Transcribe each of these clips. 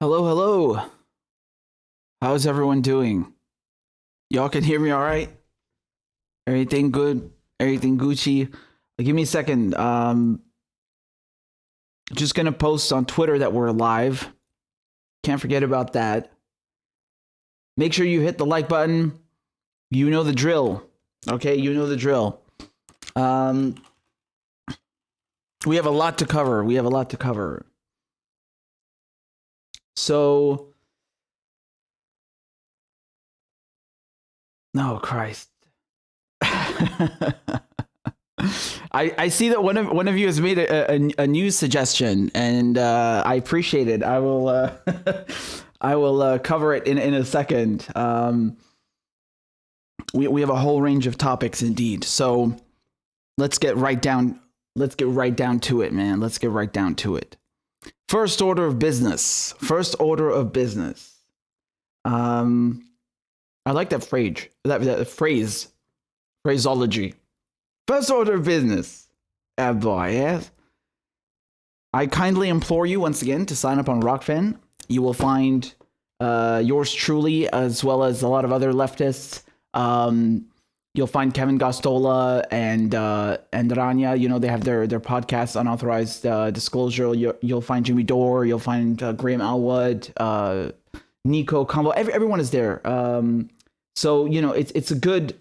Hello, hello. How's everyone doing? Y'all can hear me all right? Everything good? Everything Gucci? Give me a second. Just gonna post on Twitter that we're live. Can't forget about that. Make sure you hit the like button. You know the drill. Okay, you know the drill. We have a lot to cover. So, no, Christ. I see that one of you has made a news suggestion, and I appreciate it. I will I will cover it in a second. We have a whole range of topics indeed. So let's get right down to it, man. Let's get right down to it. First order of business. I like that phrase. That phraseology. First order of business. Boy, yes. I kindly implore you once again to sign up on Rockfin. You will find yours truly, as well as a lot of other leftists. You'll find Kevin Gostola and Rania. You know, they have their podcast, Unauthorized Disclosure. You'll find Jimmy Dore. You'll find Graham Alwood, Nico Combo. Everyone is there. So you know, it's a good.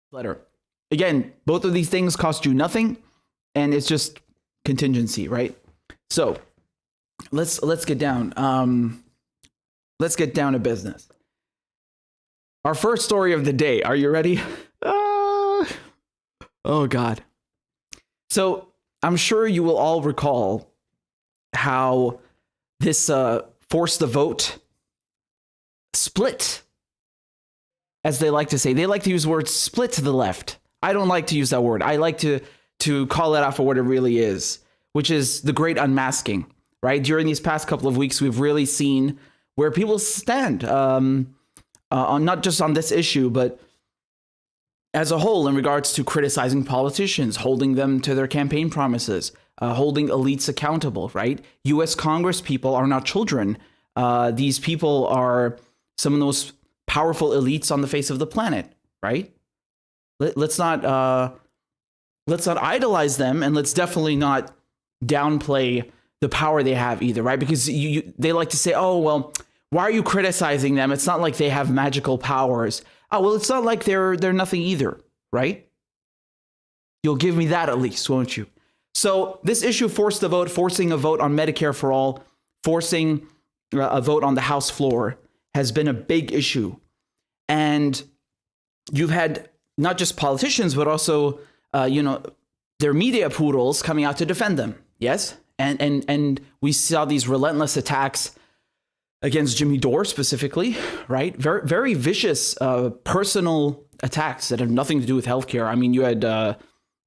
Letter. Again, both of these things cost you nothing, and it's just contingency, right? So let's get down. Let's get down to business. Our first story of the day. Are you ready? Oh God. So I'm sure you will all recall how this forced the vote split. As they like to say, they like to use the word split to the left. I don't like to use that word. I like to call it out for what it really is, which is the great unmasking, right? During these past couple of weeks, we've really seen where people stand on not just on this issue, but as a whole in regards to criticizing politicians, holding them to their campaign promises, holding elites accountable, right? U.S. Congress people are not children. These people are some of the most powerful elites on the face of the planet, right? Let's not idolize them, and let's definitely not downplay the power they have either, right? Because they like to say, oh, well, why are you criticizing them? It's not like they have magical powers. Oh, well, it's not like they're nothing either, right? You'll give me that at least, won't you? So this issue forced the vote, forcing a vote on Medicare for all, forcing a vote on the House floor has been a big issue. And you've had not just politicians, but also, their media poodles coming out to defend them. Yes. And we saw these relentless attacks against Jimmy Dore specifically, right? Very, very vicious personal attacks that have nothing to do with healthcare. I mean, you had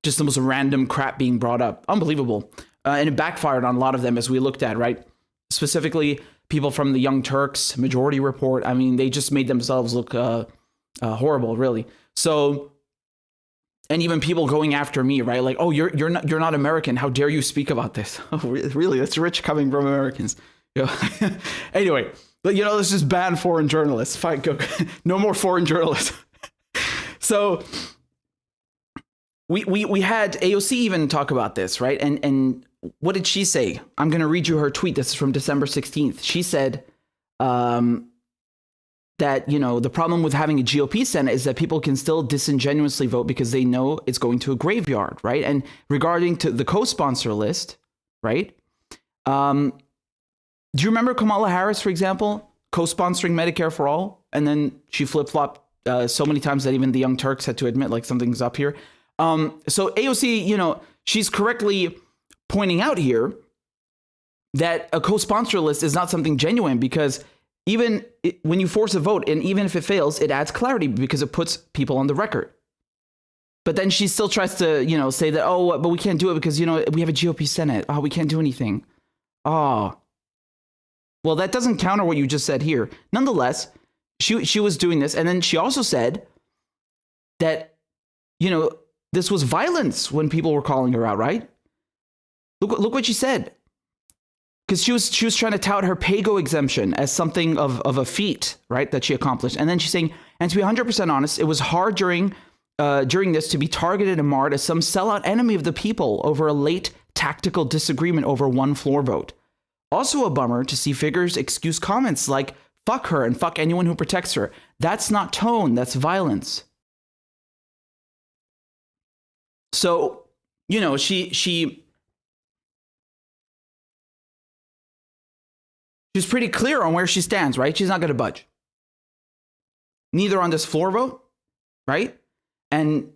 just the most random crap being brought up. Unbelievable. And it backfired on a lot of them as we looked at, right? Specifically, people from the Young Turks Majority Report. I mean, they just made themselves look horrible, really. So, and even people going after me, right? Like, oh, you're not American. How dare you speak about this? Oh, really? That's rich coming from Americans. You know? Anyway, but let's just ban foreign journalists. Fine, go. No more foreign journalists. So we had AOC even talk about this, right? And what did she say? I'm going to read you her tweet. This is from December 16th. She said that, the problem with having a GOP Senate is that people can still disingenuously vote because they know it's going to a graveyard, right? And regarding to the co-sponsor list, right? Do you remember Kamala Harris, for example, co-sponsoring Medicare for all? And then she flip-flopped so many times that even the Young Turks had to admit, like, something's up here. So AOC, she's correctly pointing out here that a co-sponsor list is not something genuine because when you force a vote, and even if it fails, it adds clarity because it puts people on the record. But then she still tries to, say that, oh, but we can't do it because, we have a GOP Senate. Oh, we can't do anything. Oh. Well, that doesn't counter what you just said here. Nonetheless, she was doing this. And then she also said that, this was violence when people were calling her out, right? Look what she said. Because she was trying to tout her PAYGO exemption as something of a feat, right, that she accomplished. And then she's saying, and to be 100% honest, it was hard during this to be targeted and marred as some sellout enemy of the people over a late tactical disagreement over one floor vote. Also a bummer to see figures excuse comments like fuck her and fuck anyone who protects her. That's not tone, that's violence. So, she's pretty clear on where she stands, right? She's not going to budge. Neither on this floor vote, right? And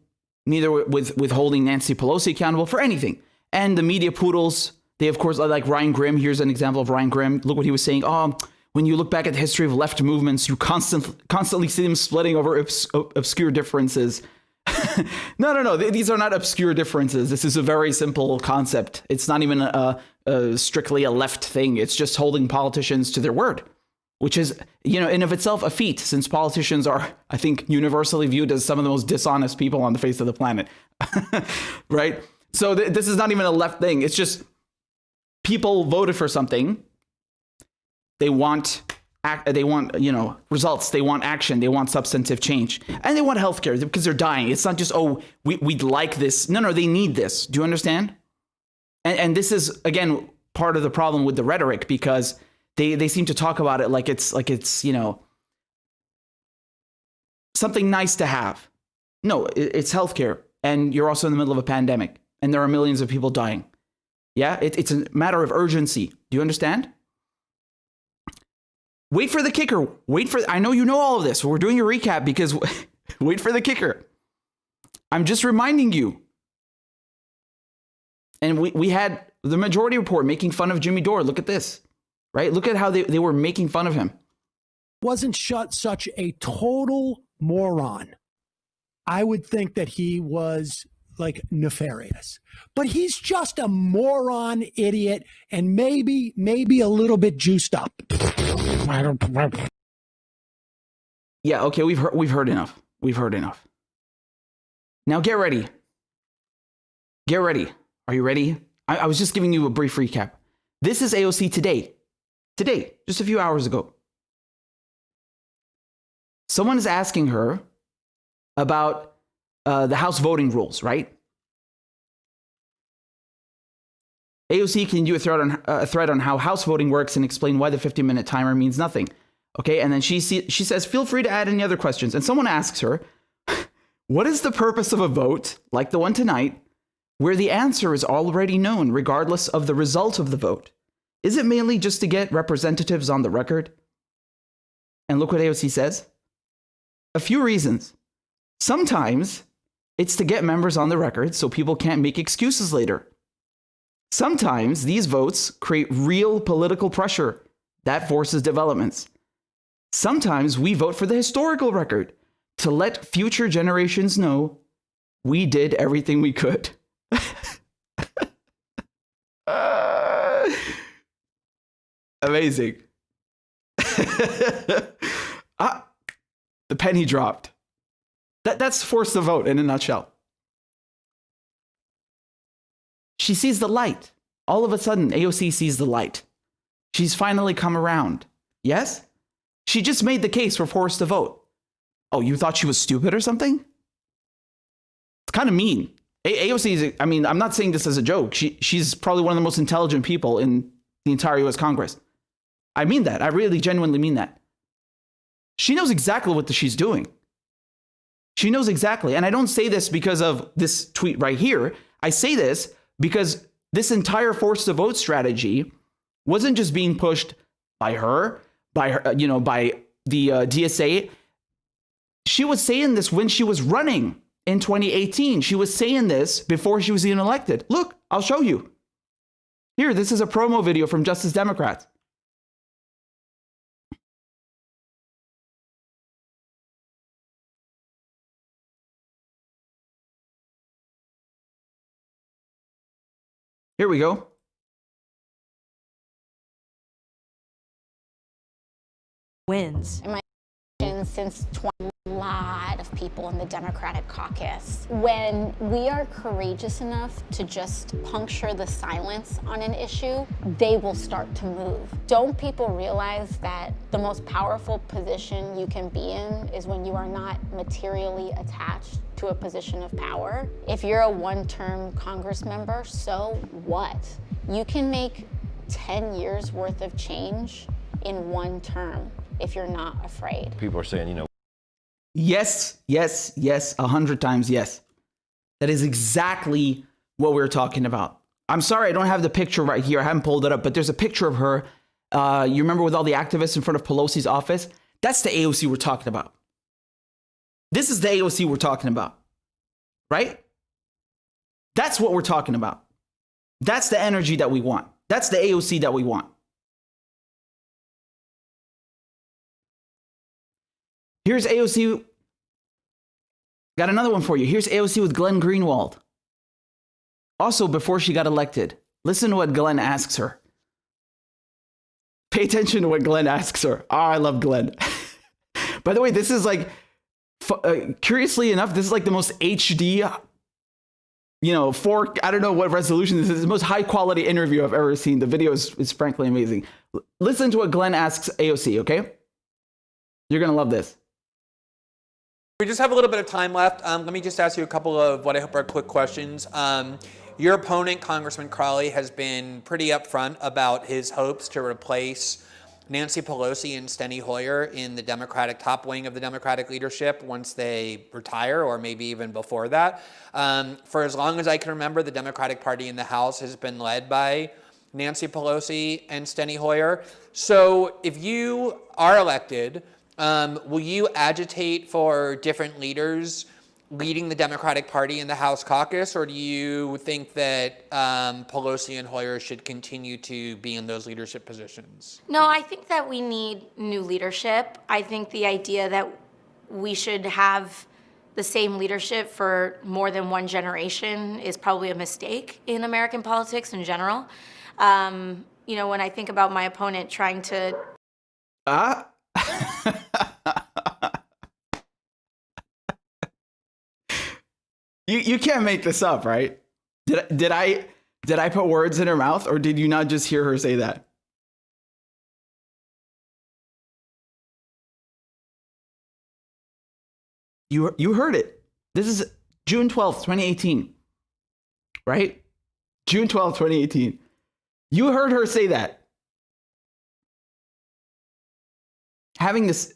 neither with holding Nancy Pelosi accountable for anything. And the media poodles, they of course, like Ryan Grimm. Here's an example of Ryan Grimm. Look what he was saying. Oh, when you look back at the history of left movements, you constantly see them splitting over obscure differences. No. These are not obscure differences. This is a very simple concept. It's not even strictly a left thing. It's just holding politicians to their word, which is, in of itself a feat, since politicians are, I think, universally viewed as some of the most dishonest people on the face of the planet, right? So this is not even a left thing. It's just people voted for something. They want results. They want action. They want substantive change. And they want healthcare because they're dying. It's not just, oh, we'd like this. No, they need this. Do you understand? And this is, again, part of the problem with the rhetoric, because they seem to talk about it like it's something nice to have. No, it's healthcare. And you're also in the middle of a pandemic. And there are millions of people dying. Yeah, it's a matter of urgency. Do you understand? Wait for the kicker. I know you know all of this. We're doing a recap because wait for the kicker. I'm just reminding you. And we had the Majority Report making fun of Jimmy Dore. Look at this, right? Look at how they were making fun of him. Wasn't such a total moron. I would think that he was like nefarious, but he's just a moron, idiot, and maybe a little bit juiced up. Yeah, okay, we've heard enough. We've heard enough. Now get ready. Get ready. Are you ready? I was just giving you a brief recap. This is AOC today, just a few hours ago. Someone is asking her about the House voting rules, right? AOC, can you do a thread on how House voting works and explain why the 15-minute timer means nothing? Okay, and then she says, feel free to add any other questions. And someone asks her, what is the purpose of a vote like the one tonight, where the answer is already known regardless of the result of the vote? Is it mainly just to get representatives on the record? And look what AOC says. A few reasons. Sometimes it's to get members on the record so people can't make excuses later. Sometimes these votes create real political pressure that forces developments. Sometimes we vote for the historical record to let future generations know we did everything we could. Amazing. The penny dropped. That's force the vote in a nutshell. She sees the light. All of a sudden, AOC sees the light. She's finally come around. Yes? She just made the case for force to vote. Oh, you thought she was stupid or something? It's kind of mean. AOC is, I mean, I'm not saying this as a joke. She's probably one of the most intelligent people in the entire US Congress. I mean that. I really genuinely mean that. She knows exactly what she's doing. She knows exactly. And I don't say this because of this tweet right here. I say this because this entire force to vote strategy wasn't just being pushed by her, by the DSA. She was saying this when she was running in 2018. She was saying this before she was even elected. Look, I'll show you. Here, this is a promo video from Justice Democrats. Here we go. Wins. Since a lot of people in the Democratic caucus. When we are courageous enough to just puncture the silence on an issue, they will start to move. Don't people realize that the most powerful position you can be in is when you are not materially attached to a position of power? If you're a one-term Congress member, so what? You can make 10 years worth of change in one term if you're not afraid. People are saying, Yes, yes, yes, 100 times yes. That is exactly what we're talking about. I'm sorry I don't have the picture right here. I haven't pulled it up, but there's a picture of her. You remember with all the activists in front of Pelosi's office? That's the AOC we're talking about. This is the AOC we're talking about, right? That's what we're talking about. That's the energy that we want. That's the AOC that we want. Here's AOC. Got another one for you. Here's AOC with Glenn Greenwald. Also, before she got elected, listen to what Glenn asks her. Pay attention to what Glenn asks her. Oh, I love Glenn. By the way, this is like, curiously enough, this is like the most HD, I don't know what resolution this is. The most high quality interview I've ever seen. The video is frankly amazing. Listen to what Glenn asks AOC, okay? You're going to love this. We just have a little bit of time left. Let me just ask you a couple of what I hope are quick questions. Your opponent, Congressman Crowley, has been pretty upfront about his hopes to replace Nancy Pelosi and Steny Hoyer in the Democratic top wing of the Democratic leadership once they retire, or maybe even before that. For as long as I can remember, the Democratic Party in the House has been led by Nancy Pelosi and Steny Hoyer. So if you are elected, will you agitate for different leaders leading the Democratic Party in the House caucus, or do you think that Pelosi and Hoyer should continue to be in those leadership positions? No, I think that we need new leadership. I think the idea that we should have the same leadership for more than one generation is probably a mistake in American politics in general. When I think about my opponent trying to... You can't make this up, right? Did I put words in her mouth, or did you not just hear her say that? You heard it. This is June 12th, 2018. Right? June 12th, 2018. You heard her say that. Having this,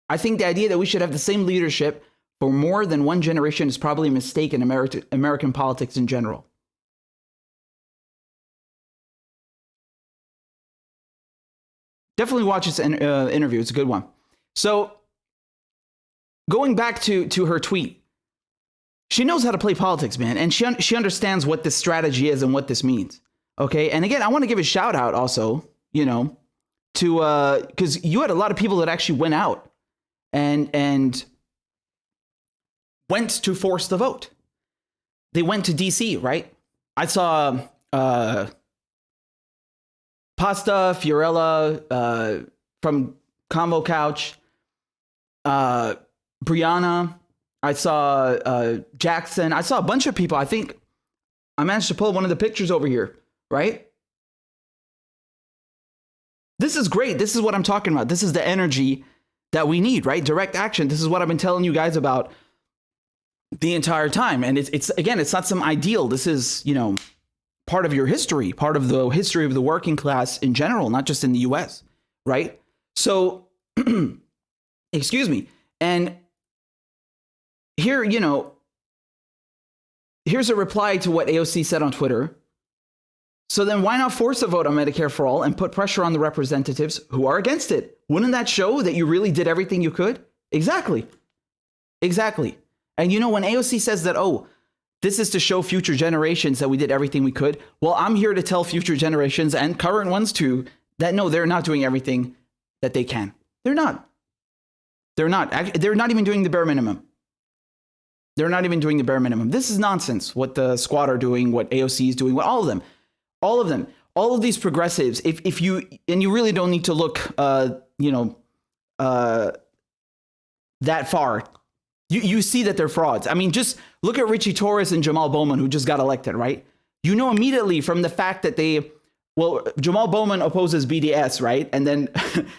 I think the idea that we should have the same leadership for more than one generation is probably a mistake in American politics in general. Definitely watch this interview. It's a good one. So going back to her tweet, she knows how to play politics, man. And she understands what this strategy is and what this means. Okay. And again, I want to give a shout out also, to, because you had a lot of people that actually went out and went to force the vote. They went to DC, right? I saw Pasta, Fiorella from Combo Couch, Brianna. I saw Jackson. I saw a bunch of people. I think I managed to pull one of the pictures over here, right? This is great. This is what I'm talking about. This is the energy that we need, right? Direct action. This is what I've been telling you guys about the entire time. And it's again, it's not some ideal. This is, part of your history, part of the history of the working class in general, not just in the US, right? So, excuse me. And here, here's a reply to what AOC said on Twitter. So then why not force a vote on Medicare for all and put pressure on the representatives who are against it? Wouldn't that show that you really did everything you could? Exactly. Exactly. And when AOC says that, this is to show future generations that we did everything we could. Well, I'm here to tell future generations and current ones too, that no, they're not doing everything that they can. They're not. They're not. They're not even doing the bare minimum. They're not even doing the bare minimum. This is nonsense. What the squad are doing, what AOC is doing, what all of them. All of them. All of these progressives, if you really don't need to look, that far, you see that they're frauds. I mean, just look at Richie Torres and Jamal Bowman, who just got elected, right? You know immediately from the fact that Jamal Bowman opposes BDS, right? And then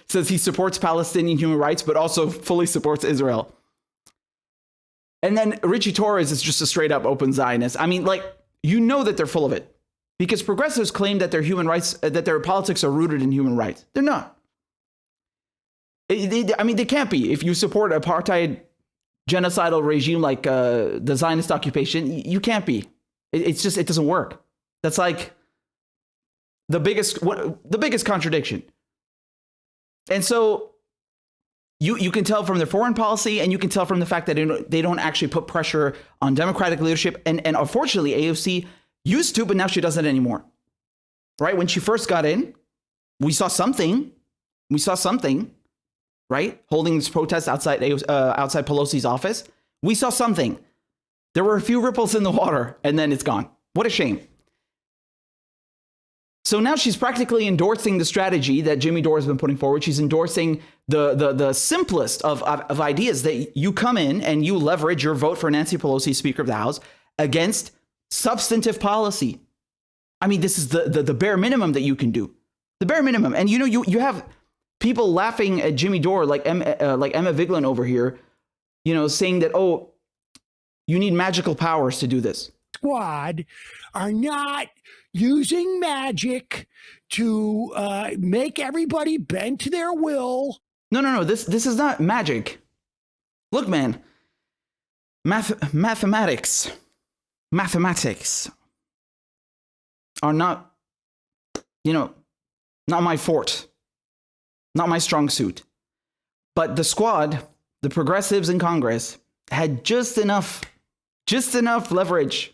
says he supports Palestinian human rights, but also fully supports Israel. And then Richie Torres is just a straight up open Zionist. I mean, like, you know that they're full of it. Because progressives claim that their human rights, that their politics are rooted in human rights. They're not. They can't be. If you support apartheid genocidal regime like the Zionist occupation, you can't be. It doesn't work. That's like the biggest contradiction. And so you can tell from their foreign policy, and you can tell from the fact that they don't actually put pressure on democratic leadership. And unfortunately, AOC used to, but now she doesn't anymore. Right? When she first got in, we saw something. Right? Holding this protest outside Pelosi's office. We saw something. There were a few ripples in the water, and then it's gone. What a shame. So now she's practically endorsing the strategy that Jimmy Dore has been putting forward. She's endorsing the simplest of ideas, that you come in and you leverage your vote for Nancy Pelosi, Speaker of the House, against substantive policy. I mean, this is the bare minimum that you can do. The bare minimum. And you have people laughing at Jimmy Dore, like Emma Vigeland over here, saying that, oh, you need magical powers to do this. Squad are not using magic to make everybody bend to their will. No. This is not magic. Look, man, mathematics are not, not my forte, not my strong suit. But the squad, the progressives in Congress, had just enough leverage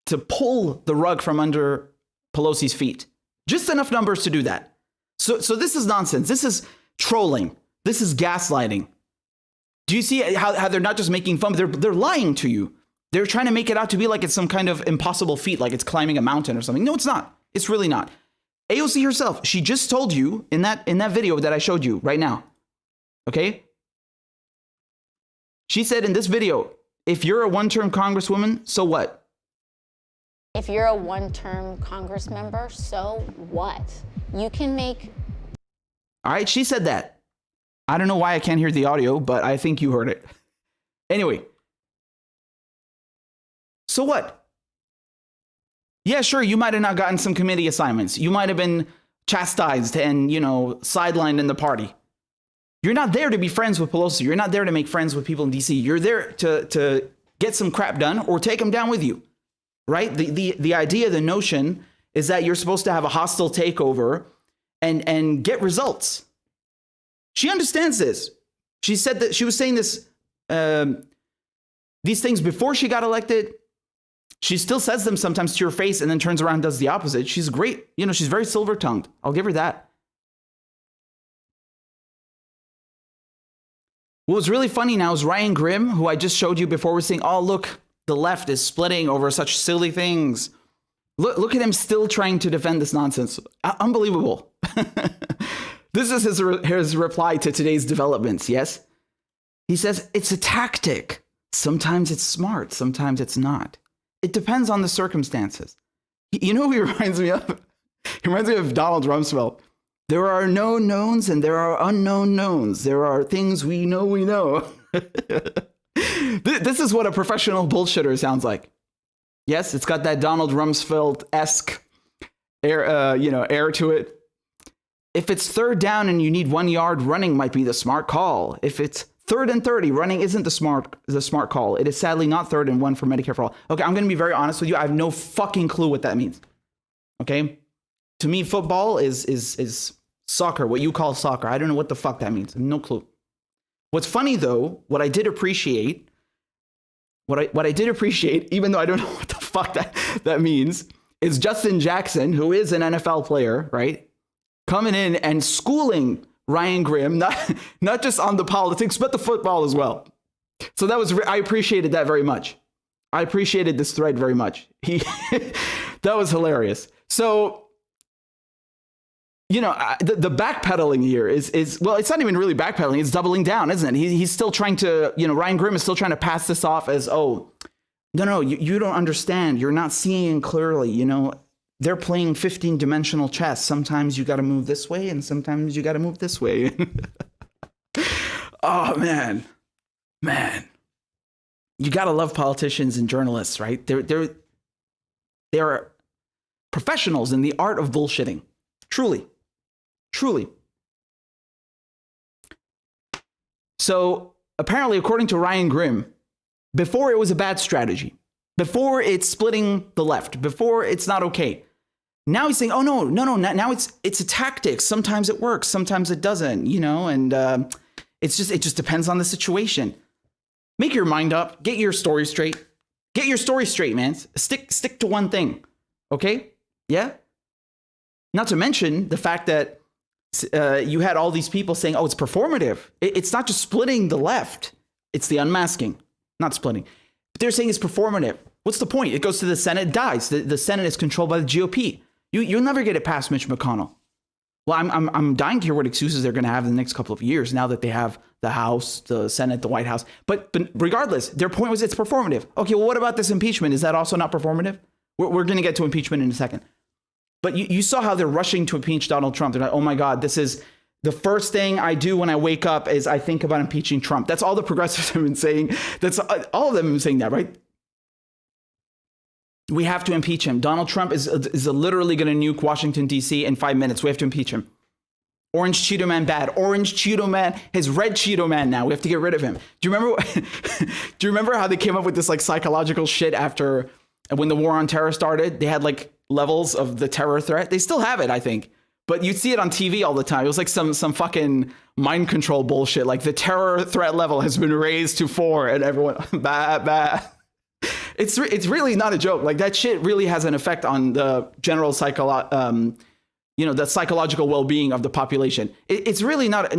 to pull the rug from under Pelosi's feet. Just enough numbers to do that. So this is nonsense. This is trolling. This is gaslighting. Do you see how they're not just making fun? They're lying to you. They're trying to make it out to be like it's some kind of impossible feat, like it's climbing a mountain or something. No, it's not. It's really not. AOC herself, she just told you in that video that I showed you right now. Okay? She said in this video, if you're a one-term Congresswoman, so what? If you're a one-term Congress member, so what? You can make... All right, she said that. I don't know why I can't hear the audio, but I think you heard it. Anyway. So what? Yeah, sure, you might have not gotten some committee assignments. You might have been chastised and, sidelined in the party. You're not there to be friends with Pelosi. You're not there to make friends with people in D.C. You're there to get some crap done or take them down with you, right? The idea, the notion is that you're supposed to have a hostile takeover and get results. She understands this. She said that she was saying this, these things before she got elected. She still says them sometimes to your face and then turns around and does the opposite. She's great. She's very silver-tongued. I'll give her that. What was really funny now is Ryan Grimm, who I just showed you before, was saying, oh, look, the left is splitting over such silly things. Look at him still trying to defend this nonsense. Unbelievable. This is his reply to today's developments, yes? He says, it's a tactic. Sometimes it's smart, sometimes it's not. It depends on the circumstances. You know who he reminds me of? He reminds me of Donald Rumsfeld. There are known knowns and there are unknown knowns. There are things we know. This is what a professional bullshitter sounds like. Yes, it's got that Donald Rumsfeld-esque air to it. If it's third down and you need 1 yard, running might be the smart call. If it's 3rd and 30, running isn't the smart call. It is sadly not 3rd and 1 for Medicare for all. Okay, I'm going to be very honest with you. I have no fucking clue what that means. Okay? To me, football is soccer, what you call soccer. I don't know what the fuck that means. I have no clue. What's funny though, what I did appreciate, even though I don't know what the fuck that means, is Justin Jackson, who is an NFL player, right? Coming in and schooling Ryan Grimm, not just on the politics, but the football as well. So I appreciated that very much. I appreciated this thread very much. That was hilarious. So, the backpedaling here is well, it's not even really backpedaling. It's doubling down, isn't it? He's still trying to, Ryan Grim is still trying to pass this off as, oh, no, you don't understand. You're not seeing clearly, They're playing 15-dimensional chess. Sometimes you got to move this way and sometimes you got to move this way. Oh, man. You got to love politicians and journalists, right? They're professionals in the art of bullshitting. Truly. So apparently, according to Ryan Grim, before it was a bad strategy, before it's splitting the left, before it's not okay. Now he's saying, oh, no, now it's a tactic. Sometimes it works, sometimes it doesn't, and it just depends on the situation. Make your mind up, get your story straight. Get your story straight, man. Stick to one thing, okay? Yeah? Not to mention the fact that you had all these people saying, oh, it's performative. It's not just splitting the left. It's the unmasking, not splitting. But they're saying it's performative. What's the point? It goes to the Senate, it dies. The Senate is controlled by the GOP. You'll never get it past Mitch McConnell. Well, I'm dying to hear what excuses they're going to have in the next couple of years now that they have the House, the Senate, the White House. But regardless, their point was it's performative. Okay, well, what about this impeachment? Is that also not performative? We're going to get to impeachment in a second. But you saw how they're rushing to impeach Donald Trump. They're like, oh my God, this is the first thing I do when I wake up is I think about impeaching Trump. That's all the progressives have been saying. That's all of them have been saying that, right? We have to impeach him. Donald Trump is literally going to nuke Washington, D.C. in 5 minutes. We have to impeach him. Orange Cheeto Man bad. Orange Cheeto Man, his red Cheeto Man now. We have to get rid of him. Do you remember how they came up with this like psychological shit after when the war on terror started? They had like levels of the terror threat. They still have it, I think. But you'd see it on TV all the time. It was like some fucking mind control bullshit. Like the terror threat level has been raised to 4 and everyone, bah. It's really not a joke. Like that shit really has an effect on the general the psychological well-being of the population. It's really not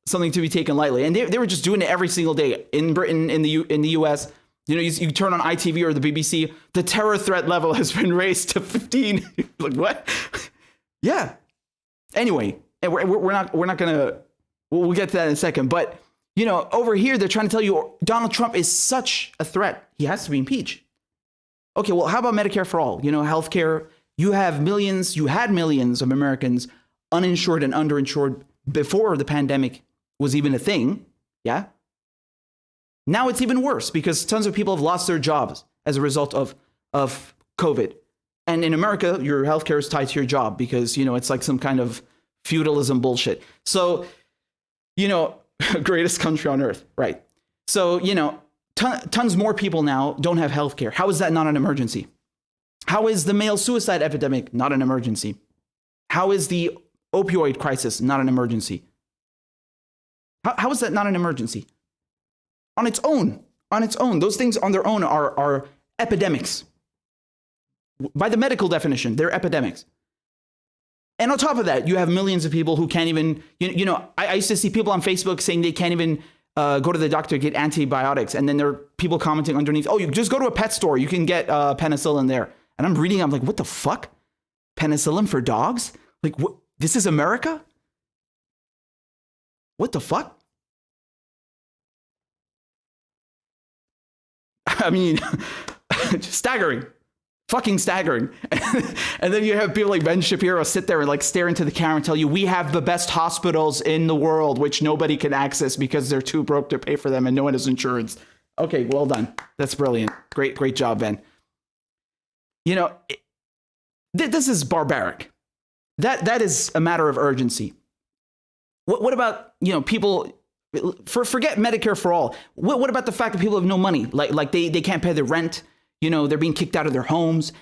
something to be taken lightly. And they were just doing it every single day in Britain, in the US. You turn on ITV or the BBC, the terror threat level has been raised to 15. Like what? Yeah. Anyway, and we're not gonna. We'll get to that in a second. But over here they're trying to tell you Donald Trump is such a threat. He has to be impeached. Okay, well, how about Medicare for all? Healthcare. You had millions of Americans uninsured and underinsured before the pandemic was even a thing. Yeah. Now it's even worse because tons of people have lost their jobs as a result of COVID. And in America, your healthcare is tied to your job because, it's like some kind of feudalism bullshit. So, greatest country on earth, right? So, tons more people now don't have healthcare. How is that not an emergency? How is the male suicide epidemic not an emergency? How is the opioid crisis not an emergency? How is that not an emergency? On its own. Those things on their own are epidemics. By the medical definition, they're epidemics. And on top of that, you have millions of people who can't even, I used to see people on Facebook saying they can't even go to the doctor to get antibiotics. And then there are people commenting underneath, oh, you just go to a pet store. You can get penicillin there. And I'm reading, I'm like, what the fuck? Penicillin for dogs? Like, what? This is America? What the fuck? I mean, staggering. Fucking staggering. And then you have people like Ben Shapiro sit there and like stare into the camera and tell you, we have the best hospitals in the world, which nobody can access because they're too broke to pay for them and no one has insurance. Okay, well done. That's brilliant. Great job, Ben. This is barbaric. That is a matter of urgency. What about, people, forget Medicare for all. What about the fact that people have no money? Like they can't pay their rent. They're being kicked out of their homes.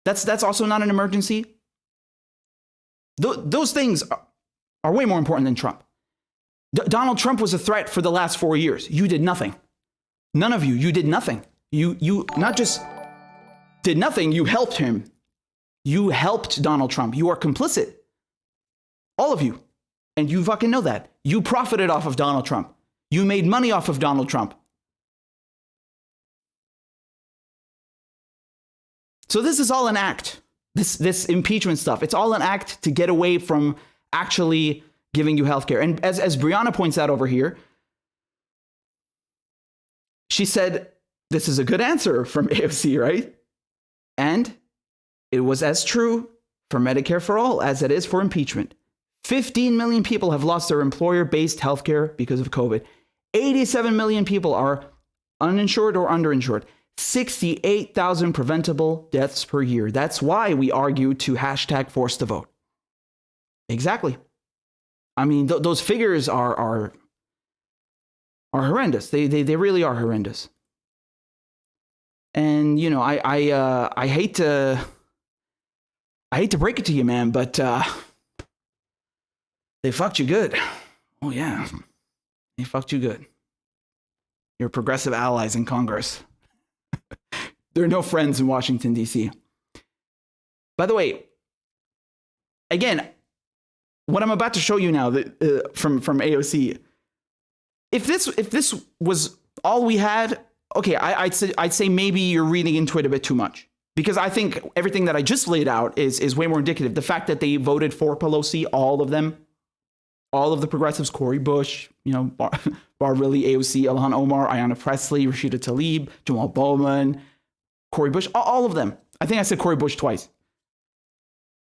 That's also not an emergency. Those things are way more important than Trump. Donald Trump was a threat for the last 4 years. You did nothing. None of you did nothing. You not just did nothing, you helped him. You helped Donald Trump. You are complicit. All of you. And you fucking know that. You profited off of Donald Trump. You made money off of Donald Trump. So this is all an act. This impeachment stuff, it's all an act to get away from actually giving you healthcare. And as Brianna points out over here, she said, this is a good answer from AOC, right? And it was as true for Medicare for all as it is for impeachment. 15 million people have lost their employer-based healthcare because of COVID. 87 million people are uninsured or underinsured. 68,000 preventable deaths per year. That's why we argue to hashtag force the vote. Exactly. I mean, those figures are horrendous. They really are horrendous. And you know, I hate to break it to you, man, but they fucked you good. Oh yeah, they fucked you good. Your progressive allies in Congress. There are no friends in Washington, D.C. By the way, again, what I'm about to show you now from AOC, if this was all we had, okay, I'd say maybe you're reading into it a bit too much, because I think everything that I just laid out is way more indicative. The fact that they voted for Pelosi, all of them, all of the progressives, Cori Bush, you know, Barbara Lee, AOC, Ilhan Omar, Ayanna Pressley, Rashida Tlaib, Jamal Bowman, Cori Bush, all of them. I think I said Cori Bush twice.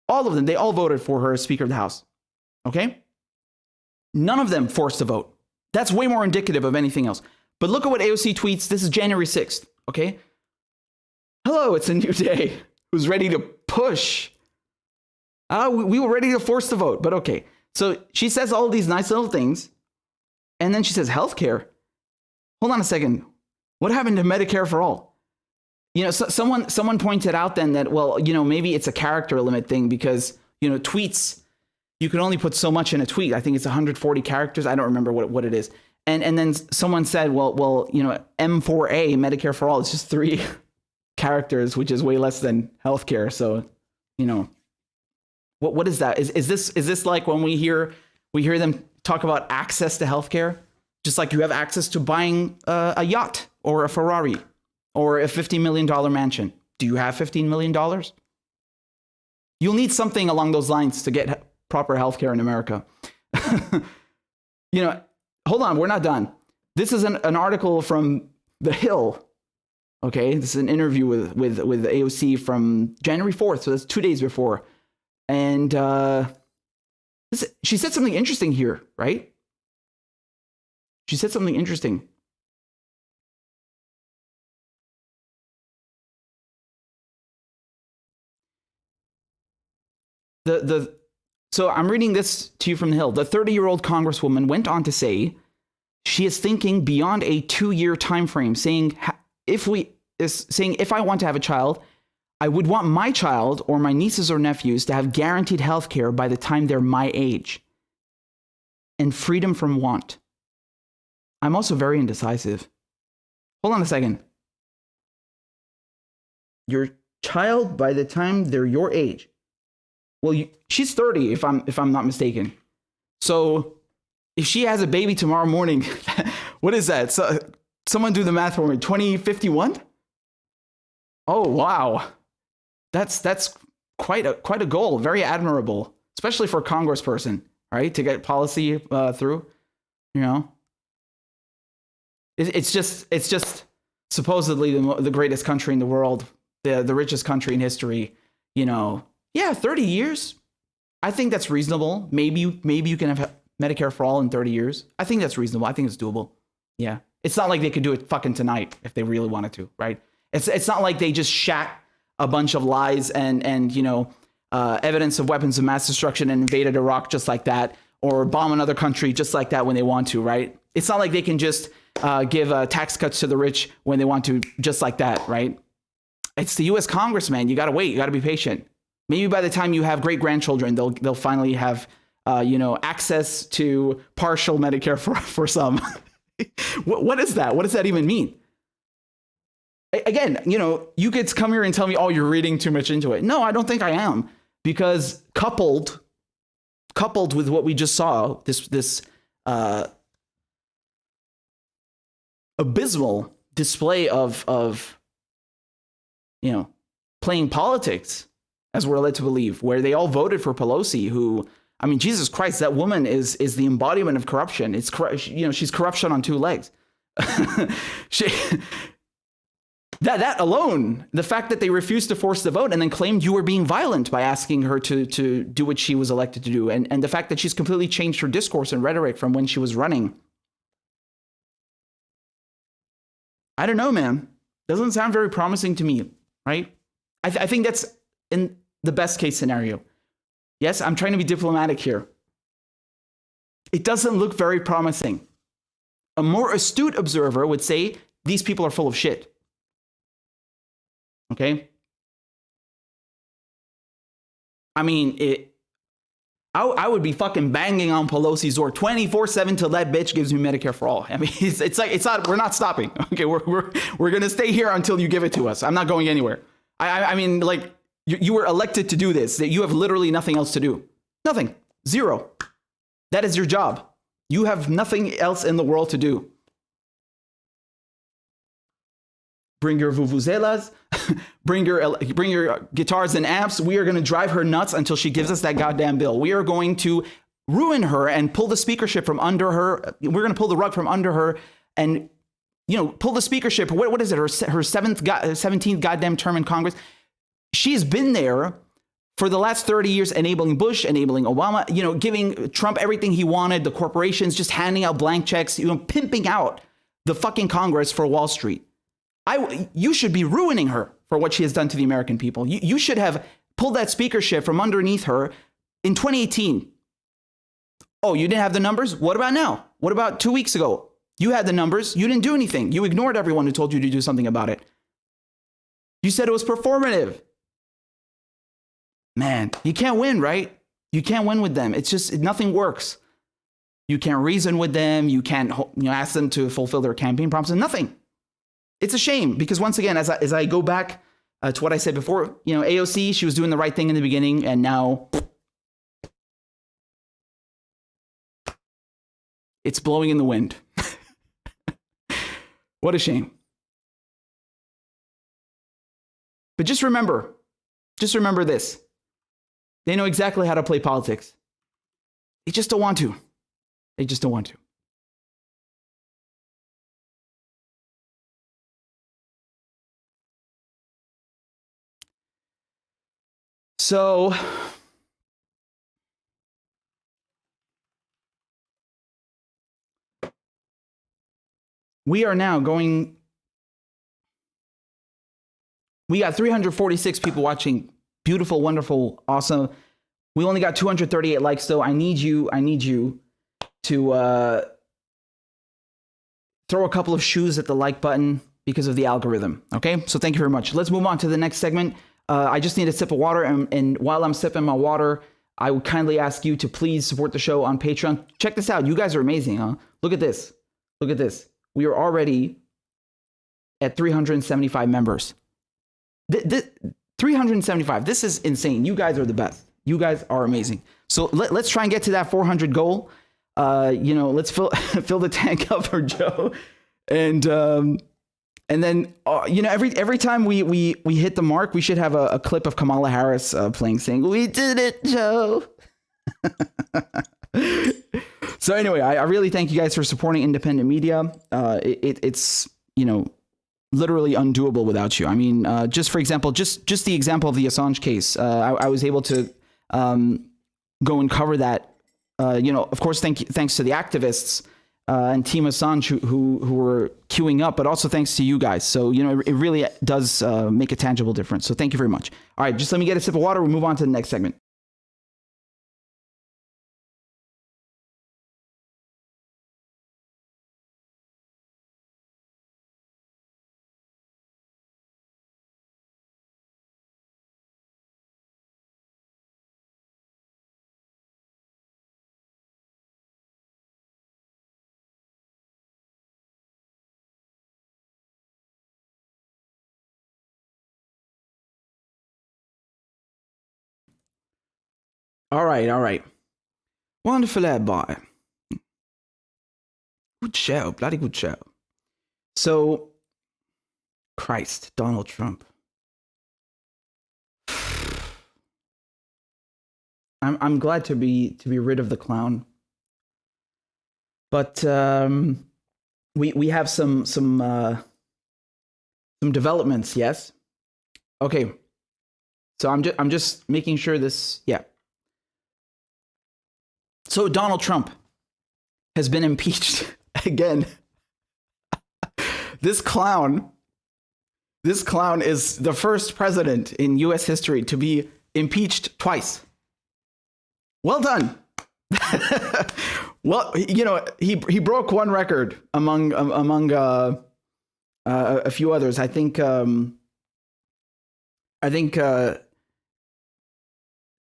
All of them, they all voted for her as Speaker of the House. Okay? None of them forced a vote. That's way more indicative of anything else. But look at what AOC tweets. This is January 6th. Okay? Hello, it's a new day. Who's ready to push? We were ready to force the vote, but okay. So she says all these nice little things, and then she says healthcare. Hold on a second. What happened to Medicare for all? You know, someone pointed out then that, well, you know, maybe it's a character limit thing because, you know, tweets, you can only put so much in a tweet. I think it's 140 characters. I don't remember what it is. And then someone said, well, you know, M4A, Medicare for all, it's just 3 characters, which is way less than healthcare. So, you know, what is that? Is this like when we hear them talk about access to healthcare, just like you have access to buying a yacht or a Ferrari or a $50 million mansion? Do you have $15 million? You'll need something along those lines to get proper healthcare in America. You know, hold on, we're not done. This is an article from The Hill. Okay, this is an interview with AOC from January 4th, so that's 2 days before. And she said something interesting here, right? She said something interesting. So I'm reading this to you from The Hill. The 30-year-old congresswoman went on to say she is thinking beyond a 2-year time frame, saying if I want to have a child, I would want my child or my nieces or nephews to have guaranteed health care by the time they're my age and freedom from want. I'm also very indecisive. Hold on a second. Your child by the time they're your age. Well, she's 30 if I'm not mistaken. So if she has a baby tomorrow morning, what is that? So, someone do the math for me. 2051? Oh, wow. That's quite a goal. Very admirable, especially for a congressperson, right? To get policy through, you know. It's just supposedly the greatest country in the world, the richest country in history, you know. Yeah, 30 years. I think that's reasonable. Maybe you can have Medicare for all in 30 years. I think that's reasonable. I think it's doable. Yeah. It's not like they could do it fucking tonight if they really wanted to, right? It's not like they just shat a bunch of lies and you know, evidence of weapons of mass destruction and invaded Iraq just like that, or bomb another country just like that when they want to, right? It's not like they can just give tax cuts to the rich when they want to just like that, right? It's the U.S. Congress, man. You got to wait. You got to be patient. Maybe by the time you have great-grandchildren, they'll finally have, you know, access to partial Medicare for some. What is that? What does that even mean? Again, you know, you could come here and tell me, oh, you're reading too much into it. No, I don't think I am, because coupled with what we just saw, this abysmal display of you know, playing politics, as we're led to believe, where they all voted for Pelosi, who, I mean, Jesus Christ, that woman is the embodiment of corruption. It's, you know, she's corruption on two legs. That alone, the fact that they refused to force the vote and then claimed you were being violent by asking her to do what she was elected to do, and the fact that she's completely changed her discourse and rhetoric from when she was running. I don't know, man. Doesn't sound very promising to me, right? I think that's in the best case scenario. Yes, I'm trying to be diplomatic here. It doesn't look very promising. A more astute observer would say these people are full of shit. Okay? I mean, I would be fucking banging on Pelosi's door 24/7 till that bitch gives me Medicare for all. I mean, it's like, it's not, we're not stopping. Okay, we're gonna stay here until you give it to us. I'm not going anywhere. I mean, like, you were elected to do this. You have literally nothing else to do. Nothing. Zero. That is your job. You have nothing else in the world to do. Bring your vuvuzelas, bring your guitars and amps. We are going to drive her nuts until she gives us that goddamn bill. We are going to ruin her and pull the speakership from under her. We're going to pull the rug from under her and, you know, pull the speakership. What is it? Her 17th goddamn term in Congress. She's been there for the last 30 years, enabling Bush, enabling Obama, you know, giving Trump everything he wanted, the corporations, just handing out blank checks, you know, pimping out the fucking Congress for Wall Street. You should be ruining her for what she has done to the American people. You should have pulled that speakership from underneath her in 2018. Oh, you didn't have the numbers? What about now? What about 2 weeks ago? You had the numbers. You didn't do anything. You ignored everyone who told you to do something about it. You said it was performative. Man, you can't win, right? You can't win with them. It's just, nothing works. You can't reason with them. You can't, you know, ask them to fulfill their campaign promises. Nothing. It's a shame because, once again, as I go back to what I said before, you know, AOC, she was doing the right thing in the beginning, and now it's blowing in the wind. What a shame. But just remember this. They know exactly how to play politics. They just don't want to. They just don't want to. So we are now going, we got 346 people watching. Beautiful, wonderful, awesome. We only got 238 likes though. I need you to throw a couple of shoes at the like button because of the algorithm. Okay, so thank you very much. Let's move on to the next segment. I just need a sip of water, and while I'm sipping my water, I would kindly ask you to please support the show on Patreon. Check this out. You guys are amazing, huh? Look at this. Look at this. We are already at 375 members. 375. This is insane. You guys are the best. You guys are amazing. So let's try and get to that 400 goal. You know, let's fill the tank up for Joe, and then you know, every time we hit the mark, we should have a clip of Kamala Harris playing, saying, "We did it, Joe." So anyway, I really thank you guys for supporting independent media. It's, you know, literally undoable without you. I mean, just for example, just the example of the Assange case, I was able to go and cover that. You know, of course, thanks to the activists and Team Assange who were queuing up, but also thanks to you guys. So, you know, it really does make a tangible difference. So thank you very much. All right, just let me get a sip of water. We'll move on to the next segment. All right. Wonderful ad boy. Good show, bloody good show. So, Christ, Donald Trump. I'm glad to be rid of the clown. But we have some developments, yes. Okay. So I'm just making sure this, yeah. So Donald Trump has been impeached again. This clown is the first president in US history to be impeached twice. Well done. Well, you know, he broke one record among a few others. I think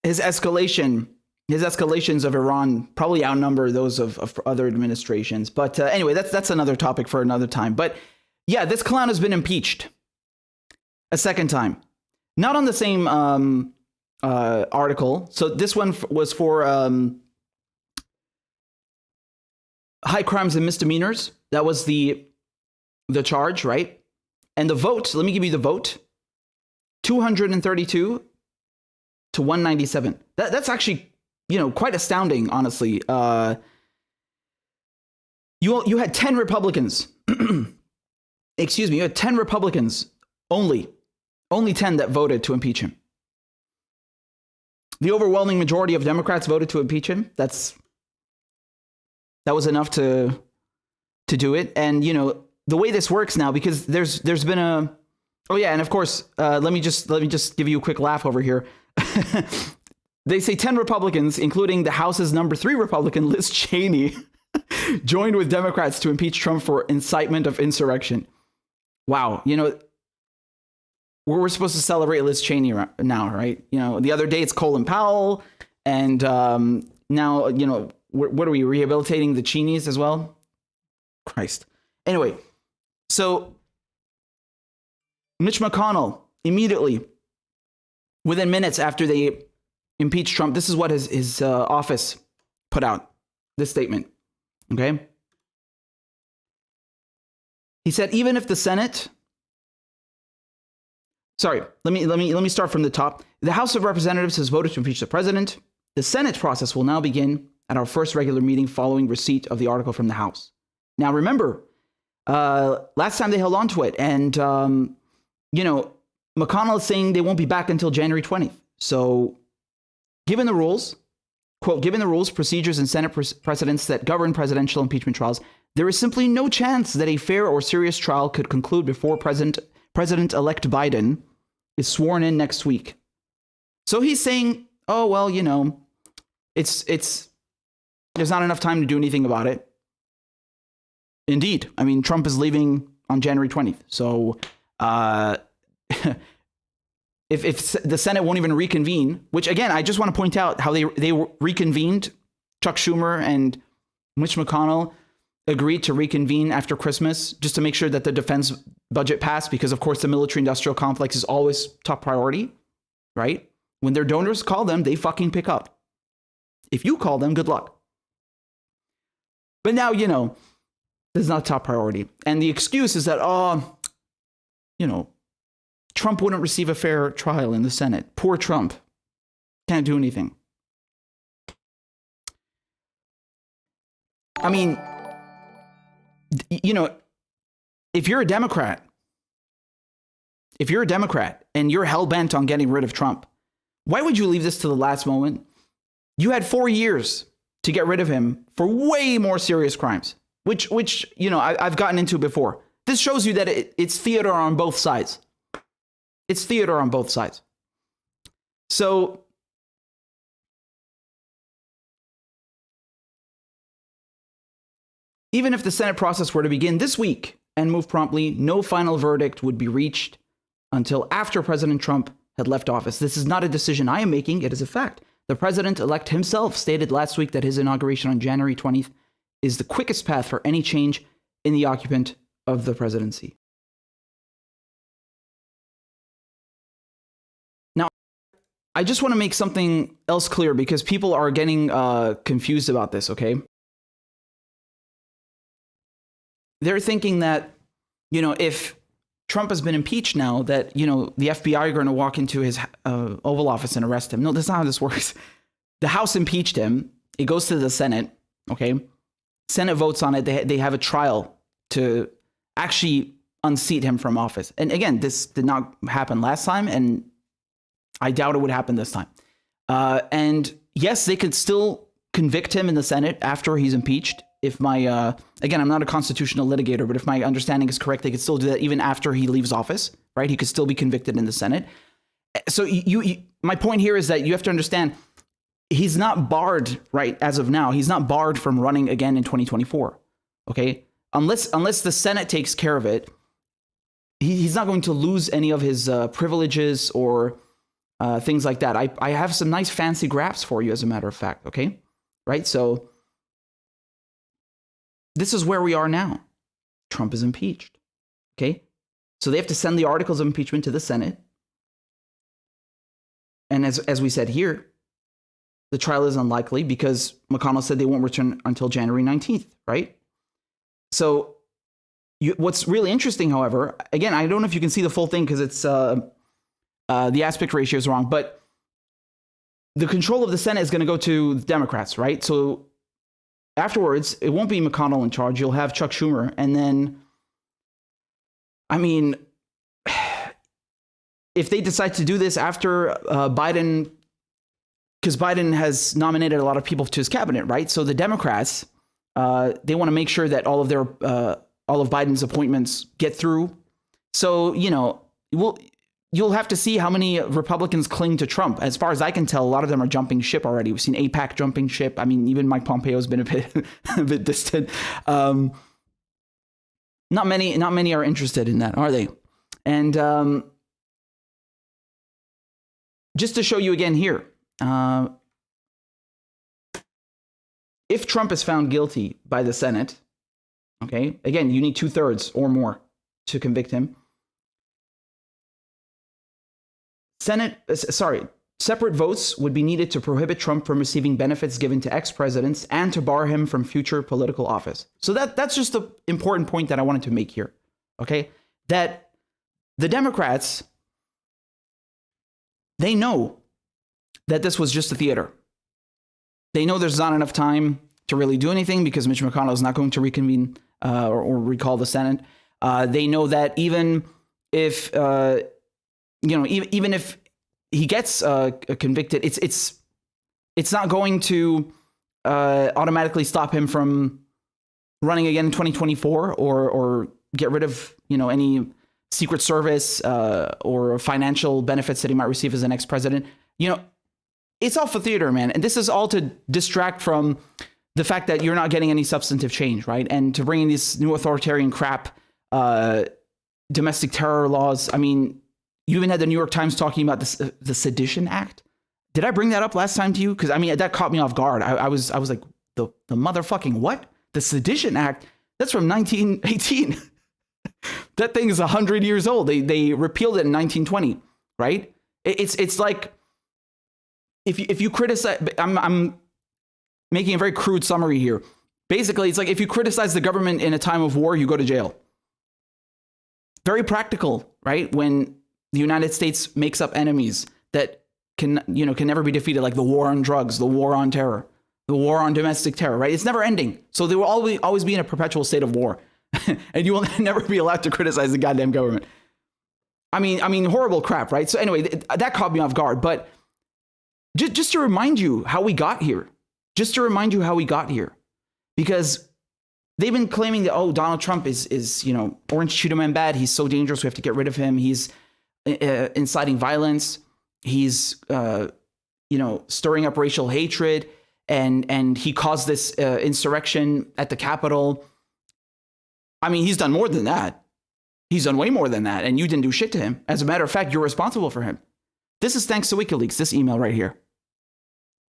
his escalations of Iran probably outnumber those of other administrations. But anyway, that's another topic for another time. But yeah, this clown has been impeached a second time, not on the same article. So this one was for high crimes and misdemeanors. That was the charge, right? And the vote, let me give you the vote. 232 to 197. That's actually, you know, quite astounding, honestly. You had 10 Republicans. Excuse me, you had 10 Republicans only 10 that voted to impeach him. The overwhelming majority of Democrats voted to impeach him. That was enough to do it. And you know, the way this works now, because there's been a, oh yeah, and of course, let me just give you a quick laugh over here. They say 10 Republicans, including the House's number 3 Republican, Liz Cheney, joined with Democrats to impeach Trump for incitement of insurrection. Wow. You know, we're supposed to celebrate Liz Cheney now, right? You know, the other day it's Colin Powell, and now, you know, what are we, rehabilitating the Cheneys as well? Christ. Anyway, so Mitch McConnell immediately, within minutes after they impeached Trump, this is what his office put out, this statement, okay? He said, even if the Senate, sorry, let me start from the top. The House of Representatives has voted to impeach the president. The Senate process will now begin at our first regular meeting following receipt of the article from the House. Now, remember, last time they held on to it, and, you know, McConnell is saying they won't be back until January 20th. So, given the rules, quote, given the rules, procedures, and Senate precedents that govern presidential impeachment trials, there is simply no chance that a fair or serious trial could conclude before President-elect Biden is sworn in next week. So he's saying, oh, well, you know, it's there's not enough time to do anything about it. Indeed. I mean, Trump is leaving on January 20th. So if the Senate won't even reconvene, which again, I just want to point out how they reconvened. Chuck Schumer and Mitch McConnell agreed to reconvene after Christmas just to make sure that the defense budget passed, because of course the military industrial complex is always top priority, right? When their donors call them, they fucking pick up. If you call them, good luck. But now, you know, this is not top priority. And the excuse is that, oh, you know, Trump wouldn't receive a fair trial in the Senate. Poor Trump. Can't do anything. I mean, you know, if you're a Democrat and you're hell-bent on getting rid of Trump, why would you leave this to the last moment? You had 4 years to get rid of him for way more serious crimes, which you know, I've gotten into before. This shows you that it's theater on both sides. It's theater on both sides. So even if the Senate process were to begin this week and move promptly, no final verdict would be reached until after President Trump had left office. This is not a decision I am making. It is a fact. The president-elect himself stated last week that his inauguration on January 20th is the quickest path for any change in the occupant of the presidency. Now, I just want to make something else clear because people are getting confused about this, okay? They're thinking that, you know, if Trump has been impeached now, that, you know, the FBI are going to walk into his Oval Office and arrest him. No, that's not how this works. the House impeached him. It goes to the Senate. Okay. Senate votes on it. They have a trial to actually unseat him from office. And again, this did not happen last time, and I doubt it would happen this time. And yes, they could still convict him in the Senate after he's impeached. If my, again, I'm not a constitutional litigator, but if my understanding is correct, they could still do that even after he leaves office, right? He could still be convicted in the Senate. So my point here is that you have to understand, he's not barred, right, as of now. He's not barred from running again in 2024, okay? Unless the Senate takes care of it, he's not going to lose any of his privileges or things like that. I have some nice fancy graphs for you, as a matter of fact, okay? Right, so this is where we are now. Trump is impeached, okay? So they have to send the articles of impeachment to the Senate. And as we said here, the trial is unlikely because McConnell said they won't return until January 19th, right? So what's really interesting, however, again, I don't know if you can see the full thing because it's the aspect ratio is wrong, but the control of the Senate is going to go to the Democrats, right? So afterwards, it won't be McConnell in charge. You'll have Chuck Schumer. And then, I mean, if they decide to do this after Biden, because Biden has nominated a lot of people to his cabinet, right? So the Democrats, they want to make sure that all of Biden's appointments get through. So, you know, you'll have to see how many Republicans cling to Trump. As far as I can tell, a lot of them are jumping ship already. We've seen AIPAC jumping ship. I mean, even Mike Pompeo has been a bit distant. Not many are interested in that, are they? And just to show you again here, if Trump is found guilty by the Senate, okay, again, you need 2/3 or more to convict him. Separate votes would be needed to prohibit Trump from receiving benefits given to ex-presidents and to bar him from future political office. So that's just the important point that I wanted to make here, okay? That the Democrats, they know that this was just a theater. They know there's not enough time to really do anything because Mitch McConnell is not going to reconvene or recall the Senate. They know that even if even if he gets convicted, it's not going to automatically stop him from running again in 2024 or get rid of any Secret Service or financial benefits that he might receive as an ex-president. It's all for theater, man. And this is all to distract from the fact that you're not getting any substantive change, right? And to bring in this new authoritarian crap, domestic terror laws. I mean, you even had the New York Times talking about the Sedition Act. Did I bring that up last time to you? Because I mean, that caught me off guard. I was like, the motherfucking what? The Sedition Act? That's from 1918. That thing is 100 years old. They repealed it in 1920, right? It's like if you criticize, I'm making a very crude summary here. Basically, it's like if you criticize the government in a time of war, you go to jail. Very practical, right? When the United States makes up enemies that can never be defeated, like the war on drugs, the war on terror, the war on domestic terror, right? It's never ending. So they will always be in a perpetual state of war. And you will never be allowed to criticize the goddamn government. I mean, horrible crap, right? So anyway, that caught me off guard. But just to remind you how we got here. Because they've been claiming that, Donald Trump is orange cheetah man bad. He's so dangerous. We have to get rid of him. He's inciting violence. He's, stirring up racial hatred. And he caused this insurrection at the Capitol. I mean, he's done more than that. He's done way more than that. And you didn't do shit to him. As a matter of fact, you're responsible for him. This is thanks to WikiLeaks, this email right here.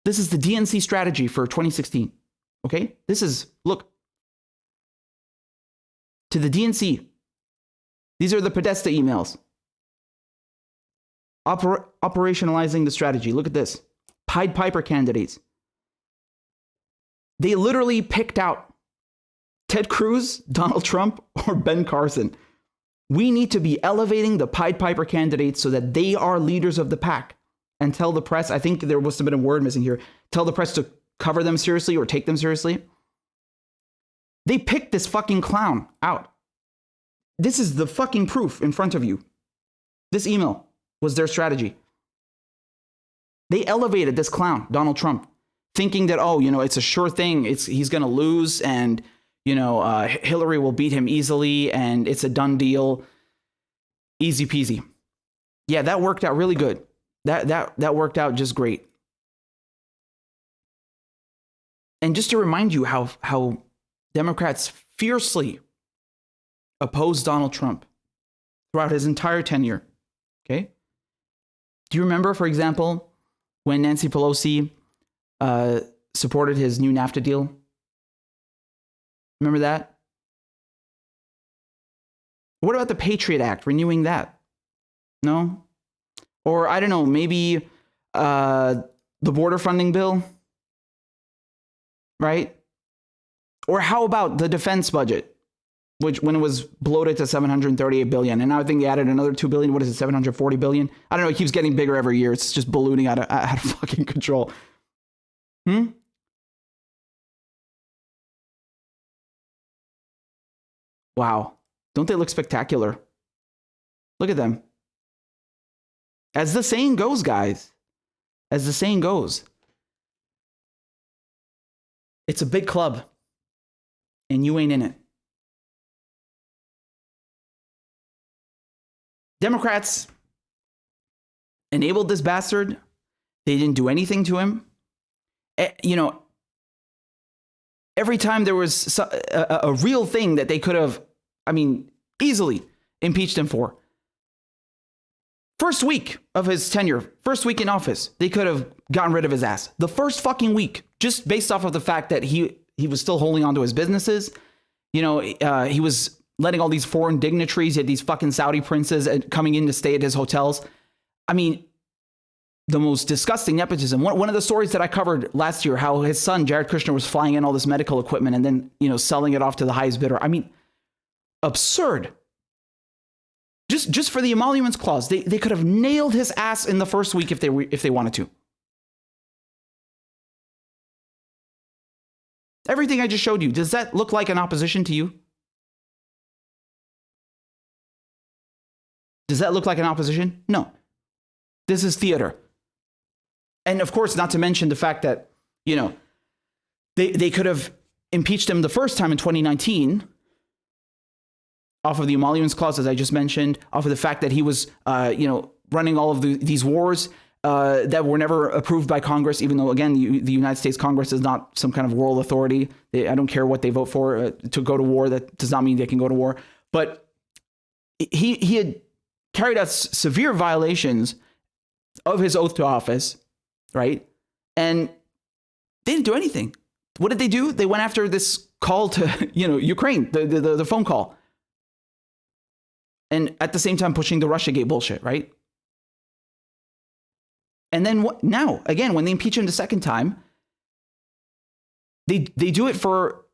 This is the DNC strategy for 2016. Okay? Look. To the DNC. These are the Podesta emails. Operationalizing the strategy. Look at this. Pied Piper candidates. They literally picked out Ted Cruz, Donald Trump, or Ben Carson. We need to be elevating the Pied Piper candidates so that they are leaders of the pack. and tell the press, I think there must have been a word missing here, tell the press to cover them seriously or take them seriously. They picked this fucking clown out. This is the fucking proof in front of you. This email was their strategy. They elevated this clown, Donald Trump, thinking that, oh, it's a sure thing. He's going to lose and, Hillary will beat him easily and it's a done deal. Easy peasy. Yeah, that worked out really good. That worked out just great. And just to remind you how Democrats fiercely opposed Donald Trump throughout his entire tenure. Okay? Do you remember, for example, when Nancy Pelosi supported his new NAFTA deal? Remember that? What about the Patriot Act, renewing that? No? Or, I don't know, maybe the border funding bill? Right? Or how about the defense budget, which when it was bloated to $738 billion, and now I think they added another $2 billion. What is it, $740 billion? I don't know. It keeps getting bigger every year. It's just ballooning out of fucking control. Wow. Don't they look spectacular? Look at them. As the saying goes, guys, as the saying goes, it's a big club and you ain't in it. Democrats enabled this bastard. They didn't do anything to him. Every time there was a real thing that they could have, easily impeached him for. First week of his tenure, first week in office, they could have gotten rid of his ass. The first fucking week, just based off of the fact that he was still holding on to his businesses. He was letting all these foreign dignitaries, he had these fucking Saudi princes coming in to stay at his hotels. The most disgusting nepotism. One of the stories that I covered last year, how his son, Jared Kushner, was flying in all this medical equipment and then, selling it off to the highest bidder. Absurd. Just for the emoluments clause, they could have nailed his ass in the first week if they wanted to. Everything I just showed you, does that look like an opposition to you? Does that look like an opposition? No. This is theater. And of course, not to mention the fact that, they could have impeached him the first time in 2019 off of the emoluments clause, as I just mentioned, off of the fact that he was, running all of these wars that were never approved by Congress, even though, again, the United States Congress is not some kind of world authority. I don't care what they vote for to go to war. That does not mean they can go to war. But he had carried out severe violations of his oath to office, right? And they didn't do anything. What did they do? They went after this call to, Ukraine, the phone call. And at the same time pushing the Russiagate bullshit, right? And then now, again, when they impeach him the second time, they do it for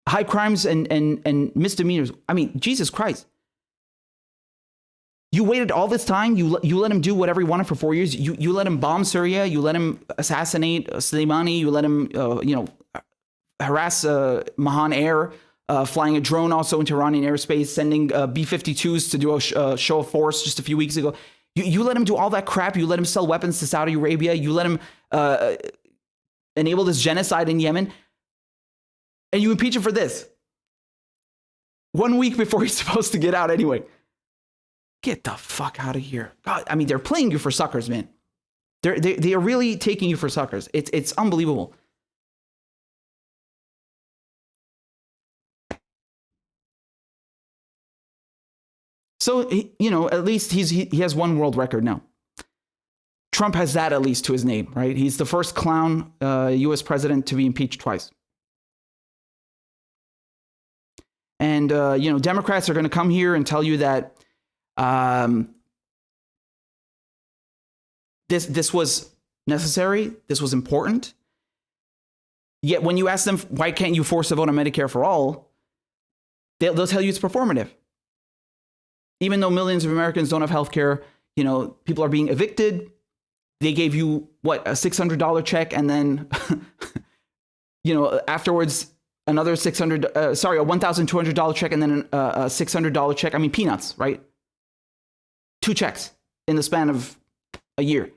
high crimes and misdemeanors. Jesus Christ. You waited all this time. You let him do whatever he wanted for 4 years. You let him bomb Syria. You let him assassinate Soleimani. You let him, harass Mahan Air, flying a drone also into Iranian airspace, sending B-52s to do a show of force just a few weeks ago. You let him do all that crap. You let him sell weapons to Saudi Arabia. You let him enable this genocide in Yemen. And you impeach him for this. 1 week before he's supposed to get out anyway. Get the fuck out of here. God, they're playing you for suckers, man. They are really taking you for suckers. It's unbelievable. So, at least he has one world record now. Trump has that at least to his name, right? He's the first clown U.S. president to be impeached twice. And, Democrats are going to come here and tell you that this was necessary, this was important. Yet when you ask them, why can't you force a vote on Medicare for all? They'll tell you it's performative. Even though millions of Americans don't have health care, people are being evicted. they gave you what, a $600 check, and then afterwards another a $1,200 check, and then a $600 check. I mean, peanuts, right? 2 checks in the span of a year.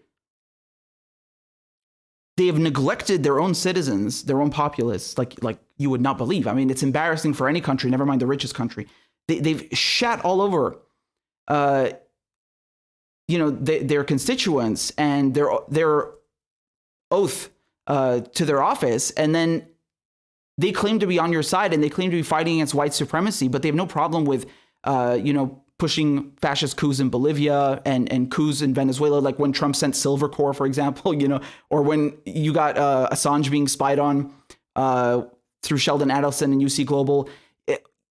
They have neglected their own citizens, their own populace, like you would not believe. I mean, it's embarrassing for any country, never mind the richest country. They've shat all over, their constituents and their oath to their office, and then they claim to be on your side and they claim to be fighting against white supremacy, but they have no problem with, pushing fascist coups in Bolivia and coups in Venezuela, like when Trump sent Silvercore, for example, or when you got Assange being spied on through Sheldon Adelson and UC Global.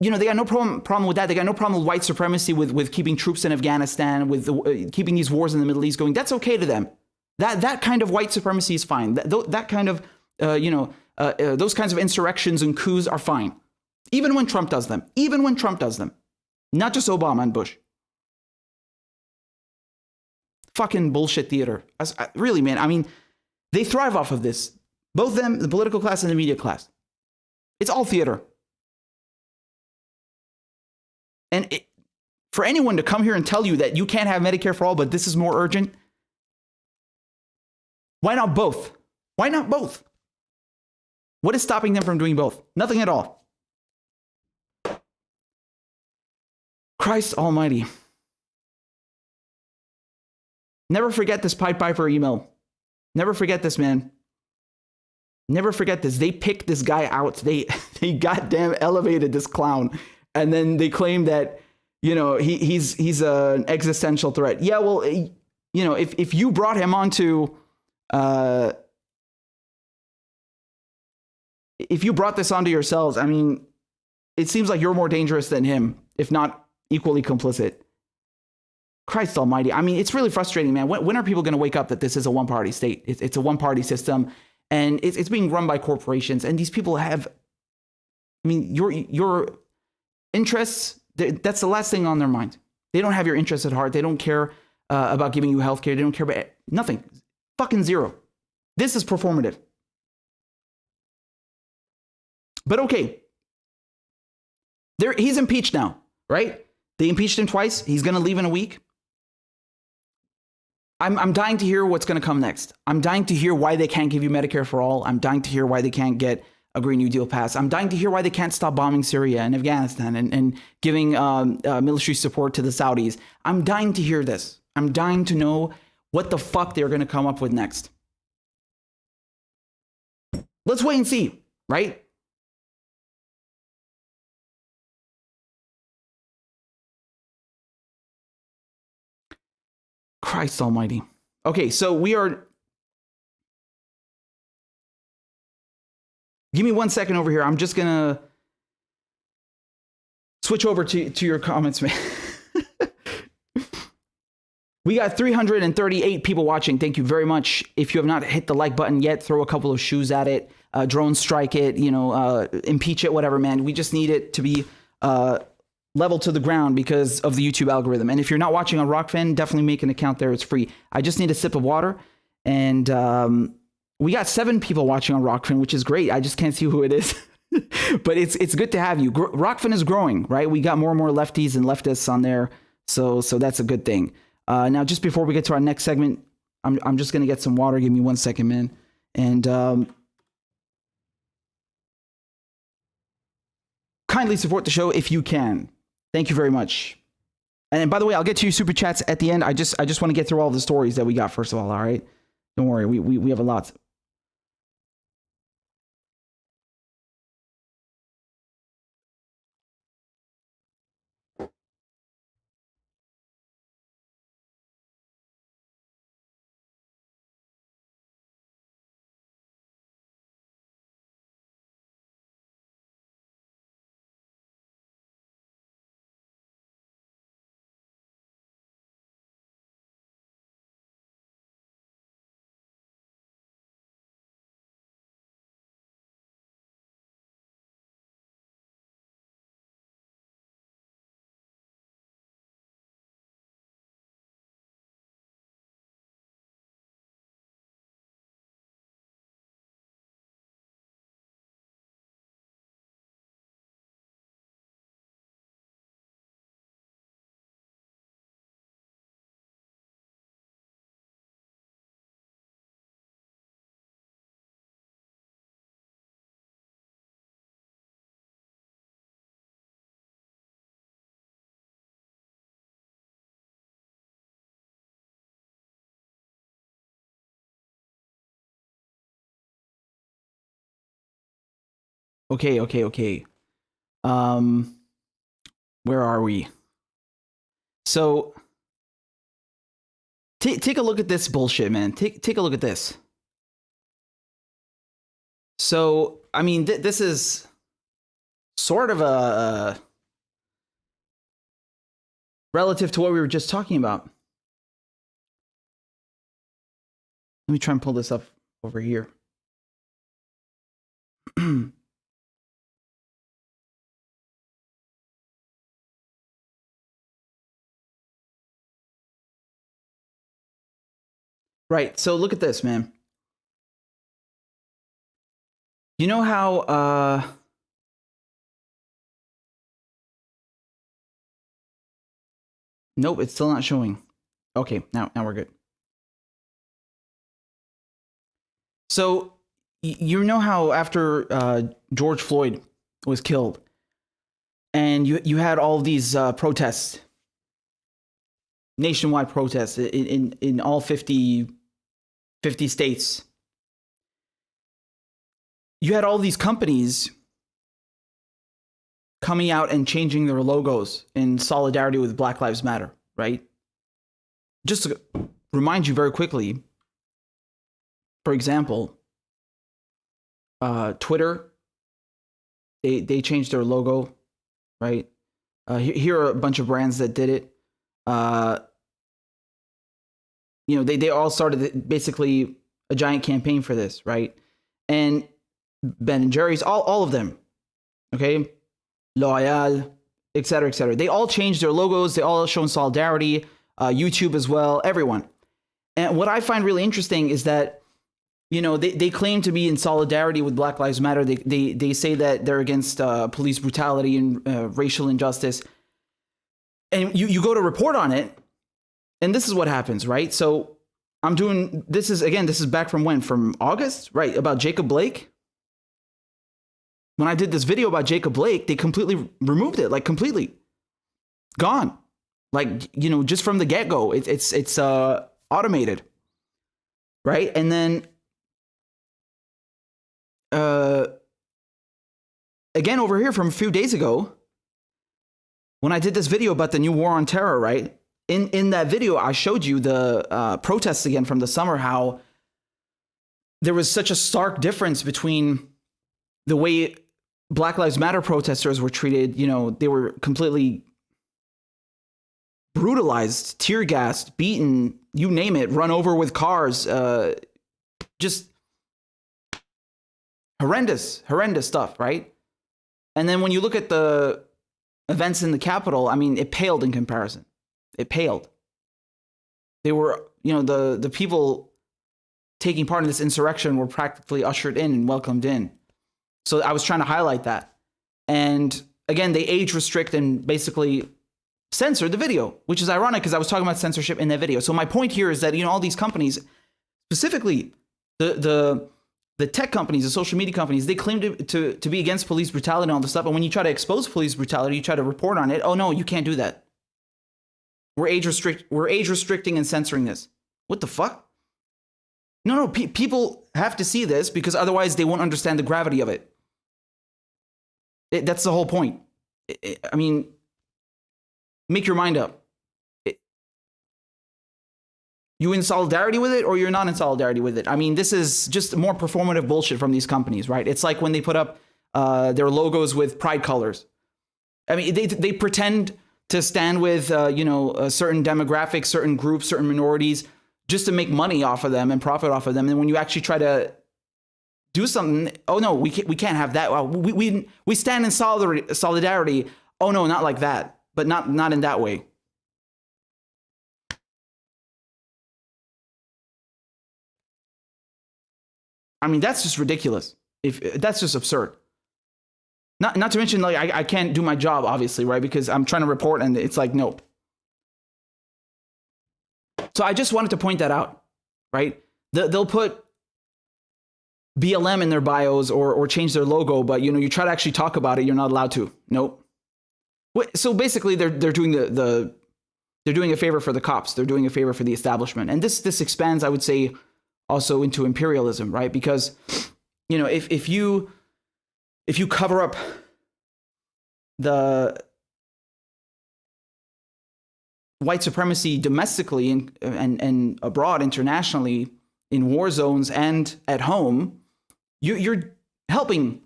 They got no problem with that. They got no problem with white supremacy, with keeping troops in Afghanistan, with keeping these wars in the Middle East going. That's okay to them. That kind of white supremacy is fine. That kind of, those kinds of insurrections and coups are fine. Even when Trump does them. Not just Obama and Bush. Fucking bullshit theater. Really, man. I mean, they thrive off of this. Both them, the political class and the media class. It's all theater. And for anyone to come here and tell you that you can't have Medicare for all, but this is more urgent, why not both? Why not both? What is stopping them from doing both? Nothing at all. Christ almighty. Never forget this Pied Piper email. Never forget this, man. Never forget this. They picked this guy out. They goddamn elevated this clown. And then they claim that, he's an existential threat. Yeah, well, if you brought him onto, if you brought this onto yourselves, I mean, it seems like you're more dangerous than him, if not equally complicit. Christ almighty. I mean, it's really frustrating, man. When are people going to wake up that this is a one-party state? It's a one-party system, and it's being run by corporations. And these people have, I mean, your interests, that's the last thing on their mind. They don't have your interests at heart. They don't care about giving you healthcare. They don't care about nothing. Fucking zero. This is performative. But okay. He's impeached now, right? They impeached him twice. He's going to leave in a week. I'm dying to hear what's going to come next. I'm dying to hear why they can't give you Medicare for all. I'm dying to hear why they can't get a Green New Deal passed. I'm dying to hear why they can't stop bombing Syria and Afghanistan and giving military support to the Saudis. I'm dying to hear this. I'm dying to know what the fuck they're going to come up with next. Let's wait and see, right? Christ almighty. Okay, so we are... Give me 1 second over here. I'm just going to switch over to your comments, man. We got 338 people watching. Thank you very much. If you have not hit the like button yet, throw a couple of shoes at it, drone strike it, impeach it, whatever, man. We just need it to be level to the ground because of the YouTube algorithm. And if you're not watching on Rockfin, definitely make an account there. It's free. I just need a sip of water. And we got 7 people watching on Rockfin, which is great. I just can't see who it is. But it's good to have you. Rockfin is growing, right? We got more and more lefties and leftists on there. So that's a good thing. Now, just before we get to our next segment, I'm just going to get some water. Give me 1 second, man. And kindly support the show if you can. Thank you very much. And by the way, I'll get to your super chats at the end. I just want to get through all the stories that we got first of all. All right. Don't worry. We have a lot. Okay. Where are we? So take a look at this bullshit, man. Take a look at this. So, I mean, this is sort of a relative to what we were just talking about. Let me try and pull this up over here. Right. So look at this, man. You know how nope, it's still not showing. Okay, now we're good. So you know how after George Floyd was killed, and you had all these protests, nationwide protests in all 50 states. You had all these companies coming out and changing their logos in solidarity with Black Lives Matter, right? Just to remind you very quickly, for example, Twitter, they changed their logo, right? Here are a bunch of brands that did it. You know, they all started basically a giant campaign for this, right? And Ben and Jerry's, all of them, okay? L'Oreal, et cetera, et cetera. They all changed their logos. They all shown solidarity. YouTube as well, everyone. And what I find really interesting is that, you know, they claim to be in solidarity with Black Lives Matter. They say that they're against police brutality and racial injustice. And you go to report on it, and this is what happens, right? So this is back from when? From August, right? About Jacob Blake. When I did this video about Jacob Blake, they completely removed it, like completely gone. Like, you know, just from the get-go, it's automated, right? And then again, over here from a few days ago, when I did this video about the new war on terror, right? In that video, I showed you the protests again from the summer, how there was such a stark difference between the way Black Lives Matter protesters were treated. You know, they were completely brutalized, tear gassed, beaten, you name it, run over with cars, just horrendous stuff, right? And then when you look at the events in the Capitol, I mean, it paled in comparison. It paled. They were, you know, the people taking part in this insurrection were practically ushered in and welcomed in. So I was trying to highlight that. And again, they age restrict and basically censor the video, which is ironic because I was talking about censorship in that video. So my point here is that, you know, all these companies, specifically the tech companies, the social media companies, they claim to be against police brutality and all this stuff. And when you try to expose police brutality, you try to report on it. Oh no, you can't do that. We're age restricting and censoring this. What the fuck? No, people have to see this because otherwise they won't understand the gravity of it. That's the whole point. I mean, make your mind up. You in solidarity with it or you're not in solidarity with it? I mean, this is just more performative bullshit from these companies, right? It's like when they put up their logos with pride colors. I mean, they pretend to stand with, you know, a certain demographic, certain groups, certain minorities, just to make money off of them and profit off of them. And when you actually try to do something, oh no, we can't have that. Well, we stand in solidarity. Oh no, not like that, but not in that way. I mean, that's just ridiculous. That's just absurd. Not to mention, like, I can't do my job, obviously, right? Because I'm trying to report and it's like, nope. So I just wanted to point that out, right? They'll put BLM in their bios or change their logo, but, you know, you try to actually talk about it, you're not allowed to. Nope. So basically, they're doing they're doing a favor for the cops. They're doing a favor for the establishment. And this expands, I would say, also into imperialism, right? Because, you know, if you if you cover up the white supremacy domestically and abroad, internationally, in war zones and at home, you're helping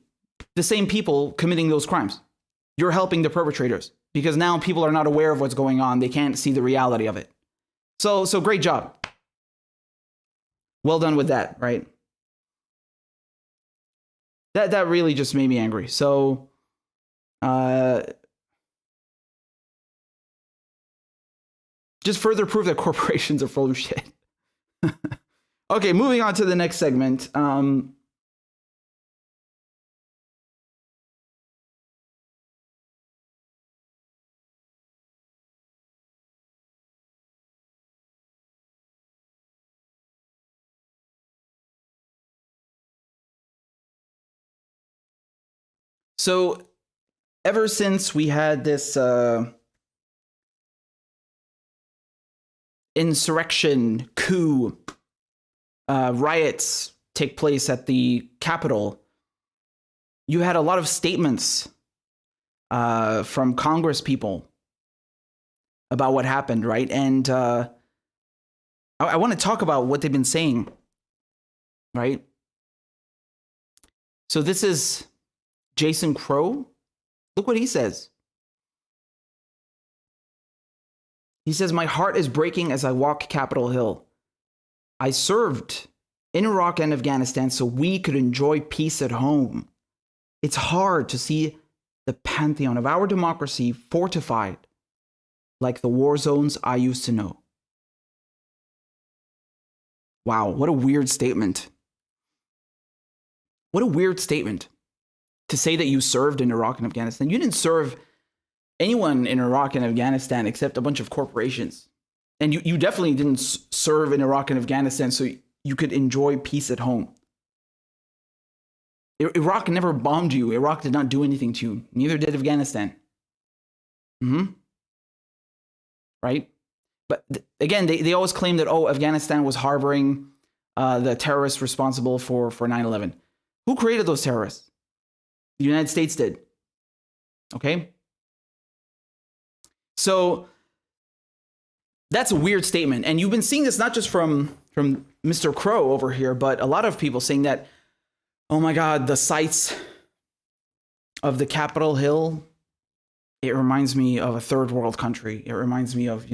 the same people committing those crimes. You're helping the perpetrators because now people are not aware of what's going on. They can't see the reality of it. So great job. Well done with that, right? That really just made me angry. So, just further proof that corporations are full of shit. Okay, moving on to the next segment. So ever since we had this insurrection, coup, riots take place at the Capitol, you had a lot of statements from Congress people about what happened, right? And I want to talk about what they've been saying, right? So this is Jason Crow. Look what he says. He says, "My heart is breaking as I walk Capitol Hill. I served in Iraq and Afghanistan so we could enjoy peace at home. It's hard to see the pantheon of our democracy fortified like the war zones I used to know." Wow, what a weird statement. What a weird statement to say that you served in Iraq and Afghanistan. You didn't serve anyone in Iraq and Afghanistan except a bunch of corporations. And you definitely didn't serve in Iraq and Afghanistan so you could enjoy peace at home. Iraq never bombed you. Iraq did not do anything to you. Neither did Afghanistan. Right? But again, they always claim that, oh, Afghanistan was harboring the terrorists responsible for 9/11. Who created those terrorists? The United States did. Okay? So that's a weird statement. And you've been seeing this not just from Mr. Crow over here, but a lot of people saying that, oh my God, the sites of the Capitol Hill, it reminds me of a third world country. It reminds me of,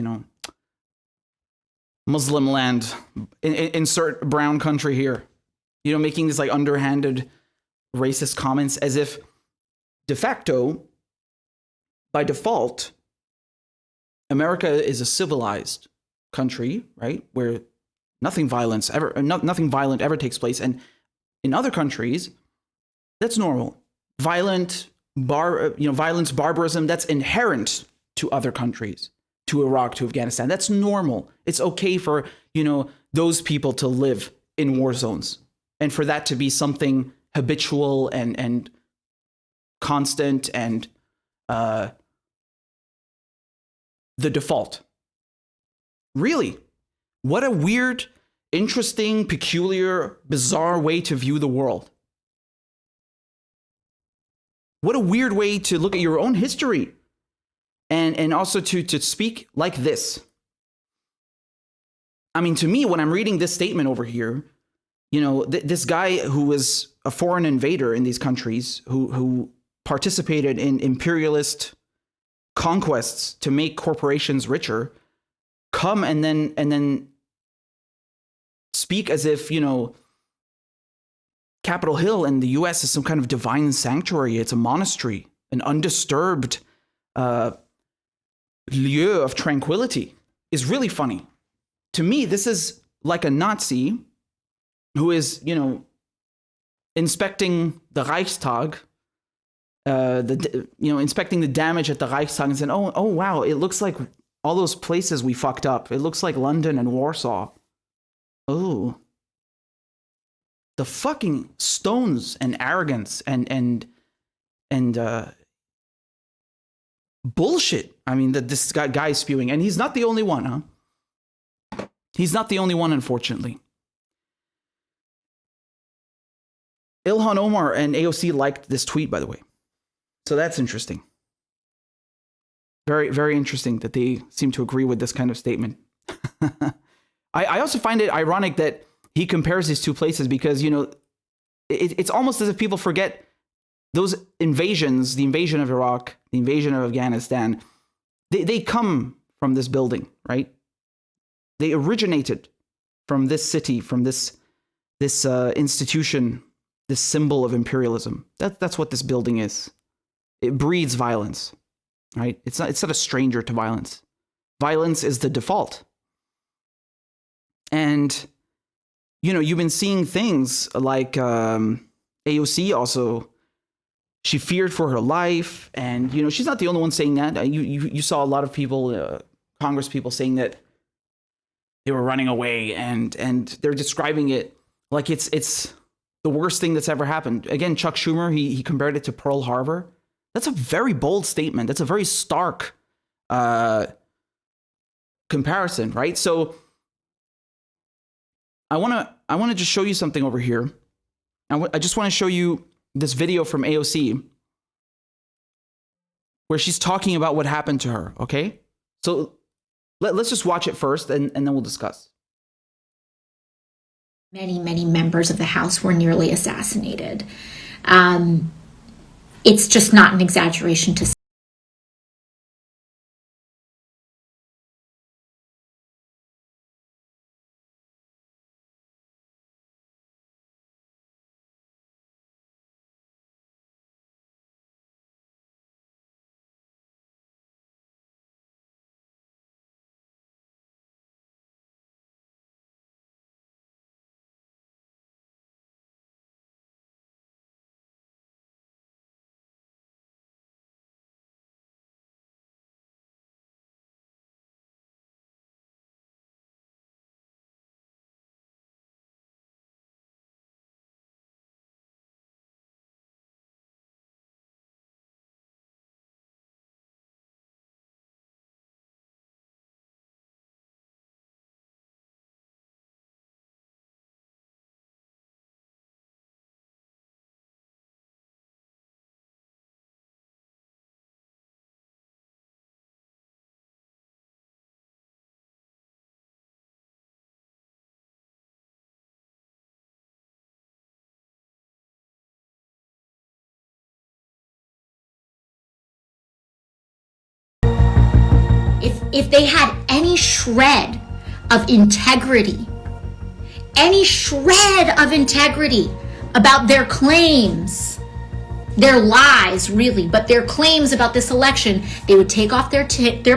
Muslim land. Insert brown country here. Making these like underhanded racist comments as if de facto, by default, America is a civilized country, right? Where nothing violent ever takes place. And in other countries, that's normal. Violence, barbarism, that's inherent to other countries, to Iraq, to Afghanistan. That's normal. It's okay for, those people to live in war zones and for that to be something habitual and constant and the default. Really? What a weird, interesting, peculiar, bizarre way to view the world. What a weird way to look at your own history and also to speak like this. I mean, to me, when I'm reading this statement over here, this guy who was a foreign invader in these countries, who participated in imperialist conquests to make corporations richer, come and then speak as if, Capitol Hill in the US is some kind of divine sanctuary. It's a monastery, an undisturbed lieu of tranquility, is really funny. To me, this is like a Nazi who is, inspecting the Reichstag, inspecting the damage at the Reichstag and saying, oh wow, it looks like all those places we fucked up. It looks like London and Warsaw. Oh, the fucking stones and arrogance and bullshit. I mean, that this guy is spewing, and he's not the only one, huh? He's not the only one, unfortunately. Ilhan Omar and AOC liked this tweet, by the way. So that's interesting. Very, very interesting that they seem to agree with this kind of statement. I also find it ironic that he compares these two places because, you know, it's almost as if people forget those invasions, the invasion of Iraq, the invasion of Afghanistan, they come from this building, right? They originated from this city, from this institution, this symbol of imperialism. That's what this building is. It breeds violence, right? It's not a stranger to violence. Violence is the default. And, you know, you've been seeing things like AOC also, she feared for her life. And, you know, she's not the only one saying that. You saw a lot of people, Congress people saying that they were running away and they're describing it like it's the worst thing that's ever happened. Again, Chuck Schumer, he compared it to Pearl Harbor. That's a very bold statement. That's a very stark comparison, right? So I want to just show you something over here. I just want to show you this video from AOC where she's talking about what happened to her, okay? So let's just watch it first and then we'll discuss. Many, many members of the House were nearly assassinated. It's just not an exaggeration to say. If they had any shred of integrity about their claims, their lies really, but their claims about this election, they would take off their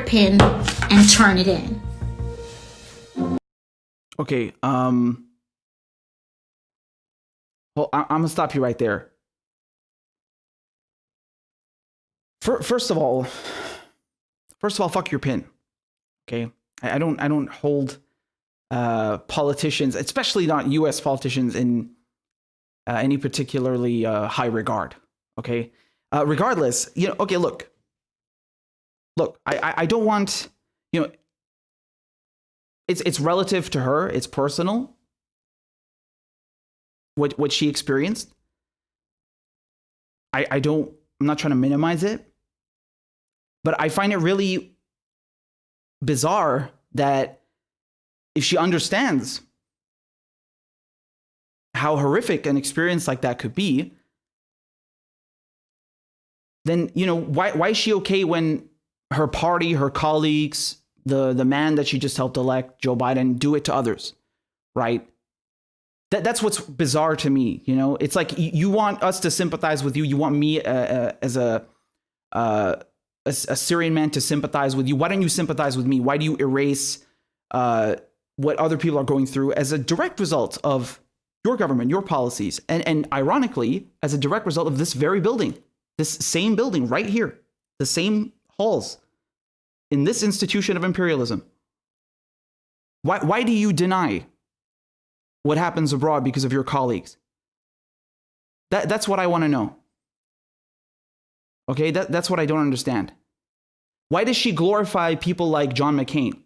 pin and turn it in. Okay, well, I'm gonna stop you right there. First of all, fuck your pin. Okay, I don't hold politicians, especially not U.S. politicians, in any particularly high regard. Okay, regardless, you know. Okay, look. I don't want, you know. It's relative to her. It's personal. What she experienced. I'm not trying to minimize it, but I find it really bizarre that if she understands how horrific an experience like that could be, then, you know, why is she okay when her party, her colleagues, the man that she just helped elect, Joe Biden, do it to others, right? That's what's bizarre to me. You know, it's like you want us to sympathize with you. You want me as a Syrian man to sympathize with you. Why don't you sympathize with me? Why do you erase what other people are going through as a direct result of your government, your policies, and ironically, as a direct result of this very building, this same building right here, the same halls in this institution of imperialism? Why do you deny what happens abroad because of your colleagues? That's what I want to know. Okay, that's what I don't understand. Why does she glorify people like John McCain,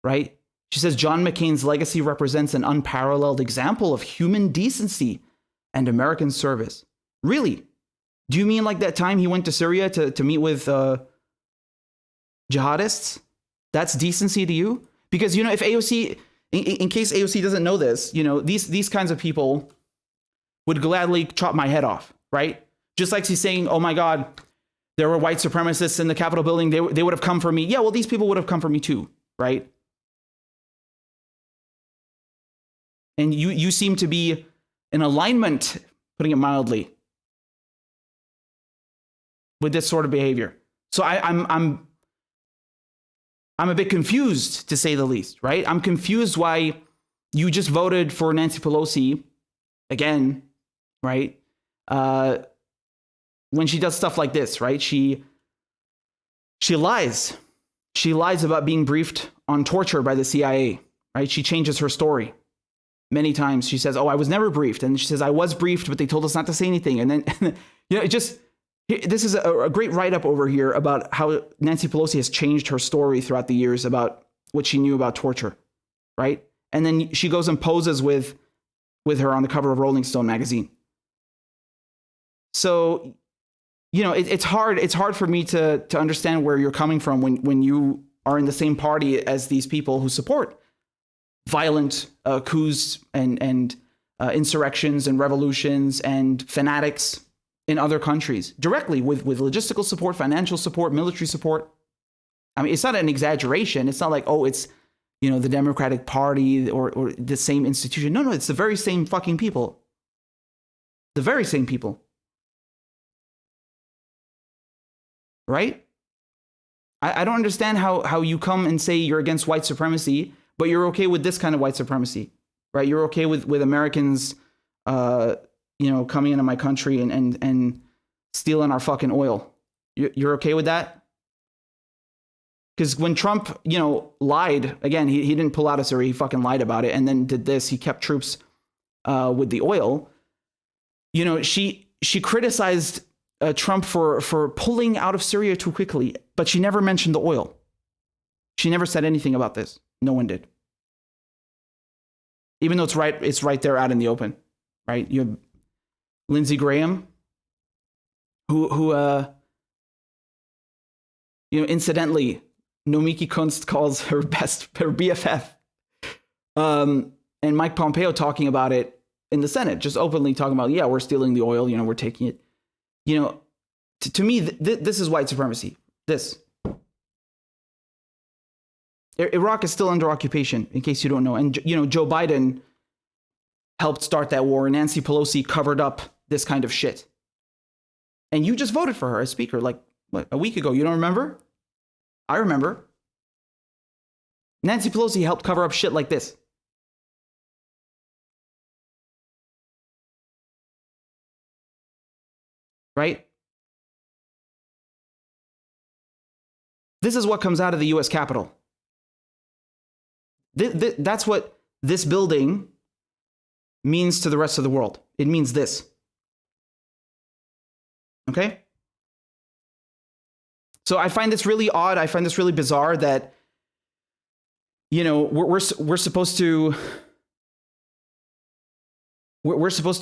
right? She says John McCain's legacy represents an unparalleled example of human decency and American service. Really? Do you mean like that time he went to Syria to meet with jihadists? That's decency to you? Because, if AOC, in case AOC doesn't know this, these kinds of people would gladly chop my head off, right? Just like she's saying, oh my God, there were white supremacists in the Capitol building. They would have come for me. Yeah, well, these people would have come for me too, right? And you seem to be in alignment, putting it mildly, with this sort of behavior. So I'm a bit confused, to say the least, right? I'm confused why you just voted for Nancy Pelosi again, right? When she does stuff like this, right? She lies. She lies about being briefed on torture by the CIA, right? She changes her story many times. She says, oh, I was never briefed. And she says, I was briefed, but they told us not to say anything. And then, this is a great write-up over here about how Nancy Pelosi has changed her story throughout the years about what she knew about torture, right? And then she goes and poses with her on the cover of Rolling Stone magazine. So, it's hard for me to understand where you're coming from when you are in the same party as these people who support violent coups and insurrections and revolutions and fanatics in other countries, directly with logistical support, financial support, military support. I mean, it's not an exaggeration. It's not like, oh, it's, the Democratic Party or the same institution. No, it's the very same fucking people. The very same people. Right? I don't understand how you come and say you're against white supremacy, but you're okay with this kind of white supremacy, right? You're okay with Americans, coming into my country and stealing our fucking oil. You're okay with that? Because when Trump, lied, again, he didn't pull out of Syria, he fucking lied about it, and then did this, he kept troops with the oil. She criticized Trump for pulling out of Syria too quickly, but she never mentioned the oil. She never said anything about this. No one did. Even though it's right there out in the open, right? You have Lindsey Graham, who incidentally, Nomiki Kunst calls her BFF, and Mike Pompeo talking about it in the Senate, just openly talking about, yeah, we're stealing the oil, we're taking it. To me, this is white supremacy. This. Iraq is still under occupation, in case you don't know. And, Joe Biden helped start that war, and Nancy Pelosi covered up this kind of shit. And you just voted for her as speaker, a week ago. You don't remember? I remember. Nancy Pelosi helped cover up shit like this. Right? This is what comes out of the US Capitol. That's what this building means to the rest of the world. It means this. Okay? So I find this really odd. I find this really bizarre that, we're supposed to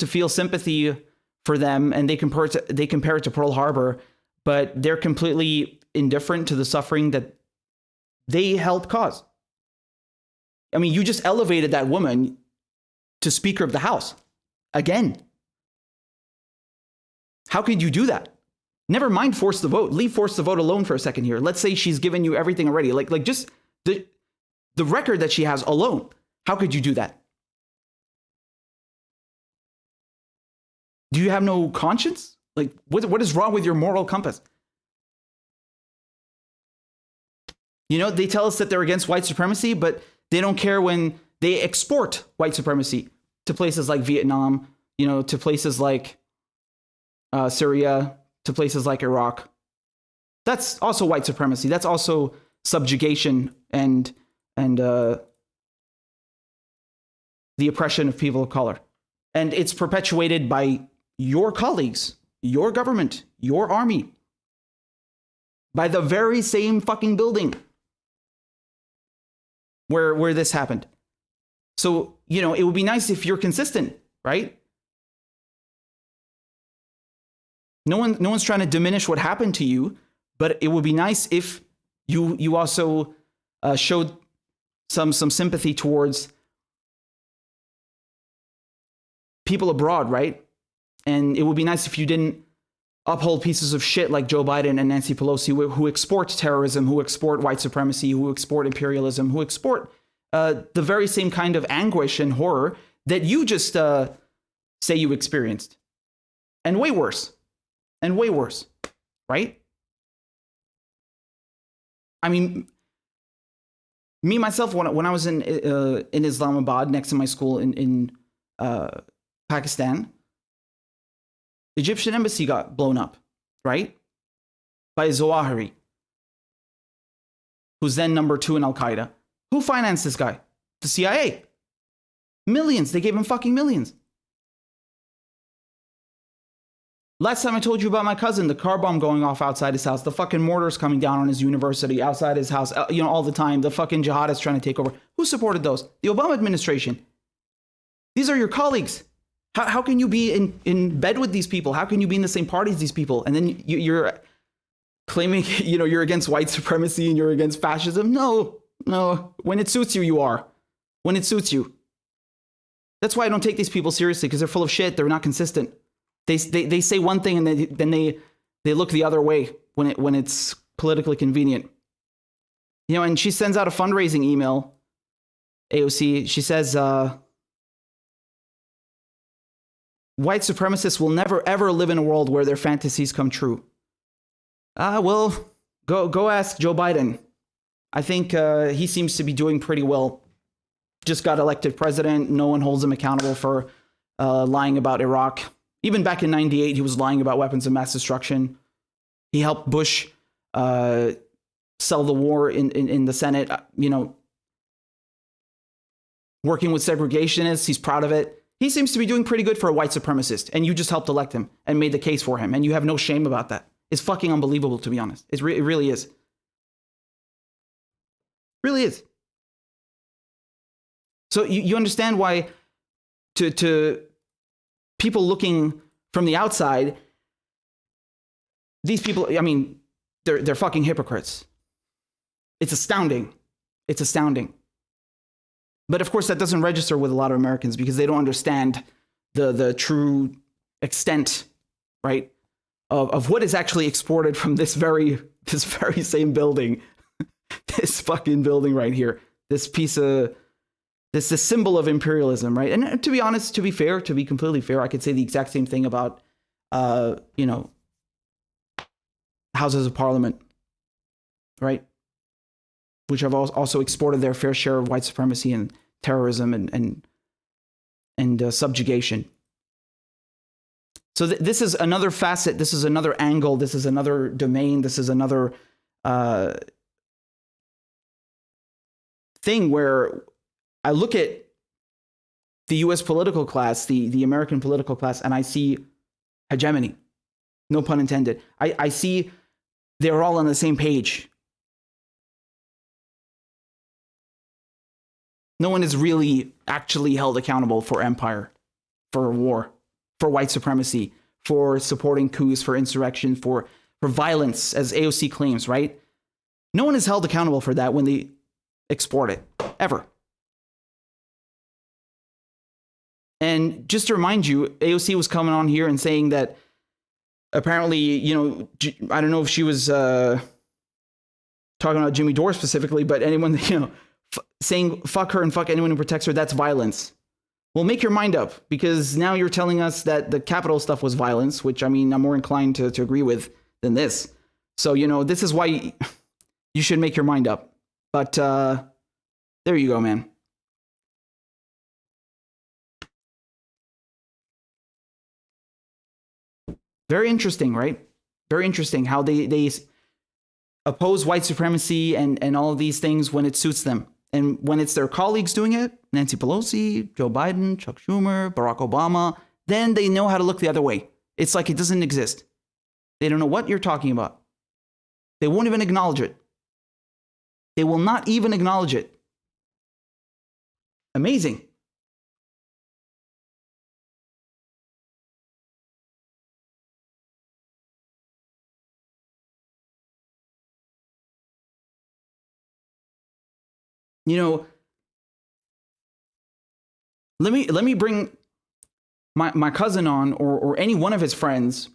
feel sympathy for them, and they compare it to Pearl Harbor, but they're completely indifferent to the suffering that they helped cause. I mean, you just elevated that woman to Speaker of the House again. How could you do that? Never mind force the vote. Leave force the vote alone for a second here. Let's say she's given you everything already. Like just the record that she has alone. How could you do that? Do you have no conscience? Like, what is wrong with your moral compass? They tell us that they're against white supremacy, but they don't care when they export white supremacy to places like Vietnam, to places like Syria, to places like Iraq. That's also white supremacy. That's also subjugation and the oppression of people of color. And it's perpetuated by your colleagues, your government, your army, by the very same fucking building where this happened. So, it would be nice if you're consistent, right? No one's trying to diminish what happened to you, but it would be nice if you also showed some sympathy towards people abroad, right? And it would be nice if you didn't uphold pieces of shit like Joe Biden and Nancy Pelosi who export terrorism, who export white supremacy, who export imperialism, who export the very same kind of anguish and horror that you just say you experienced. And way worse. And way worse. Right? I mean, me, myself, when I was in Islamabad, next to my school in Pakistan, Egyptian embassy got blown up, right? By Zawahiri, who's then number 2 in Al-Qaeda. Who financed this guy? The CIA. Millions. They gave him fucking millions. Last time I told you about my cousin, the car bomb going off outside his house, the fucking mortars coming down on his university, outside his house, all the time, the fucking jihadists trying to take over. Who supported those? The Obama administration. These are your colleagues. How can you be in bed with these people? How can you be in the same party as these people? And then you're claiming, you're against white supremacy and you're against fascism? No. When it suits you, you are. When it suits you. That's why I don't take these people seriously, because they're full of shit. They're not consistent. They say one thing and then they look the other way when it's politically convenient. And she sends out a fundraising email, AOC. She says, white supremacists will never, ever live in a world where their fantasies come true. Well, go ask Joe Biden. I think he seems to be doing pretty well. Just got elected president. No one holds him accountable for lying about Iraq. Even back in '98, he was lying about weapons of mass destruction. He helped Bush sell the war in the Senate, working with segregationists. He's proud of it. He seems to be doing pretty good for a white supremacist, and you just helped elect him and made the case for him, and you have no shame about that. It's fucking unbelievable, to be honest. It really is. Really is. So you understand why to people looking from the outside, these people, I mean, they're fucking hypocrites. It's astounding. It's astounding. But of course, that doesn't register with a lot of Americans because they don't understand the true extent, right, of what is actually exported from this very same building, this fucking building right here, this piece of this symbol of imperialism, right? And to be honest, to be fair, to be completely fair, I could say the exact same thing about houses of parliament, right? Which have also exported their fair share of white supremacy and terrorism and subjugation. So this is another facet. This is another angle. This is another domain. This is another thing where I look at the U.S. political class, the American political class, and I see hegemony. No pun intended. I see they're all on the same page. No one is really actually held accountable for empire, for war, for white supremacy, for supporting coups, for insurrection, for violence, as AOC claims, right? No one is held accountable for that when they export it, ever. And just to remind you, AOC was coming on here and saying that apparently, I don't know if she was talking about Jimmy Dore specifically, but anyone, saying fuck her and fuck anyone who protects her, that's violence. Well, make your mind up, because now you're telling us that the Capitol stuff was violence, which, I mean, I'm more inclined to agree with than this. So, this is why you should make your mind up. But there you go, man. Very interesting, right? Very interesting how they oppose white supremacy and all of these things when it suits them. And when it's their colleagues doing it, Nancy Pelosi, Joe Biden, Chuck Schumer, Barack Obama, then they know how to look the other way. It's like it doesn't exist. They don't know what you're talking about. They won't even acknowledge it. They will not even acknowledge it. Amazing. you know, let me bring my cousin on, or any one of his friends,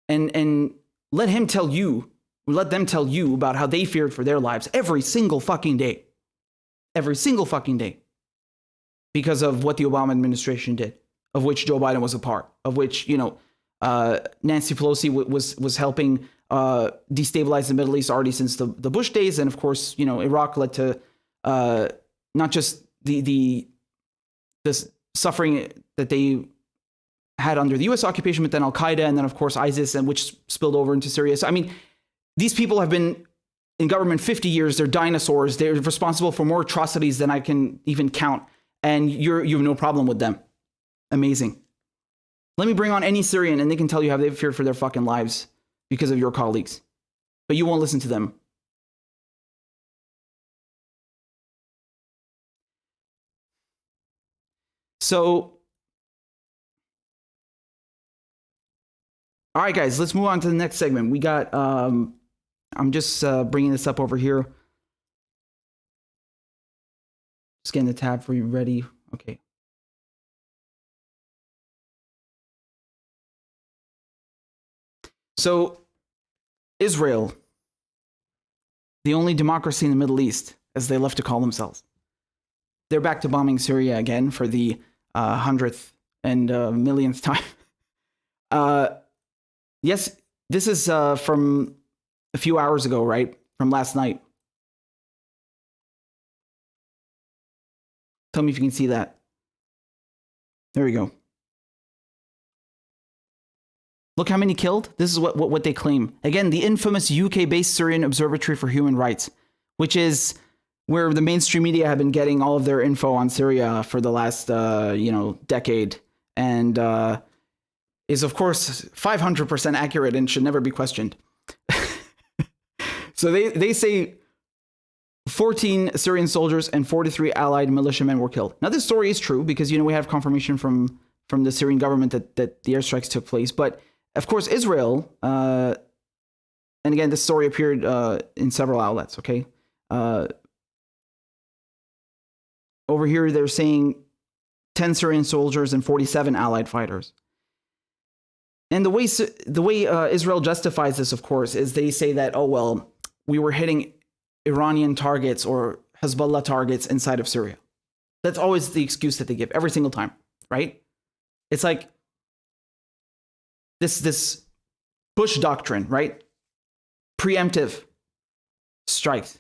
and let them tell you about how they feared for their lives every single fucking day. Every single fucking day. Because of what the Obama administration did, of which Joe Biden was a part, of which, Nancy Pelosi was helping destabilize the Middle East already since the Bush days. And of course, Iraq led to not just the suffering that they had under the US occupation, but then Al-Qaeda, and then of course ISIS, and which spilled over into Syria. So, I mean, these people have been in government 50 years. They're dinosaurs. They're responsible for more atrocities than I can even count. And you have no problem with them. Amazing. Let me bring on any Syrian and they can tell you how they fear for their fucking lives because of your colleagues. But you won't listen to them. So, all right, guys, let's move on to the next segment. We got, I'm just bringing this up over here. Just getting the tab for you ready. Okay. So, Israel, the only democracy in the Middle East, as they love to call themselves, they're back to bombing Syria again for the 100th and millionth time. Yes, this is from a few hours ago, right? From last night. Tell me if you can see that. There we go. Look how many killed. This is what they claim. Again, the infamous UK-based Syrian Observatory for Human Rights, which is where the mainstream media have been getting all of their info on Syria for the last, decade, and is of course 500% accurate and should never be questioned. So they say 14 Syrian soldiers and 43 allied militiamen were killed. Now, this story is true because, we have confirmation from the Syrian government that the airstrikes took place. But, of course, Israel, and again, this story appeared in several outlets, okay? Over here, they're saying 10 Syrian soldiers and 47 allied fighters. And the way Israel justifies this, of course, is they say that, oh, well, we were hitting Iranian targets or Hezbollah targets inside of Syria. That's always the excuse that they give every single time, right? It's like this Bush doctrine, right? Preemptive strikes,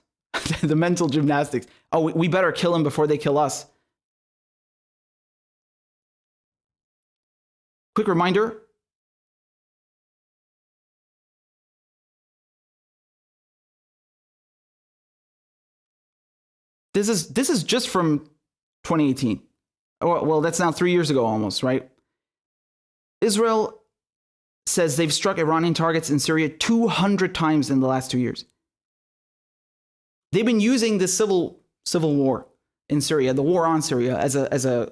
the mental gymnastics. Oh, we better kill them before they kill us. Quick reminder. This is just from 2018. Well, that's now 3 years ago almost, right? Israel says they've struck Iranian targets in Syria 200 times in the last 2 years. They've been using this civil war in Syria, the war on Syria, as a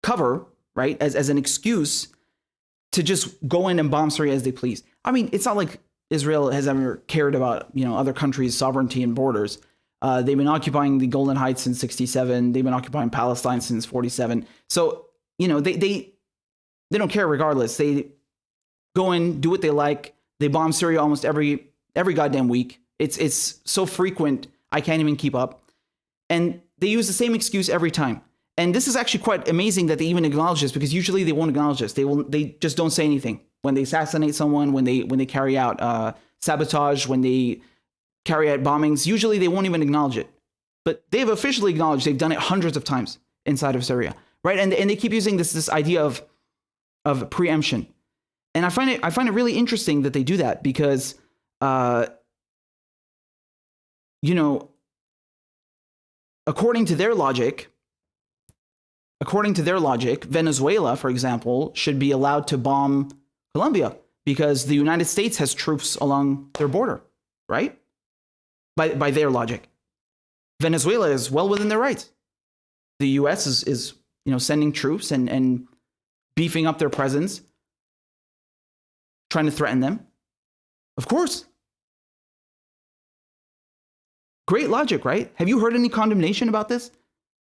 cover, right? As an excuse to just go in and bomb Syria as they please. I mean, it's not like Israel has ever cared about, other countries' sovereignty and borders. They've been occupying the Golan Heights since 1967. They've been occupying Palestine since 1947. So, they don't care regardless. They go in, do what they like. They bomb Syria almost every goddamn week. It's so frequent, I can't even keep up. And they use the same excuse every time. And this is actually quite amazing that they even acknowledge this, because usually they won't acknowledge this. They just don't say anything. When they assassinate someone, when they carry out sabotage, when they carry out bombings, usually they won't even acknowledge it. But they've officially acknowledged they've done it hundreds of times inside of Syria, right? And they keep using this idea of preemption. And I find it really interesting that they do that, because according to their logic, Venezuela, for example, should be allowed to bomb Colombia because the United States has troops along their border, right? By their logic, Venezuela is well within their rights. The U.S. is sending troops and beefing up their presence, trying to threaten them. Of course. Great logic, right? Have you heard any condemnation about this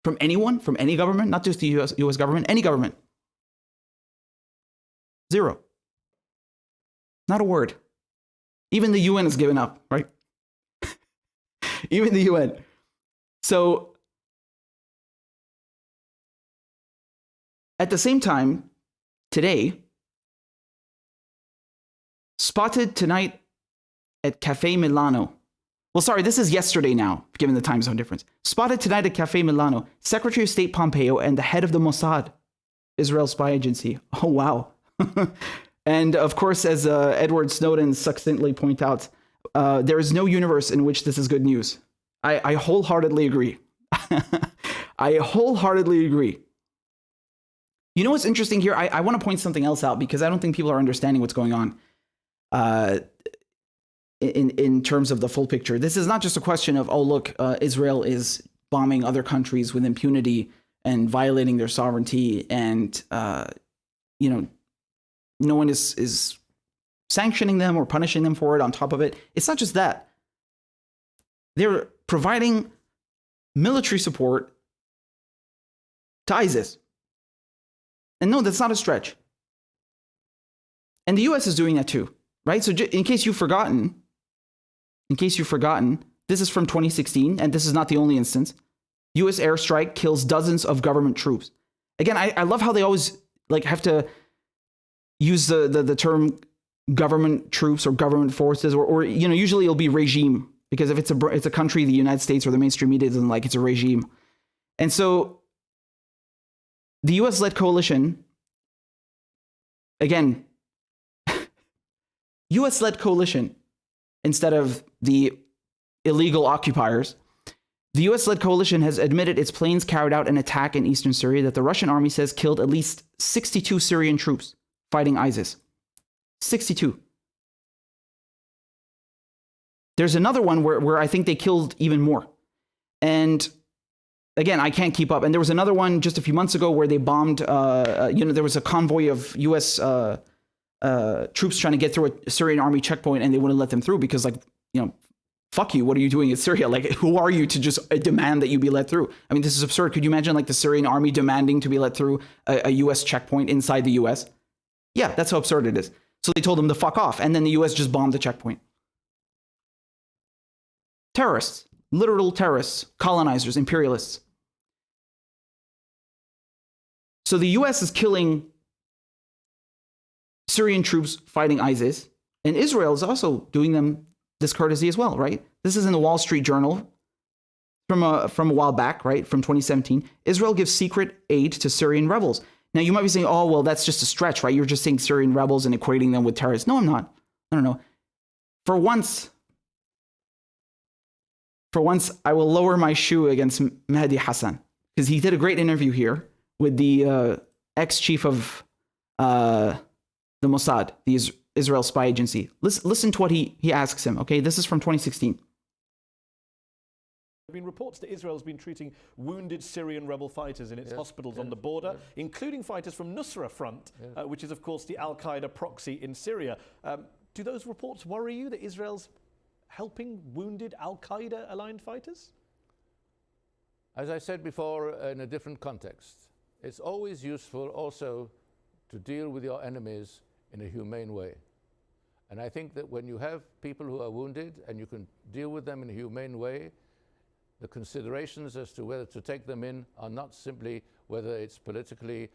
from anyone, from any government, not just the US government, any government? Zero. Not a word. Even the UN has given up, right? Even the UN. So at the same time, today, spotted tonight at Cafe Milano. Well, sorry, this is yesterday now, given the time zone difference. Spotted tonight at Cafe Milano, Secretary of State Pompeo and the head of the Mossad, Israel spy agency. Oh, wow. And of course, as Edward Snowden succinctly pointed out, there is no universe in which this is good news. I wholeheartedly agree. I wholeheartedly agree. You know what's interesting here? I want to point something else out because I don't think people are understanding what's going on in terms of the full picture. This is not just a question of, oh, look, Israel is bombing other countries with impunity and violating their sovereignty, and no one is sanctioning them or punishing them for it on top of it. It's not just that. They're providing military support to ISIS. And no, that's not a stretch. And the US is doing that too, right? So in case you've forgotten, this is from 2016, and this is not the only instance. US airstrike kills dozens of government troops. Again, I love how they always have to use the term government troops or government forces, or usually it'll be regime, because if it's a country the United States or the mainstream media doesn't like, it's a regime. And so the US-led coalition, again, US-led coalition instead of the illegal occupiers, the US-led coalition has admitted its planes carried out an attack in eastern Syria that the Russian army says killed at least 62 Syrian troops fighting ISIS. 62. There's another one where I think they killed even more. And again, I can't keep up. And there was another one just a few months ago where they bombed, there was a convoy of US troops trying to get through a Syrian army checkpoint, and they wouldn't let them through because, fuck you, what are you doing in Syria? Who are you to just demand that you be let through? I mean, this is absurd. Could you imagine the Syrian army demanding to be let through a US checkpoint inside the US? Yeah, that's how absurd it is. So they told them to fuck off, and then the US just bombed the checkpoint. Terrorists, literal terrorists, colonizers, imperialists. So the US is killing Syrian troops fighting ISIS, and Israel is also doing them this courtesy as well, right? This is in the Wall Street Journal from a while back, right? From 2017. Israel gives secret aid to Syrian rebels. Now you might be saying, oh, well, that's just a stretch, right? You're just saying Syrian rebels and equating them with terrorists. No, I'm not. No. For once, I will lower my shoe against Mehdi Hassan, because he did a great interview here with the ex-chief of the Mossad, the Israel spy agency. Listen to what he asks him, okay? This is from 2016. There have been reports that Israel's been treating wounded Syrian rebel fighters in its hospitals on the border, including fighters from Nusra Front, which is, of course, the al-Qaeda proxy in Syria. Do those reports worry you that Israel's helping wounded al-Qaeda-aligned fighters? As I said before, in a different context, it's always useful also to deal with your enemies in a humane way. And I think that when you have people who are wounded and you can deal with them in a humane way, the considerations as to whether to take them in are not simply whether it's politically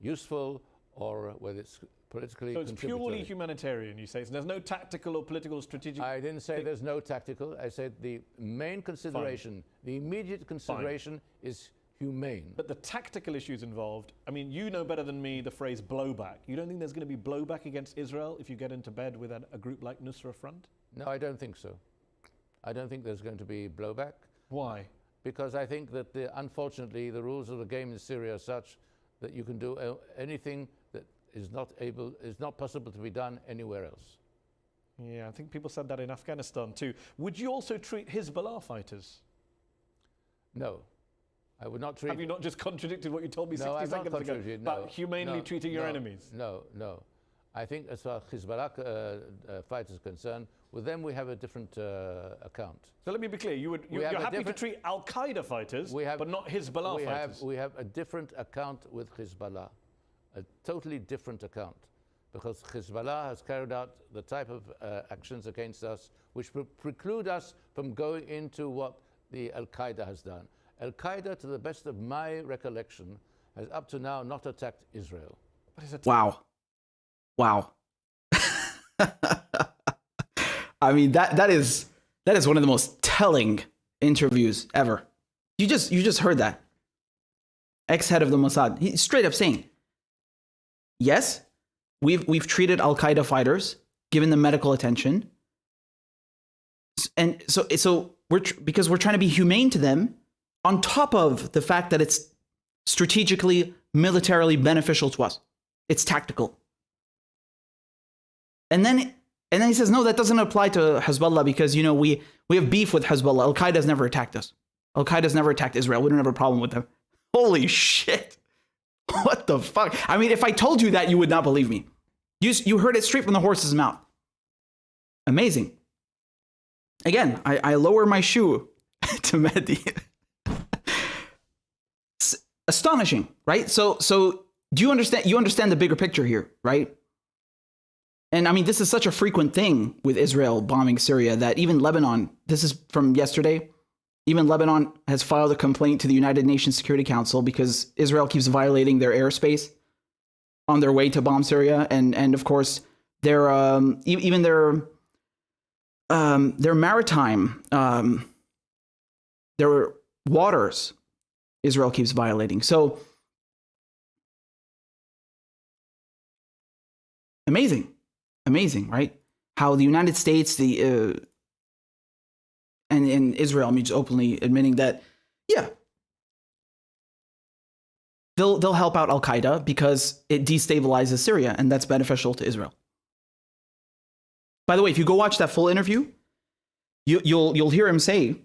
useful or whether it's politically So it's purely humanitarian, you say? So there's no tactical or political strategic... I didn't say there's no tactical. I said the main consideration, the immediate consideration is humane. But the tactical issues involved, I mean, you know better than me the phrase blowback. You don't think there's going to be blowback against Israel if you get into bed with a group like Nusra Front? No, I don't think so. I don't think there's going to be blowback. Why? Because I think that, unfortunately, the rules of the game in Syria are such that you can do anything that is not possible to be done anywhere else. Yeah, I think people said that in Afghanistan too. Would you also treat Hezbollah fighters? No. I would not treat... Have you not just contradicted what you told me 60 seconds ago about humanely treating your enemies? No. I think as far as Hezbollah fighters are concerned, with them we have a different account. So let me be clear, you're happy to treat Al-Qaeda fighters, but not Hezbollah fighters? We have a different account with Hezbollah, a totally different account, because Hezbollah has carried out the type of actions against us which preclude us from going into what the Al-Qaeda has done. Al-Qaeda, to the best of my recollection, has up to now not attacked Israel. Wow. Wow. I mean, that is one of the most telling interviews ever. You just heard that. Ex-head of the Mossad, he's straight up saying, yes, we've treated Al-Qaeda fighters, given them medical attention, and so because we're trying to be humane to them, on top of the fact that it's strategically, militarily beneficial to us. It's tactical. And then he says, no, that doesn't apply to Hezbollah because, you know, we have beef with Hezbollah. Al-Qaeda's never attacked us. Al-Qaeda's never attacked Israel. We don't have a problem with them. Holy shit. What the fuck? I mean, if I told you that, you would not believe me. You heard it straight from the horse's mouth. Amazing. Again, I lower my shoe to Mehdi. Astonishing, right? So do you understand? You understand the bigger picture here, right? And I mean, this is such a frequent thing with Israel bombing Syria that even Lebanon, this is from yesterday, even Lebanon has filed a complaint to the United Nations Security Council because Israel keeps violating their airspace on their way to bomb Syria. And of course, their maritime, their waters, Israel keeps violating. So amazing, right? How the United States, and Israel, I mean, just openly admitting that, yeah, they'll help out Al-Qaeda because it destabilizes Syria, and that's beneficial to Israel. By the way, if you go watch that full interview, you'll hear him say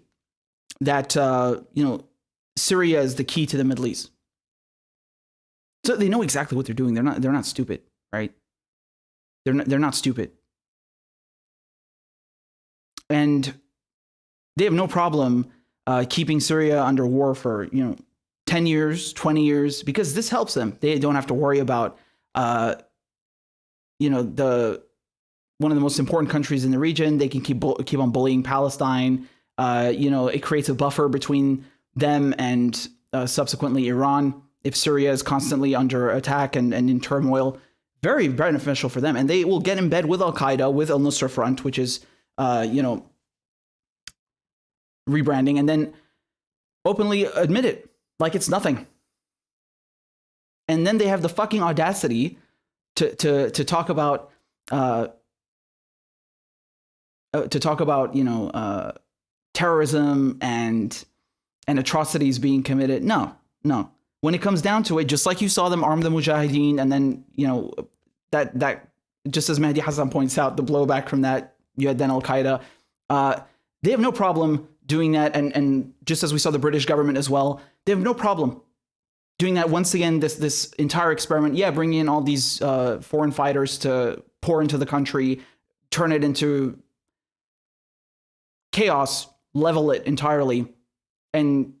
that Syria is the key to the Middle East. So they know exactly what they're doing. They're not stupid, right? They're not stupid. And they have no problem keeping Syria under war for 10 years, 20 years, because this helps them. They don't have to worry about one of the most important countries in the region. They can keep on bullying Palestine. It creates a buffer between them and subsequently Iran if Syria is constantly under attack and in turmoil. Very beneficial for them. And they will get in bed with Al-Qaeda, with Al-Nusra Front, which is, rebranding, and then openly admit it like it's nothing. And then they have the fucking audacity to talk about terrorism and atrocities being committed. No. When it comes down to it, just like you saw them arm the Mujahideen, and then, that just as Mehdi Hassan points out, the blowback from that, you had then Al-Qaeda, they have no problem doing that. And just as we saw the British government as well, they have no problem doing that. Once again, this entire experiment, bringing in all these foreign fighters to pour into the country, turn it into chaos, level it entirely, and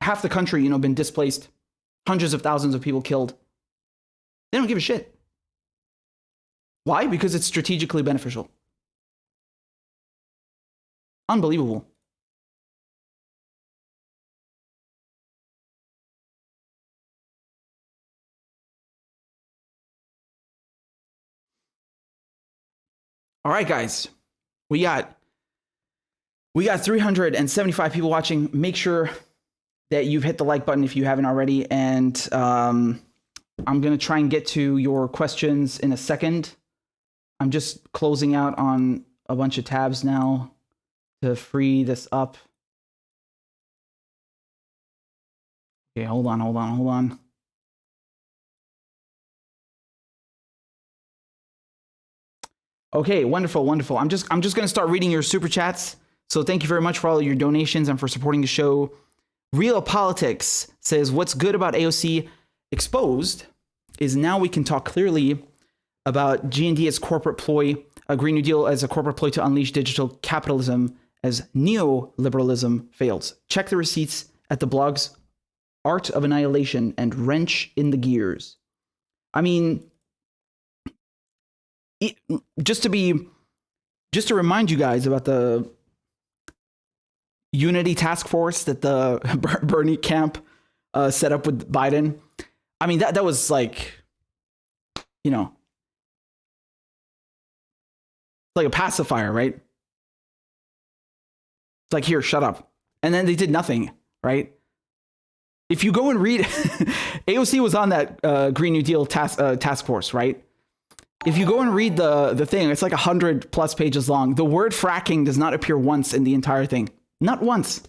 half the country, been displaced, hundreds of thousands of people killed. They don't give a shit. Why? Because it's strategically beneficial. Unbelievable. All right, guys, we got 375 people watching. Make sure that you've hit the like button if you haven't already. And I'm going to try and get to your questions in a second. I'm just closing out on a bunch of tabs now to free this up. Okay, hold on. Okay, wonderful. I'm just going to start reading your super chats. So thank you very much for all of your donations and for supporting the show. Real Politics says, what's good about AOC Exposed is now we can talk clearly about G&D as corporate ploy, a Green New Deal as a corporate ploy to unleash digital capitalism as neoliberalism fails. Check the receipts at the blog's Art of Annihilation and Wrench in the Gears. I mean, just to remind you guys about the Unity task force that the Bernie camp set up with Biden. I mean, that was like, you know, like a pacifier, right? It's like, here, shut up. And then they did nothing, right? If you go and read, AOC was on that Green New Deal task force, right? If you go and read the thing, it's like 100+ pages long. The word fracking does not appear once in the entire thing. Not once.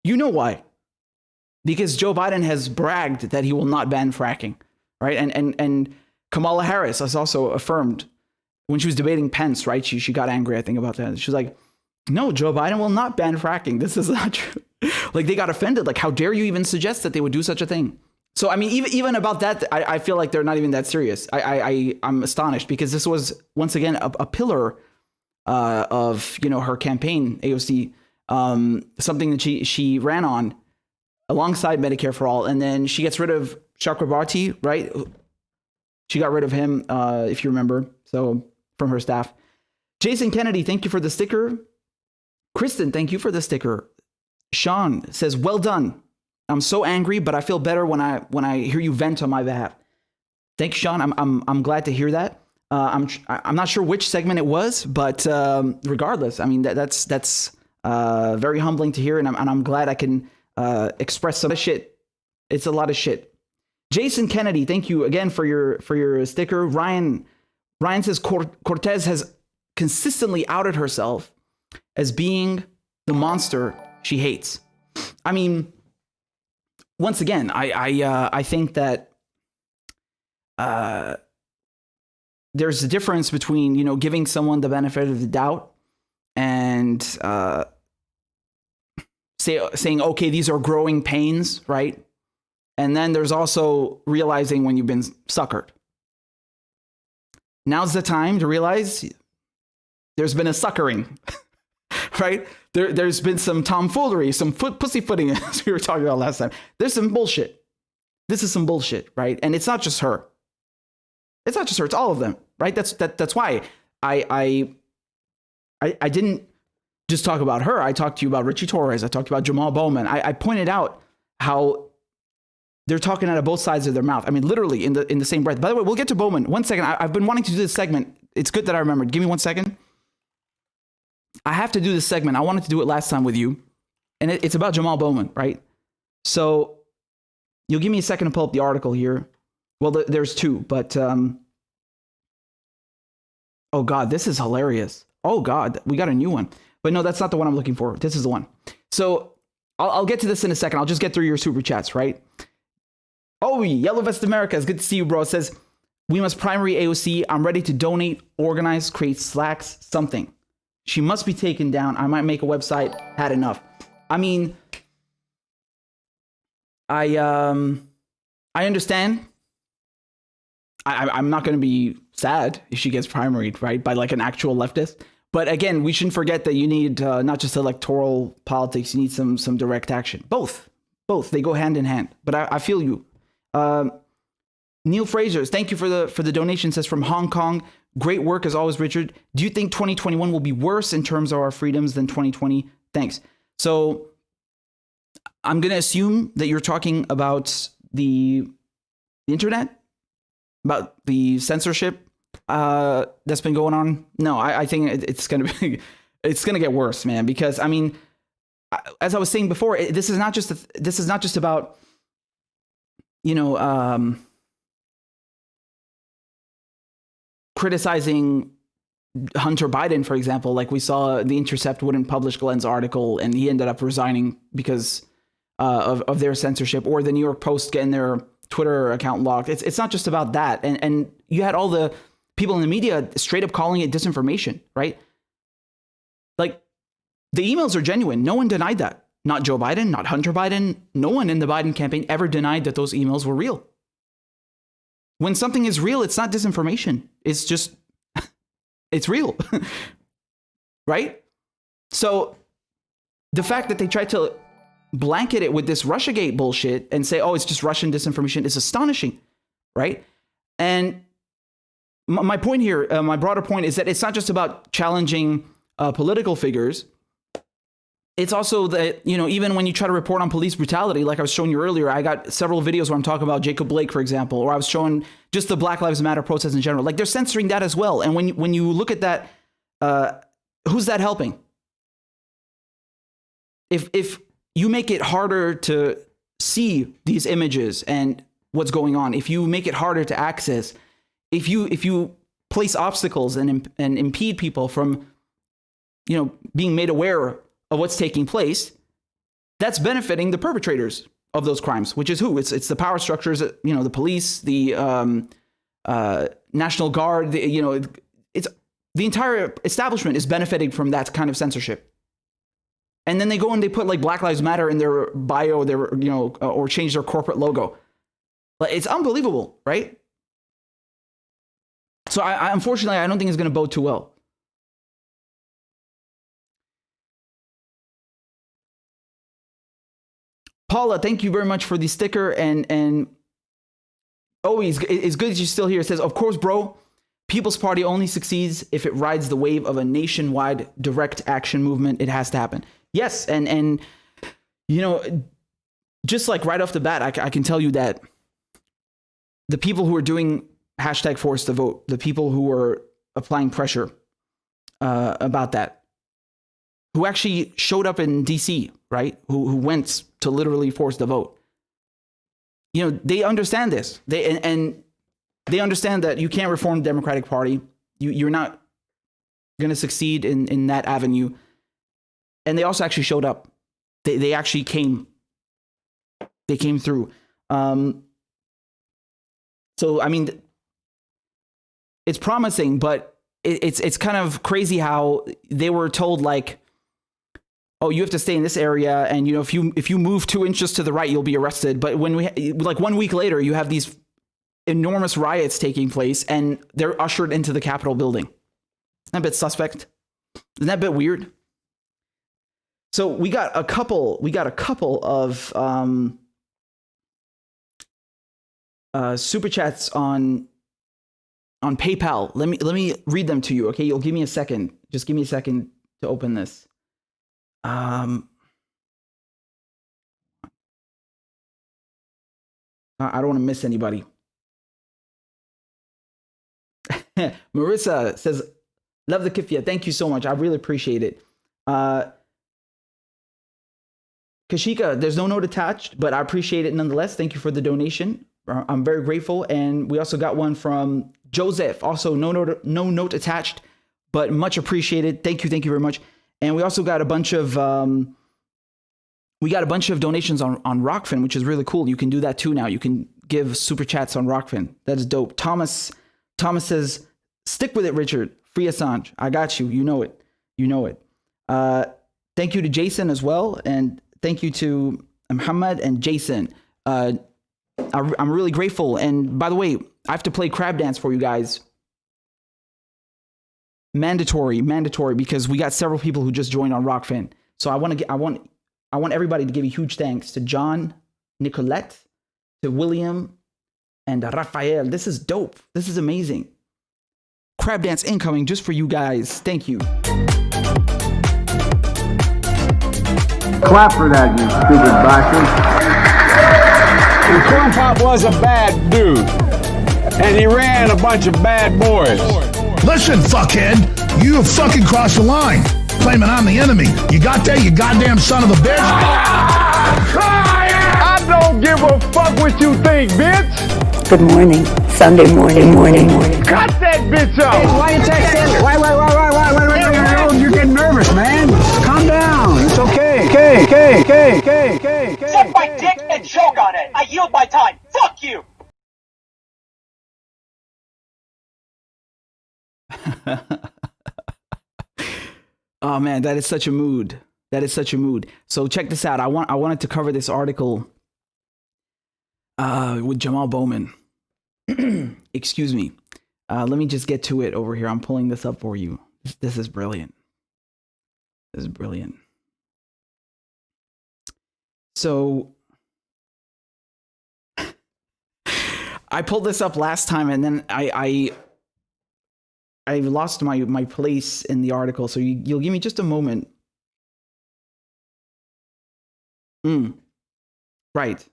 You know why? Because Joe Biden has bragged that he will not ban fracking, right? And Kamala Harris has also affirmed when she was debating Pence, right? She got angry, I think, about that. She was like, no, Joe Biden will not ban fracking. This is not true. Like, they got offended. Like, how dare you even suggest that they would do such a thing? So, I mean, even about that, I feel like they're not even that serious. I'm astonished because this was, once again, a pillar of, you know, her campaign, AOC, something that she ran on alongside Medicare for All. And then she gets rid of Chakrabarti, right? She got rid of him, if you remember. So, from her staff. Jason Kennedy, thank you for the sticker. Kristen, thank you for the sticker. Sean says, well done. I'm so angry, but I feel better when I hear you vent on my behalf. Thank you, Sean. I'm glad to hear that. I'm not sure which segment it was, but regardless, I mean that's very humbling to hear, and I'm glad I can express some shit. It's a lot of shit. Jason Kennedy, thank you again for your sticker. Ryan says Cortez has consistently outed herself as being the monster she hates. I mean, once again, I think that there's a difference between, you know, giving someone the benefit of the doubt and saying, okay, these are growing pains, right? And then there's also realizing when you've been suckered. Now's the time to realize there's been a suckering, right? There's been some tomfoolery, some pussyfooting, as we were talking about last time. There's some bullshit. This is some bullshit, right? And it's not just her. It's not just her. It's all of them, right? That's why I didn't just talk about her. I talked to you about Richie Torres. I talked about Jamal Bowman. I pointed out how they're talking out of both sides of their mouth. I mean, literally in the same breath. By the way, we'll get to Bowman. 1 second. I've been wanting to do this segment. It's good that I remembered. Give me 1 second. I have to do this segment. I wanted to do it last time with you. And it's about Jamal Bowman, right? So you'll give me a second to pull up the article here. Well, there's two, but oh God, this is hilarious. Oh God, we got a new one. But no, that's not the one I'm looking for. This is the one. So I'll get to this in a second. I'll just get through your super chats, right? Oh, Yellow Vest America, it's good to see you, bro. It says, we must primary AOC. I'm ready to donate, organize, create Slacks, something. She must be taken down. I might make a website. Had enough. I mean, I understand. I'm not going to be sad if she gets primaried, right, by like an actual leftist. But again, we shouldn't forget that you need not just electoral politics. You need some direct action. Both. They go hand in hand. But I feel you. Neil Fraser, thank you for the donation. Says from Hong Kong. Great work as always, Richard. Do you think 2021 will be worse in terms of our freedoms than 2020? Thanks. So I'm going to assume that you're talking about the internet, about the censorship that's been going on. No, I think it's going to get worse, man, because I mean, as I was saying before, this is not just about, you know, criticizing Hunter Biden, for example. Like we saw The Intercept wouldn't publish Glenn's article and he ended up resigning because of their censorship, or the New York Post getting their Twitter account locked. It's not just about that. And you had all the people in the media straight up calling it disinformation, right? Like the emails are genuine. No one denied that. Not Joe Biden, not Hunter Biden. No one in the Biden campaign ever denied that those emails were real. when something is real, it's not disinformation. It's just, it's real, right? So the fact that they tried to blanket it with this Russiagate bullshit and say, oh, it's just Russian disinformation is astonishing, right? And my point here, my broader point is that it's not just about challenging political figures. It's also that, you know, even when you try to report on police brutality, like I was showing you earlier, I got several videos where I'm talking about Jacob Blake, for example, or I was showing just the Black Lives Matter protests in general. Like, they're censoring that as well. And when you look at that, who's that helping? If you make it harder to see these images and what's going on, if you make it harder to access, if you place obstacles and impede people from, you know, being made aware of what's taking place, that's benefiting the perpetrators of those crimes, which is who? It's the power structures, you know, the police, the National Guard, it's the entire establishment is benefiting from that kind of censorship. And then they go and they put like Black Lives Matter in their bio, or change their corporate logo. Like, it's unbelievable, right? So I unfortunately, I don't think it's going to bode too well. Paula, thank you very much for the sticker. And always, it's good that you're still here. It says, of course, bro, People's Party only succeeds if it rides the wave of a nationwide direct action movement. It has to happen. Yes, and you know, just like right off the bat, I can tell you that the people who are doing hashtag force the vote, the people who are applying pressure about that, who actually showed up in DC, right? Who went to literally force the vote. You know, they understand this. They understand that you can't reform the Democratic Party. You're not going to succeed in that avenue. And they also actually showed up. They actually came. They came through. So, I mean, it's promising, but it's kind of crazy how they were told, like, oh, you have to stay in this area, and you know, if you move 2 inches to the right, you'll be arrested. But when like 1 week later, you have these enormous riots taking place, and they're ushered into the Capitol building. Isn't that a bit suspect? Isn't that a bit weird? So we got a couple of super chats on PayPal. Let me read them to you, okay? You'll give me a second. Just give me a second to open this. I don't want to miss anybody. Marissa says, love the kifia. Thank you so much. I really appreciate it. Kashika, there's no note attached, but I appreciate it nonetheless. Thank you for the donation. I'm very grateful. And we also got one from Joseph. Also, no note attached, but much appreciated. Thank you very much. And we also got a bunch of donations on Rockfin, which is really cool. You can do that too now. You can give super chats on Rockfin. That is dope. Thomas says, stick with it, Richard. Free Assange. I got you. You know it. Thank you to Jason as well, and thank you to Muhammad and Jason. I'm really grateful. And by the way, I have to play crab dance for you guys. Mandatory, because we got several people who just joined on Rockfin. So I want everybody to give a huge thanks to John, Nicolette, to William, and Rafael. This is dope. This is amazing. Crab dance incoming just for you guys. Thank you. Clap for that, you stupid bastard. And Corn Pop was a bad dude, and he ran a bunch of bad boys. Listen, fuckhead, you have fucking crossed the line, claiming I'm the enemy. You got that, you goddamn son of a bitch? I don't give a fuck what you think, bitch. Good morning. Sunday morning. Cut that bitch off. Why you texting? Why? You're getting nervous, man. Calm down. It's okay. Okay. Suck my dick and choke on it. I yield my time. Fuck you. Oh man, that is such a mood. So check this out. I wanted to cover this article with Jamal Bowman. Excuse me. Let me just get to it over here. I'm pulling this up for you. This is brilliant. This is brilliant. So I pulled this up last time, and then I lost my place in the article. So you'll give me just a moment. Right.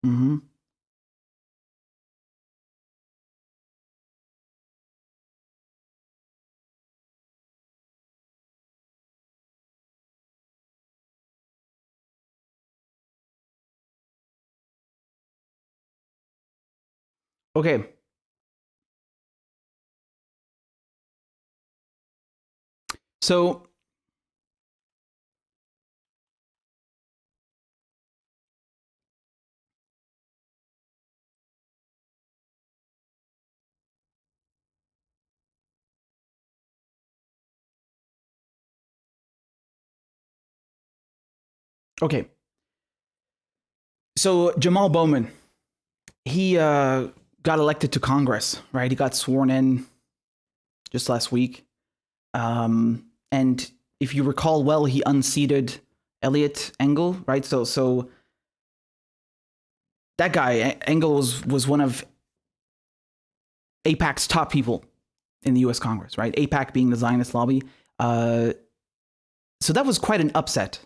Mm-hmm. Okay. So okay. So Jamal Bowman, he got elected to Congress, right? He got sworn in just last week. And if you recall well, he unseated Eliot Engel, right? So that guy, Engel, was one of AIPAC's top people in the U.S. Congress, right? AIPAC being the Zionist lobby. So that was quite an upset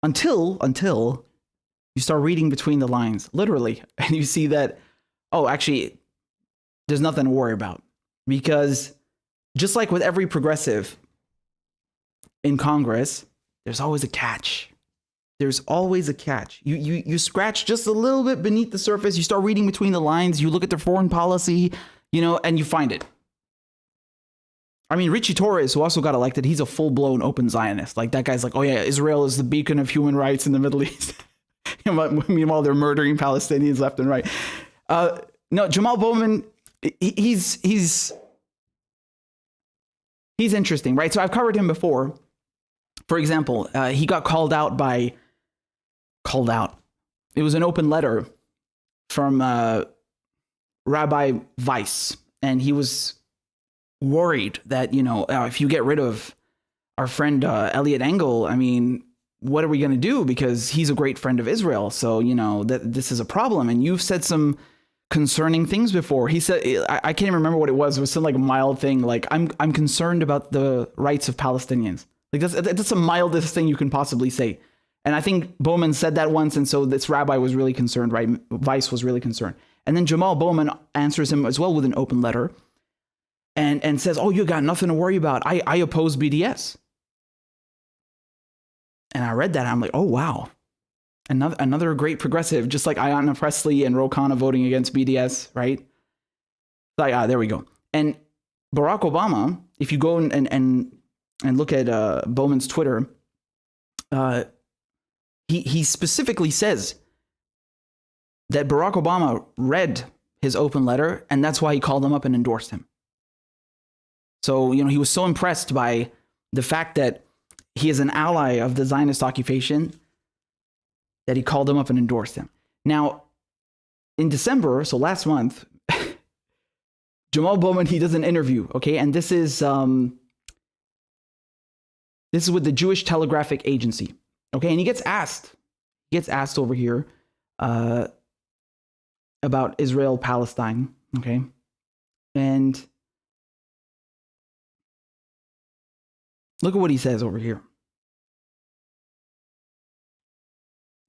until you start reading between the lines, literally, and you see that, oh, actually, there's nothing to worry about. Because just like with every progressive in Congress, there's always a catch. There's always a catch. You scratch just a little bit beneath the surface. You start reading between the lines. You look at their foreign policy, and you find it. I mean, Richie Torres, who also got elected, he's a full-blown open Zionist. Like, that guy's like, oh yeah, Israel is the beacon of human rights in the Middle East. Meanwhile, they're murdering Palestinians left and right. No, Jamal Bowman, he's interesting, right? So I've covered him before. For example, he got called out. It was an open letter from Rabbi Weiss, and he was worried that, if you get rid of our friend Eliot Engel, I mean, what are we going to do? Because he's a great friend of Israel. So, that this is a problem. And you've said some concerning things before. He said, I can't even remember what it was. It was some like mild thing. Like, I'm concerned about the rights of Palestinians. Like, that's the mildest thing you can possibly say. And I think Bowman said that once. And so this rabbi was really concerned, right? Weiss was really concerned. And then Jamal Bowman answers him as well with an open letter and says, oh, you got nothing to worry about. I oppose BDS. And I read that, and I'm like, oh, wow. Another great progressive, just like Ayanna Pressley and Ro Khanna voting against BDS, right? Like, there we go. And Barack Obama, if you go and look at Bowman's Twitter, he specifically says that Barack Obama read his open letter, and that's why he called him up and endorsed him. So, he was so impressed by the fact that he is an ally of the Zionist occupation that he called him up and endorsed him. Now, in December, so last month, Jamal Bowman, he does an interview, okay? And this is with the Jewish Telegraphic Agency, okay? And he gets asked over here about Israel-Palestine, okay? And look at what he says over here.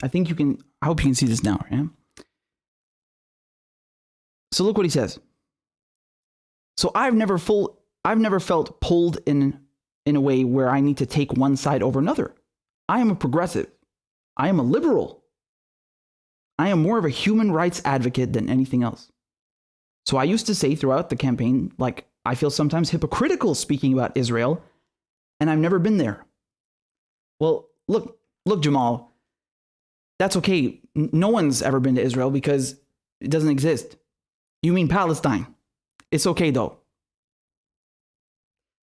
I hope you can see this now, right? So look what he says. So I've never felt pulled in a way where I need to take one side over another. I am a progressive. I am a liberal. I am more of a human rights advocate than anything else. So I used to say throughout the campaign, like, I feel sometimes hypocritical speaking about Israel, and I've never been there. Well, look, Jamal, that's okay. No one's ever been to Israel because it doesn't exist. You mean Palestine. It's okay, though.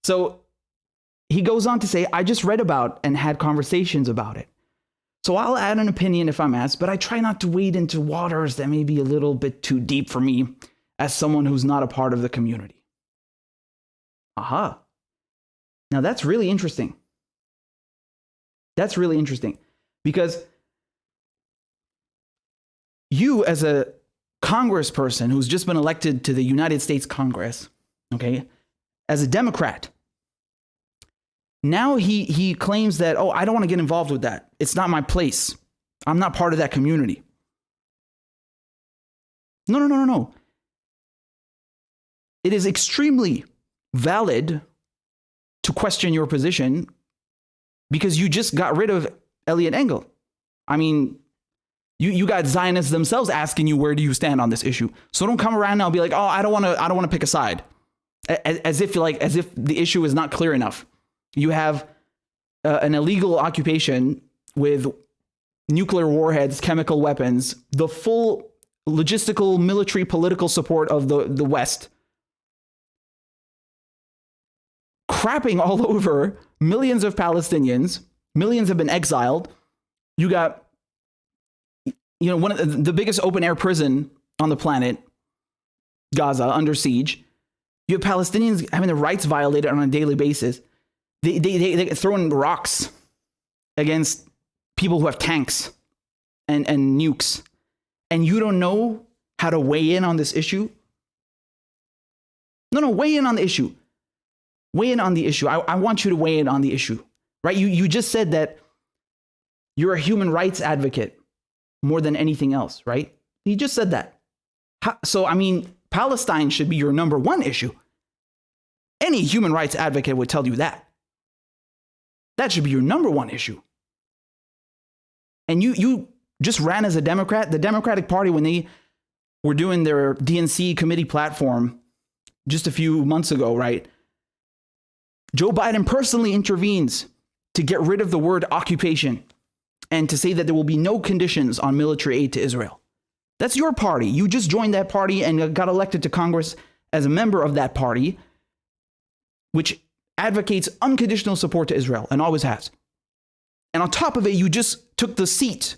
So he goes on to say, I just read about and had conversations about it. So I'll add an opinion if I'm asked, but I try not to wade into waters that may be a little bit too deep for me as someone who's not a part of the community. Aha. Now that's really interesting. That's really interesting because you as a congressperson who's just been elected to the United States Congress, okay, as a Democrat, now he claims that, oh, I don't want to get involved with that. It's not my place. I'm not part of that community. No. It is extremely valid to question your position because you just got rid of Elliot Engel. I mean, you got Zionists themselves asking you, where do you stand on this issue? So don't come around now and be like, oh, I don't want to pick a side. As if the issue is not clear enough. You have an illegal occupation with nuclear warheads, chemical weapons, the full logistical, military, political support of the West, crapping all over millions of Palestinians. Millions have been exiled. You got, one of the biggest open air prison on the planet, Gaza, under siege. You have Palestinians having their rights violated on a daily basis. They throwing rocks against people who have tanks and nukes. And you don't know how to weigh in on this issue? No, weigh in on the issue. Weigh in on the issue. I want you to weigh in on the issue, right? You just said that you're a human rights advocate more than anything else, right? You just said that. So, I mean, Palestine should be your number one issue. Any human rights advocate would tell you that. That should be your number one issue. And you just ran as a Democrat. The Democratic Party, when they were doing their DNC committee platform just a few months ago, right? Joe Biden personally intervenes to get rid of the word occupation and to say that there will be no conditions on military aid to Israel. That's your party. You just joined that party and got elected to Congress as a member of that party, which advocates unconditional support to Israel and always has. And on top of it, you just took the seat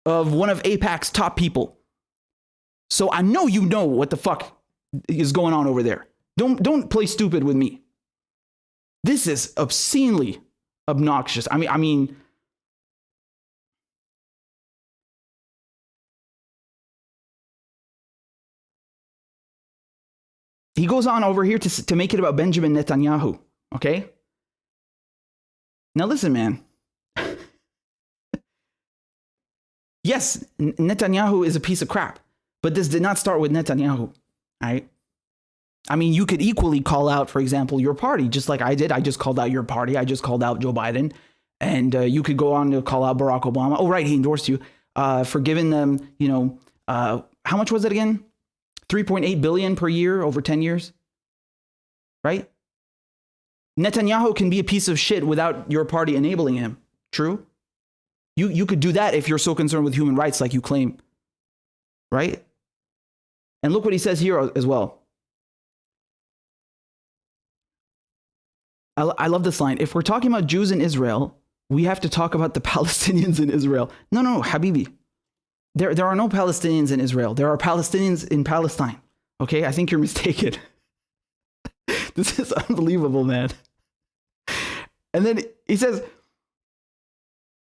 of one of AIPAC's top people. So I know you know what the fuck is going on over there. Don't play stupid with me. This is obscenely obnoxious. I mean, he goes on over here to make it about Benjamin Netanyahu, okay? Now listen, man. Yes, Netanyahu is a piece of crap, but this did not start with Netanyahu, all right? I mean, you could equally call out, for example, your party, just like I did. I just called out your party. I just called out Joe Biden. And you could go on to call out Barack Obama. Oh, right, he endorsed you for giving them, how much was it again? 3.8 billion per year over 10 years, right? Netanyahu can be a piece of shit without your party enabling him. True? You could do that if you're so concerned with human rights like you claim, right? And look what he says here as well. I love this line. If we're talking about Jews in Israel, we have to talk about the Palestinians in Israel. No, Habibi. There are no Palestinians in Israel. There are Palestinians in Palestine. Okay, I think you're mistaken. This is unbelievable, man. And then he says,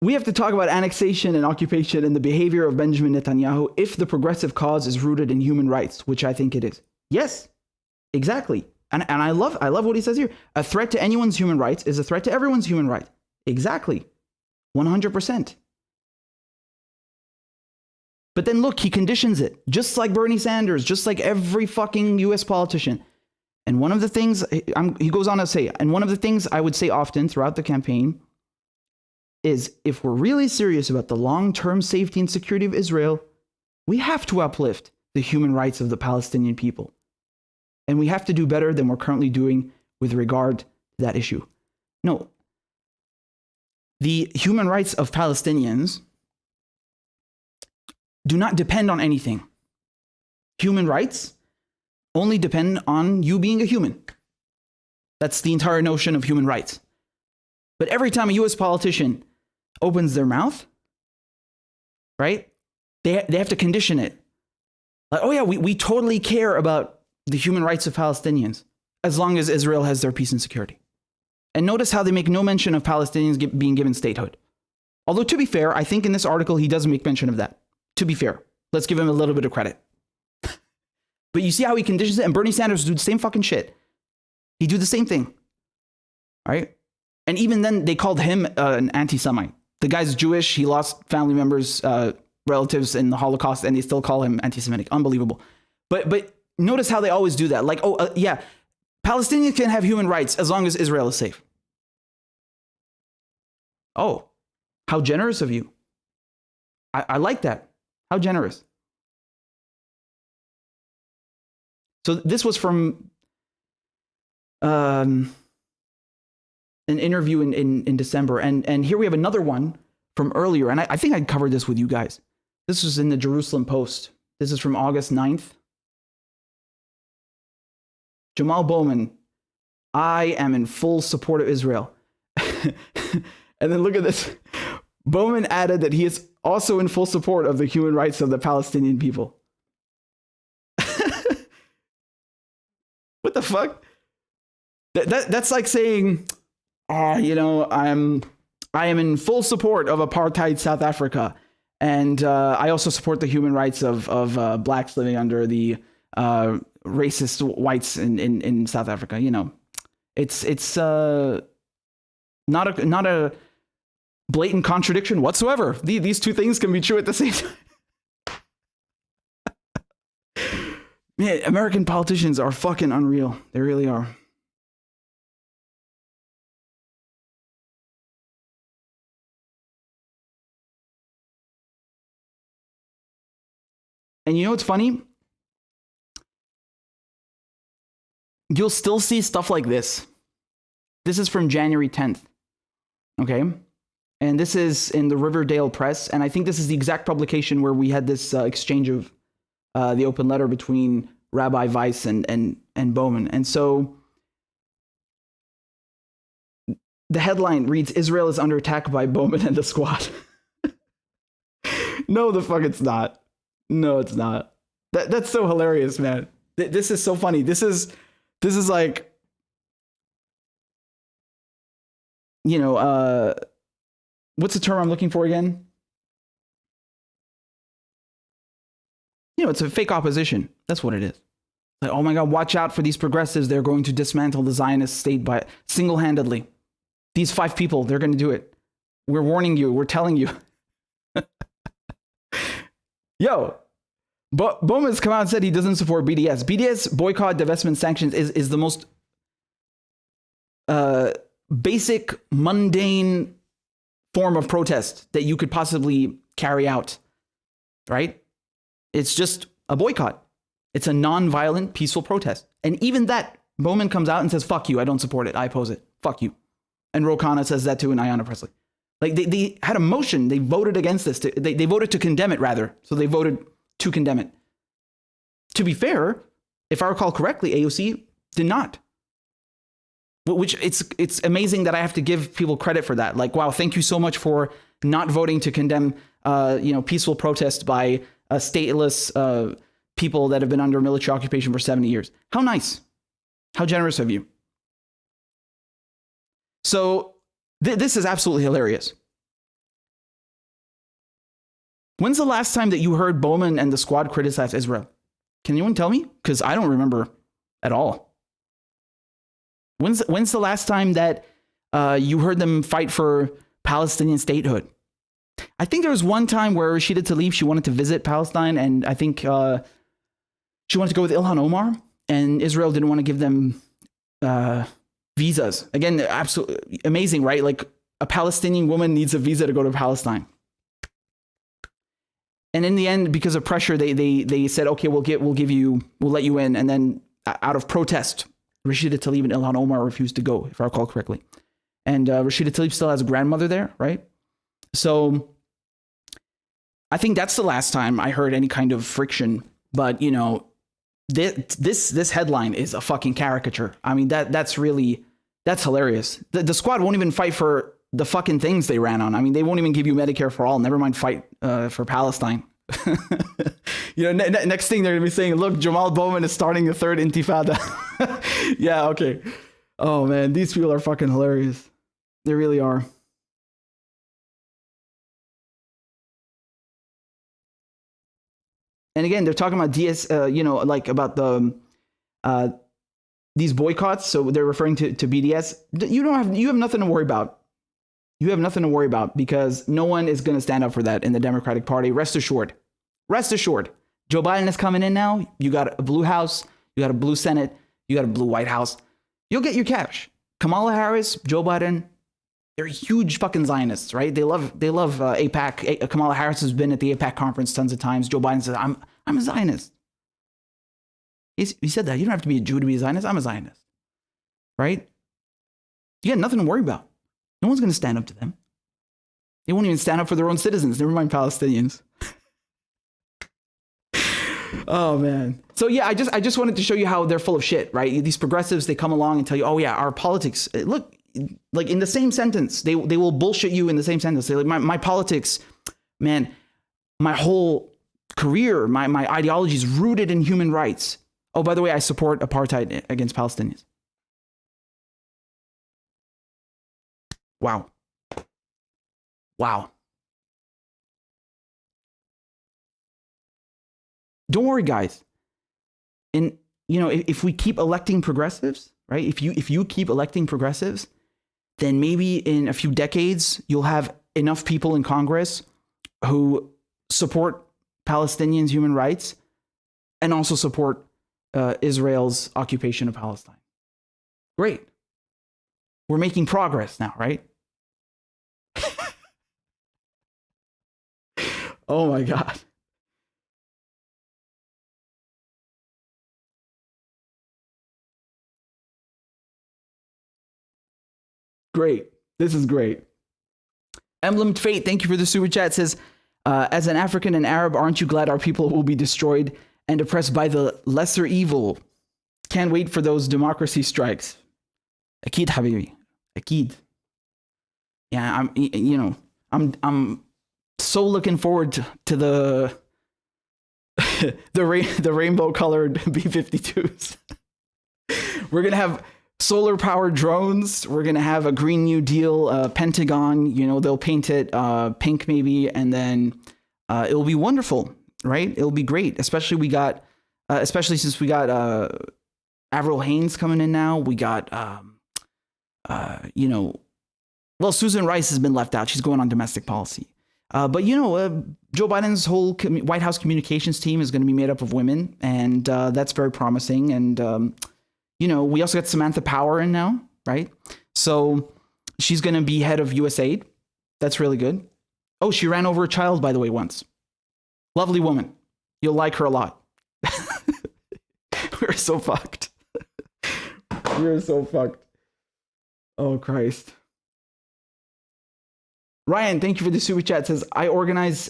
we have to talk about annexation and occupation and the behavior of Benjamin Netanyahu if the progressive cause is rooted in human rights, which I think it is. Yes, exactly. And I love what he says here. A threat to anyone's human rights is a threat to everyone's human rights. Exactly. 100%. But then look, he conditions it, just like Bernie Sanders, just like every fucking US politician. And one of the things, he goes on to say, and one of the things I would say often throughout the campaign is, if we're really serious about the long-term safety and security of Israel, we have to uplift the human rights of the Palestinian people. And we have to do better than we're currently doing with regard to that issue. No, the human rights of Palestinians do not depend on anything. Human rights only depend on you being a human. That's the entire notion of human rights. But every time a US politician opens their mouth, right? They have to condition it. Like, oh yeah, we totally care about the human rights of Palestinians as long as Israel has their peace and security. And notice how they make no mention of Palestinians being given statehood. Although, to be fair, I think in this article he does make mention of that. To be fair, let's give him a little bit of credit. But you see how he conditions it? And Bernie Sanders do the same fucking shit. He do the same thing, right? And even then, they called him an anti-Semite. The guy's Jewish. He lost family members, relatives in the Holocaust, and they still call him anti-Semitic. Unbelievable. But notice how they always do that. Like, yeah, Palestinians can have human rights as long as Israel is safe. Oh, how generous of you. I like that. How generous. So this was from an interview in December. And here we have another one from earlier. And I think I covered this with you guys. This was in the Jerusalem Post. This is from August 9th. Jamal Bowman, I am in full support of Israel. And then look at this. Bowman added that he is also in full support of the human rights of the Palestinian people. What the fuck? That's like saying, you know, I am in full support of apartheid South Africa, and I also support the human rights of blacks living under the racist whites in South Africa. You know, it's not a blatant contradiction whatsoever. These two things can be true at the same time. Man, American politicians are fucking unreal. They really are. And you know what's funny? You'll still see stuff like this. This is from January 10th. Okay? And this is in the Riverdale Press. And I think this is the exact publication where we had this exchange of the open letter between Rabbi Weiss and Bowman. And so the headline reads, Israel is under attack by Bowman and the squad. No, the fuck it's not. No, it's not. That's so hilarious, man. This is so funny. This is like, you know, what's the term I'm looking for again? You know, it's a fake opposition. That's what it is. Like, oh my God, watch out for these progressives. They're going to dismantle the Zionist state by single-handedly. These 5 people, they're going to do it. We're warning you. We're telling you. Yo, Bowman's come out and said he doesn't support BDS. BDS boycott, divestment, sanctions is the most basic, mundane form of protest that you could possibly carry out, right? It's just a boycott. It's a non-violent, peaceful protest. And even that, Bowman comes out and says, fuck you, I don't support it, I oppose it, fuck you. And Ro Khanna says that too, and Ayanna Pressley. Like, they had a motion, they voted against this, they voted to condemn it, rather. So they voted to condemn it. To be fair, if I recall correctly, AOC did not. Which, it's amazing that I have to give people credit for that. Like, wow, thank you so much for not voting to condemn, peaceful protest by stateless people that have been under military occupation for 70 years. How nice. How generous of you. So this is absolutely hilarious. When's the last time that you heard Bowman and the squad criticize Israel? Can anyone tell me? Because I don't remember at all. When's the last time that you heard them fight for Palestinian statehood? I think there was one time where Rashida Tlaib, she wanted to visit Palestine, and I think she wanted to go with Ilhan Omar, and Israel didn't want to give them visas. Again, absolutely amazing, right? Like, a Palestinian woman needs a visa to go to Palestine. And in the end, because of pressure, they said, okay, we'll let you in. And then out of protest, Rashida Tlaib and Ilhan Omar refused to go, if I recall correctly. And Rashida Tlaib still has a grandmother there, right? So I think that's the last time I heard any kind of friction. But, you know, this headline is a fucking caricature. I mean, that's hilarious. The squad won't even fight for the fucking things they ran on. I mean, they won't even give you Medicare for all. Never mind fight for Palestine. Next thing they're gonna be saying, look, Jamal Bowman is starting a third intifada. Yeah, okay. Oh man, these people are fucking hilarious. They really are. And again, they're talking about like about the these boycotts. So they're referring to BDS. You have nothing to worry about. You have nothing to worry about because no one is going to stand up for that in the Democratic Party. Rest assured. Rest assured. Joe Biden is coming in now. You got a blue House. You got a blue Senate. You got a blue White House. You'll get your cash. Kamala Harris, Joe Biden, they're huge fucking Zionists, right? They love AIPAC. Kamala Harris has been at the AIPAC conference tons of times. Joe Biden says, I'm a Zionist. He said that. You don't have to be a Jew to be a Zionist. I'm a Zionist. Right? You got nothing to worry about. No one's going to stand up to them. They won't even stand up for their own citizens. Never mind Palestinians. Oh, man. So, yeah, I just wanted to show you how they're full of shit, right? These progressives, they come along and tell you, oh, yeah, our politics. Look, like in the same sentence, they will bullshit you in the same sentence. They're like, my politics, man, my whole career, my ideology is rooted in human rights. Oh, by the way, I support apartheid against Palestinians. Wow. Wow. Don't worry, guys. If we keep electing progressives, right? If you keep electing progressives, then maybe in a few decades, you'll have enough people in Congress who support Palestinians' human rights and also support Israel's occupation of Palestine. Great. We're making progress now, right? Oh my God. Great. This is great. Emblemed Fate, thank you for the super chat. Says, as an African and Arab, aren't you glad our people will be destroyed and oppressed by the lesser evil? Can't wait for those democracy strikes. Akid Habibi. Akid. Yeah, I'm so looking forward to the the rainbow colored B-52s. We're gonna have solar powered drones. We're gonna have a Green New Deal Pentagon. They'll paint it pink maybe, and then it'll be wonderful, right? It'll be great. Especially since we got Avril Haines coming in now. We got Susan Rice has been left out. She's going on domestic policy. But Joe Biden's whole White House communications team is going to be made up of women, and that's very promising. And we also got Samantha Power in now, right? So she's going to be head of USAID. That's really good. Oh, she ran over a child, by the way, once. Lovely woman. You'll like her a lot. We're so fucked. We're so fucked. Oh, Christ. Ryan, thank you for the super chat. Says, I organize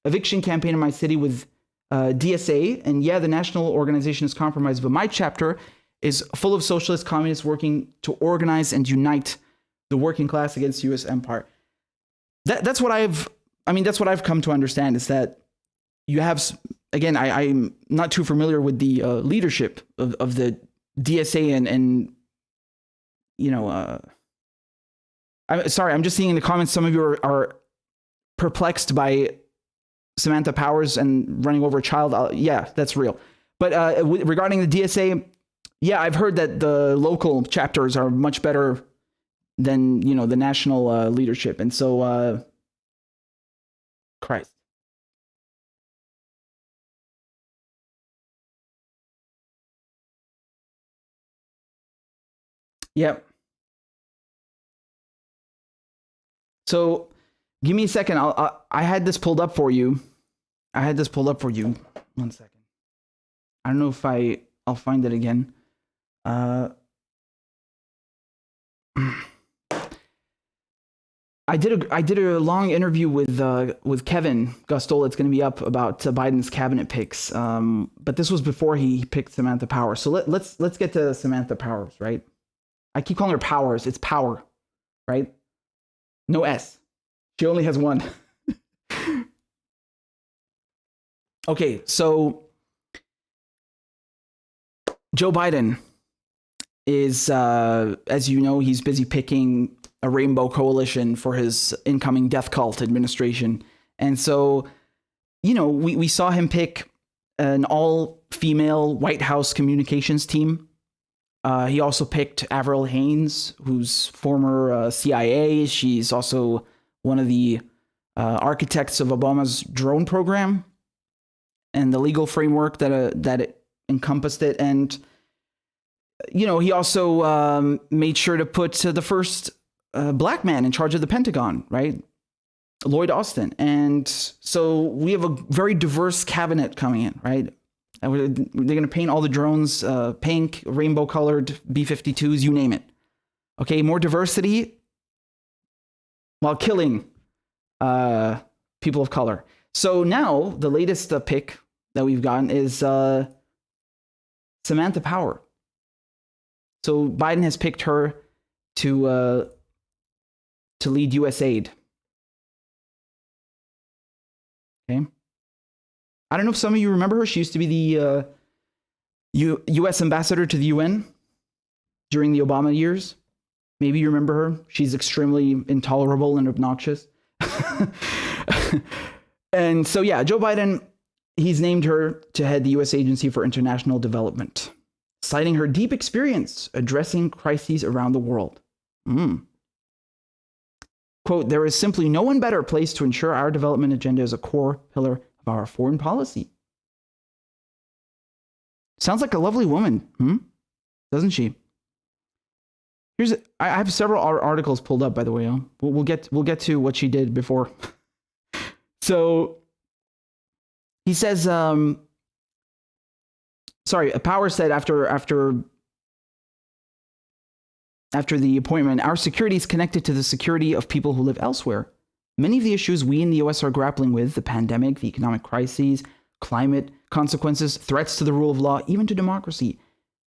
eviction campaign in my city with DSA, and yeah, the national organization is compromised, but my chapter is full of socialist communists working to organize and unite the working class against U.S. empire. That's what I've come to understand, is that you have, again, I'm not too familiar with the leadership of the DSA and I'm sorry, I'm just seeing in the comments some of you are perplexed by Samantha Powers and running over a child. Yeah, that's real. But regarding the DSA, yeah, I've heard that the local chapters are much better than, the national leadership. And so, Christ. Yep. So give me a second. I had this pulled up for you. One second. I don't know if I'll find it again. I did a long interview with Kevin Gustola. It's going to be up about Biden's cabinet picks. But this was before he picked Samantha Powers. So let's get to Samantha Powers, right? I keep calling her Powers. It's Power, right? No S. She only has one. Okay, so Joe Biden is, as you know, he's busy picking a rainbow coalition for his incoming death cult administration. And so, you know, we saw him pick an all-female White House communications team. He also picked Avril Haines, who's former CIA. She's also one of the architects of Obama's drone program and the legal framework that it encompassed it. And, you know, he also made sure to put the first black man in charge of the Pentagon, right? Lloyd Austin. And so we have a very diverse cabinet coming in, right? They're going to paint all the drones pink, rainbow colored B-52s, you name it. Okay, more diversity while killing people of color. So now the latest pick that we've gotten is Samantha Power. So Biden has picked her to lead USAID. Okay. I don't know if some of you remember her. She used to be the U.S. ambassador to the UN during the Obama years. Maybe you remember her. She's extremely intolerable and obnoxious. And so, yeah, Joe Biden, he's named her to head the U.S. Agency for International Development, citing her deep experience addressing crises around the world. Quote, there is simply no one better placed to ensure our development agenda is a core pillar of our foreign policy. Sounds like a lovely woman, doesn't she? I have several articles pulled up, by the way. We'll get to what she did before. So he says, Power said after the appointment, our security is connected to the security of people who live elsewhere. Many of the issues we in the U.S. are grappling with, the pandemic, the economic crises, climate consequences, threats to the rule of law, even to democracy.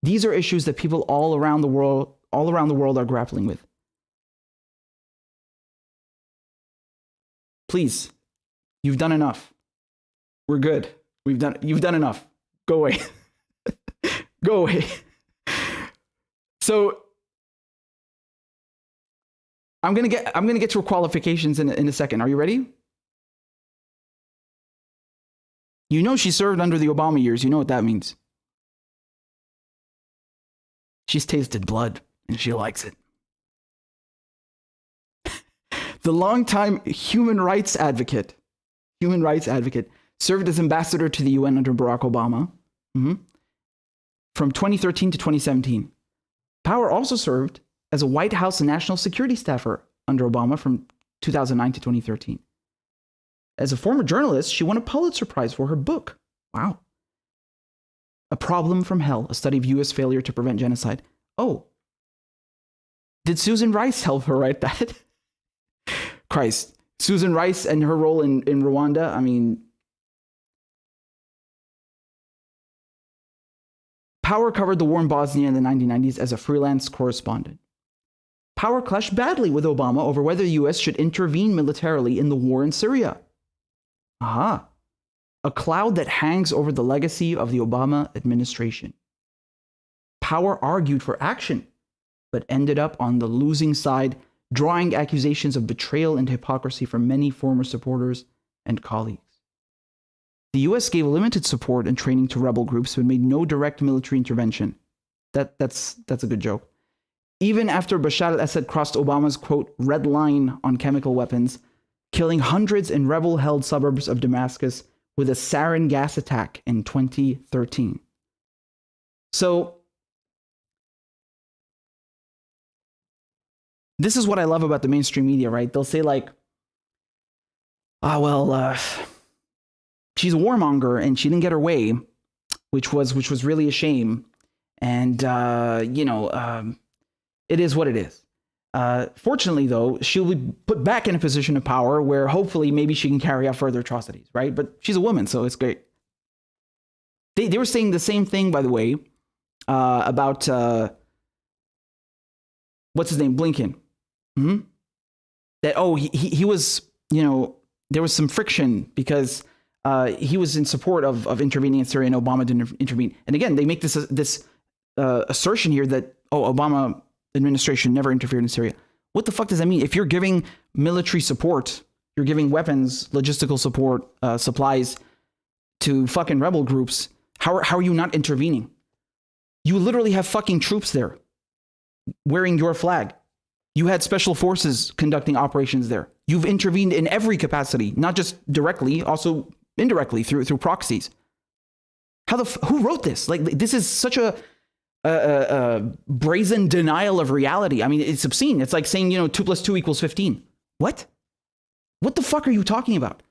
These are issues that people all around the world are grappling with. Please, you've done enough. We're good. You've done enough. Go away. Go away. So I'm gonna get to her qualifications in a second. Are you ready? You know she served under the Obama years. You know what that means. She's tasted blood and she likes it. The longtime human rights advocate, served as ambassador to the UN under Barack Obama from 2013 to 2017. Power also served as a White House national security staffer under Obama from 2009 to 2013. As a former journalist, she won a Pulitzer Prize for her book. Wow. A Problem from Hell, a study of U.S. failure to prevent genocide. Oh. Did Susan Rice help her write that? Christ. Susan Rice and her role in Rwanda, I mean, Power covered the war in Bosnia in the 1990s as a freelance correspondent. Power clashed badly with Obama over whether the U.S. should intervene militarily in the war in Syria. Aha. A cloud that hangs over the legacy of the Obama administration. Power argued for action, but ended up on the losing side, drawing accusations of betrayal and hypocrisy from many former supporters and colleagues. The U.S. gave limited support and training to rebel groups, but made no direct military intervention. That's a good joke. Even after Bashar al-Assad crossed Obama's, quote, red line on chemical weapons, killing hundreds in rebel-held suburbs of Damascus with a sarin gas attack in 2013. So, this is what I love about the mainstream media, right? They'll say like, she's a warmonger and she didn't get her way, which was really a shame. And, it is what it is. Fortunately, though, she'll be put back in a position of power where hopefully maybe she can carry out further atrocities, right? But she's a woman, so it's great. They were saying the same thing, by the way, about, what's his name, Blinken. that, he was, there was some friction because he was in support of intervening in Syria and Obama didn't intervene. And again, they make this assertion here that, Obama administration never interfered in Syria. What the fuck does that mean? If you're giving military support, you're giving weapons, logistical support, supplies to fucking rebel groups, how are you not intervening? You literally have fucking troops there wearing your flag. You had special forces conducting operations there. You've intervened in every capacity, not just directly, also indirectly through proxies. Who wrote this? Like, this is such a brazen denial of reality. I mean, it's obscene. It's like saying, 2 + 2 = 15. What the fuck are you talking about?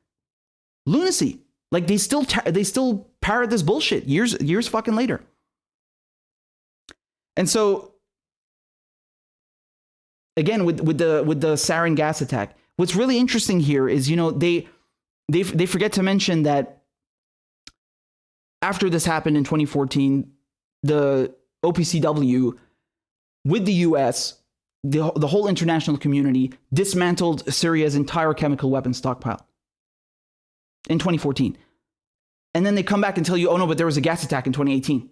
Lunacy. Like, they still parrot this bullshit years fucking later. And so, again, with the sarin gas attack, what's really interesting here is, they forget to mention that after this happened in 2014, the OPCW, with the US, the whole international community, dismantled Syria's entire chemical weapons stockpile in 2014. And then they come back and tell you, oh no, but there was a gas attack in 2018.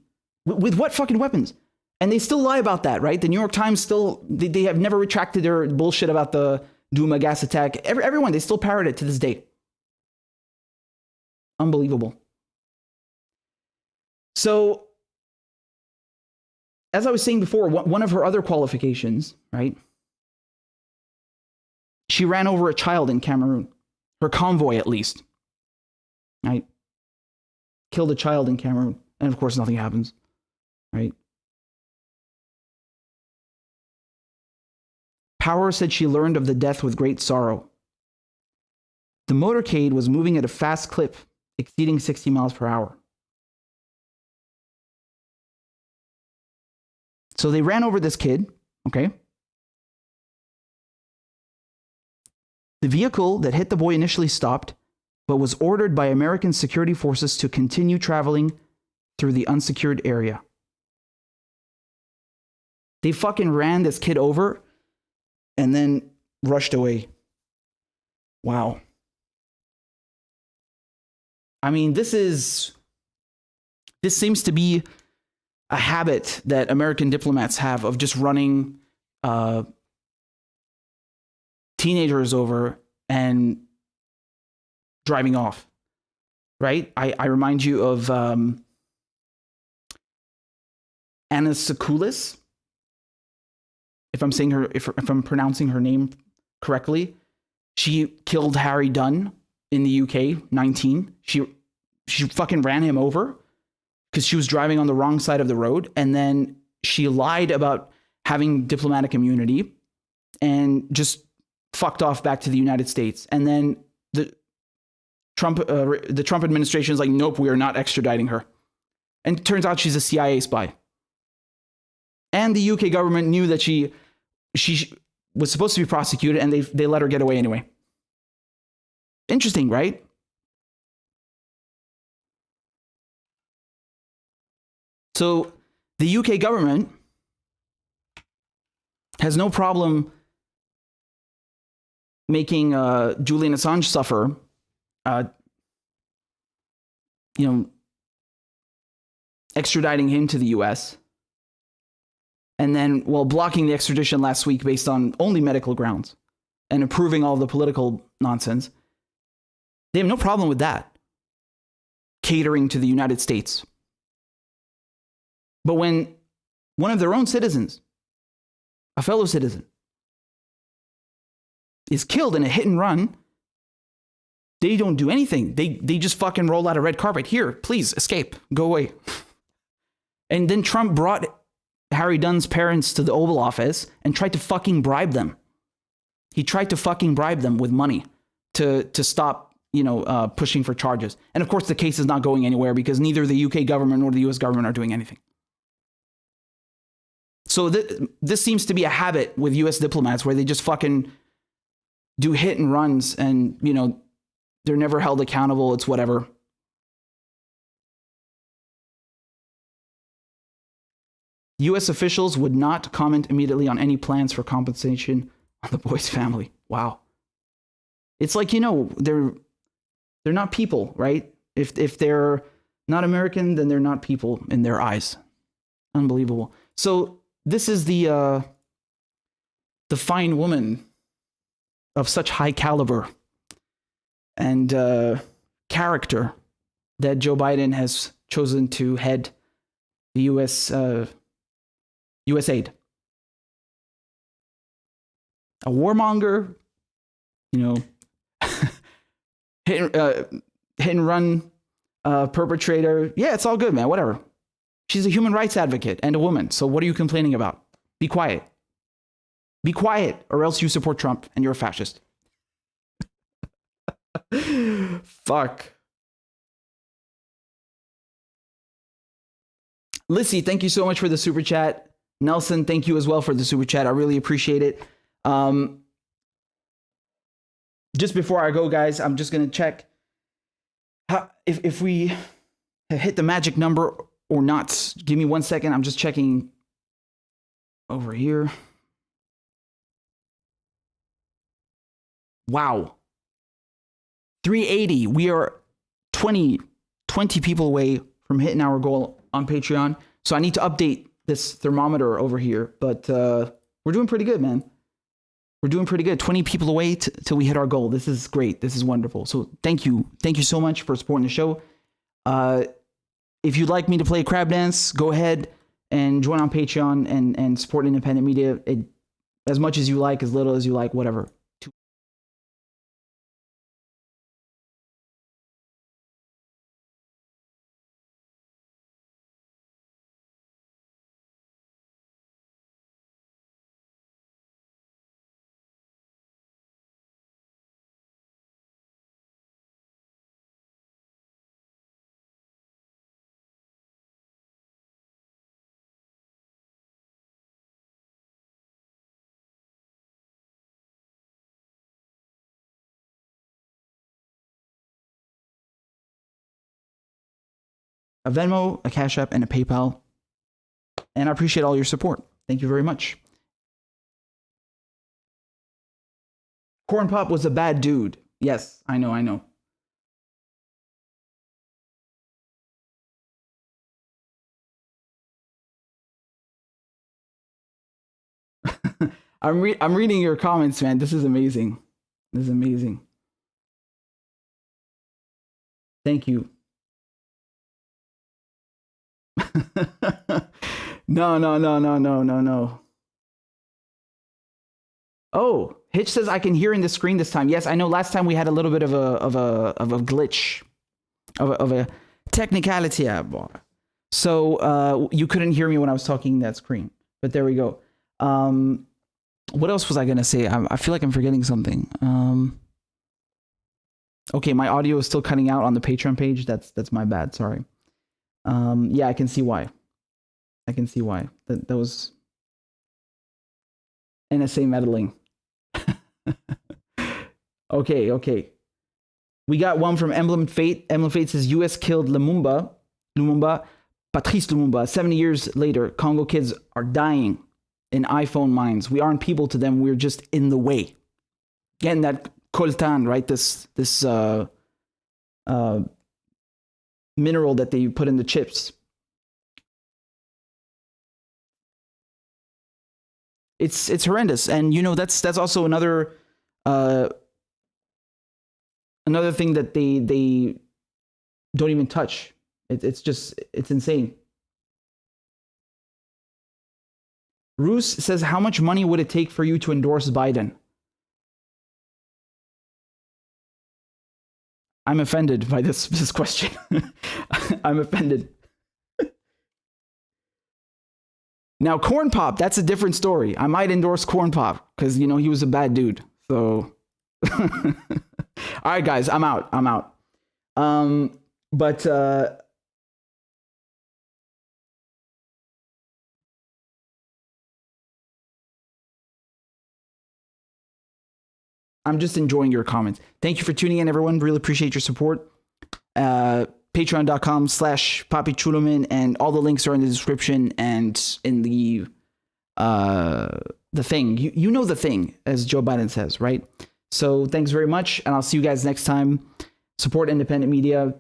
With what fucking weapons? And they still lie about that, right? The New York Times still, they have never retracted their bullshit about the Duma gas attack. Everyone, they still parrot it to this day. Unbelievable. So, as I was saying before, one of her other qualifications, right? She ran over a child in Cameroon. Her convoy, at least. Right? Killed a child in Cameroon. And of course, nothing happens. Right? Power said she learned of the death with great sorrow. The motorcade was moving at a fast clip, exceeding 60 miles per hour. So they ran over this kid, okay? The vehicle that hit the boy initially stopped, but was ordered by American security forces to continue traveling through the unsecured area. They fucking ran this kid over and then rushed away. Wow. I mean, this seems to be a habit that American diplomats have of just running teenagers over and driving off, right? I remind you of Anna Sakoulis, if I'm saying her, if I'm pronouncing her name correctly. She killed Harry Dunn in the UK, 19. She fucking ran him over because she was driving on the wrong side of the road, and then she lied about having diplomatic immunity and just fucked off back to the United States. And then the Trump administration is like, nope, we are not extraditing her. And it turns out she's a CIA spy. And the UK government knew that she was supposed to be prosecuted, and they let her get away anyway. Interesting, right? So the UK government has no problem making Julian Assange suffer, extraditing him to the US. And then, blocking the extradition last week based on only medical grounds and approving all the political nonsense. They have no problem with that, catering to the United States. But when one of their own citizens, a fellow citizen, is killed in a hit and run, they don't do anything. They just fucking roll out a red carpet. Here, please escape, go away. And then Trump brought Harry Dunn's parents to the Oval Office and tried to fucking bribe them. He tried to fucking bribe them with money to stop, pushing for charges. And of course, the case is not going anywhere because neither the UK government nor the US government are doing anything. So this seems to be a habit with US diplomats where they just fucking do hit and runs and, they're never held accountable. It's whatever. US officials would not comment immediately on any plans for compensation on the boy's family. Wow. It's like, you know, they're not people, right? If they're not American, then they're not people in their eyes. Unbelievable. So this is the fine woman of such high caliber and character that Joe Biden has chosen to head the U.S. aid. A warmonger, you know, hit and run perpetrator. Yeah, it's all good, man. Whatever. She's a human rights advocate and a woman. So what are you complaining about? Be quiet. Be quiet, or else you support Trump and you're a fascist. Fuck. Lissy, thank you so much for the super chat. Nelson, thank you as well for the super chat. I really appreciate it. Just before I go, guys, I'm just going to check if we have hit the magic number or not. Give me 1 second. I'm just checking over here. Wow. 380. We are 20 people away from hitting our goal on Patreon. So I need to update this thermometer over here, but we're doing pretty good, man. We're doing pretty good. 20 people away till we hit our goal. This is great. This is wonderful. So thank you. Thank you so much for supporting the show. If you'd like me to play crab dance, go ahead and join on Patreon and support independent media. As much as you like, as little as you like, whatever. A Venmo, a Cash App, and a PayPal. And I appreciate all your support. Thank you very much. Corn Pop was a bad dude. Yes, I know. I'm reading your comments, man. This is amazing. This is amazing. Thank you. No. Oh, Hitch says I can hear in the screen this time. Yes, I know. Last time we had a little bit of a glitch, of a technicality. So you couldn't hear me when I was talking in that screen. But there we go. What else was I gonna say? I feel like I'm forgetting something. Okay, my audio is still cutting out on the Patreon page. That's my bad. Sorry. Yeah, I can see why. That was NSA meddling. Okay. We got one from Emblem Fate. Emblem Fate says US killed Patrice Lumumba. 70 years later, Congo kids are dying in iPhone mines. We aren't people to them. We're just in the way. Again, that coltan, right? This mineral that they put in the chips. It's horrendous, and you know that's also another thing that they don't even touch. It's insane. Roos says, how much money would it take for you to endorse Biden? I'm offended by this question. I'm offended. Now, Corn Pop, that's a different story. I might endorse Corn Pop because, you know, he was a bad dude. So, all right, guys, I'm out. But I'm just enjoying your comments. Thank you for tuning in, everyone. Really appreciate your support. Patreon.com/PapiChulomin, and all the links are in the description and in the thing. You know the thing, as Joe Biden says, right? So thanks very much, and I'll see you guys next time. Support independent media.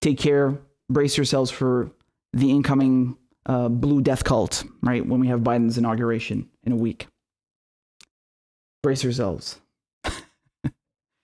Take care. Brace yourselves for the incoming blue death cult, right? When we have Biden's inauguration in a week. Brace yourselves.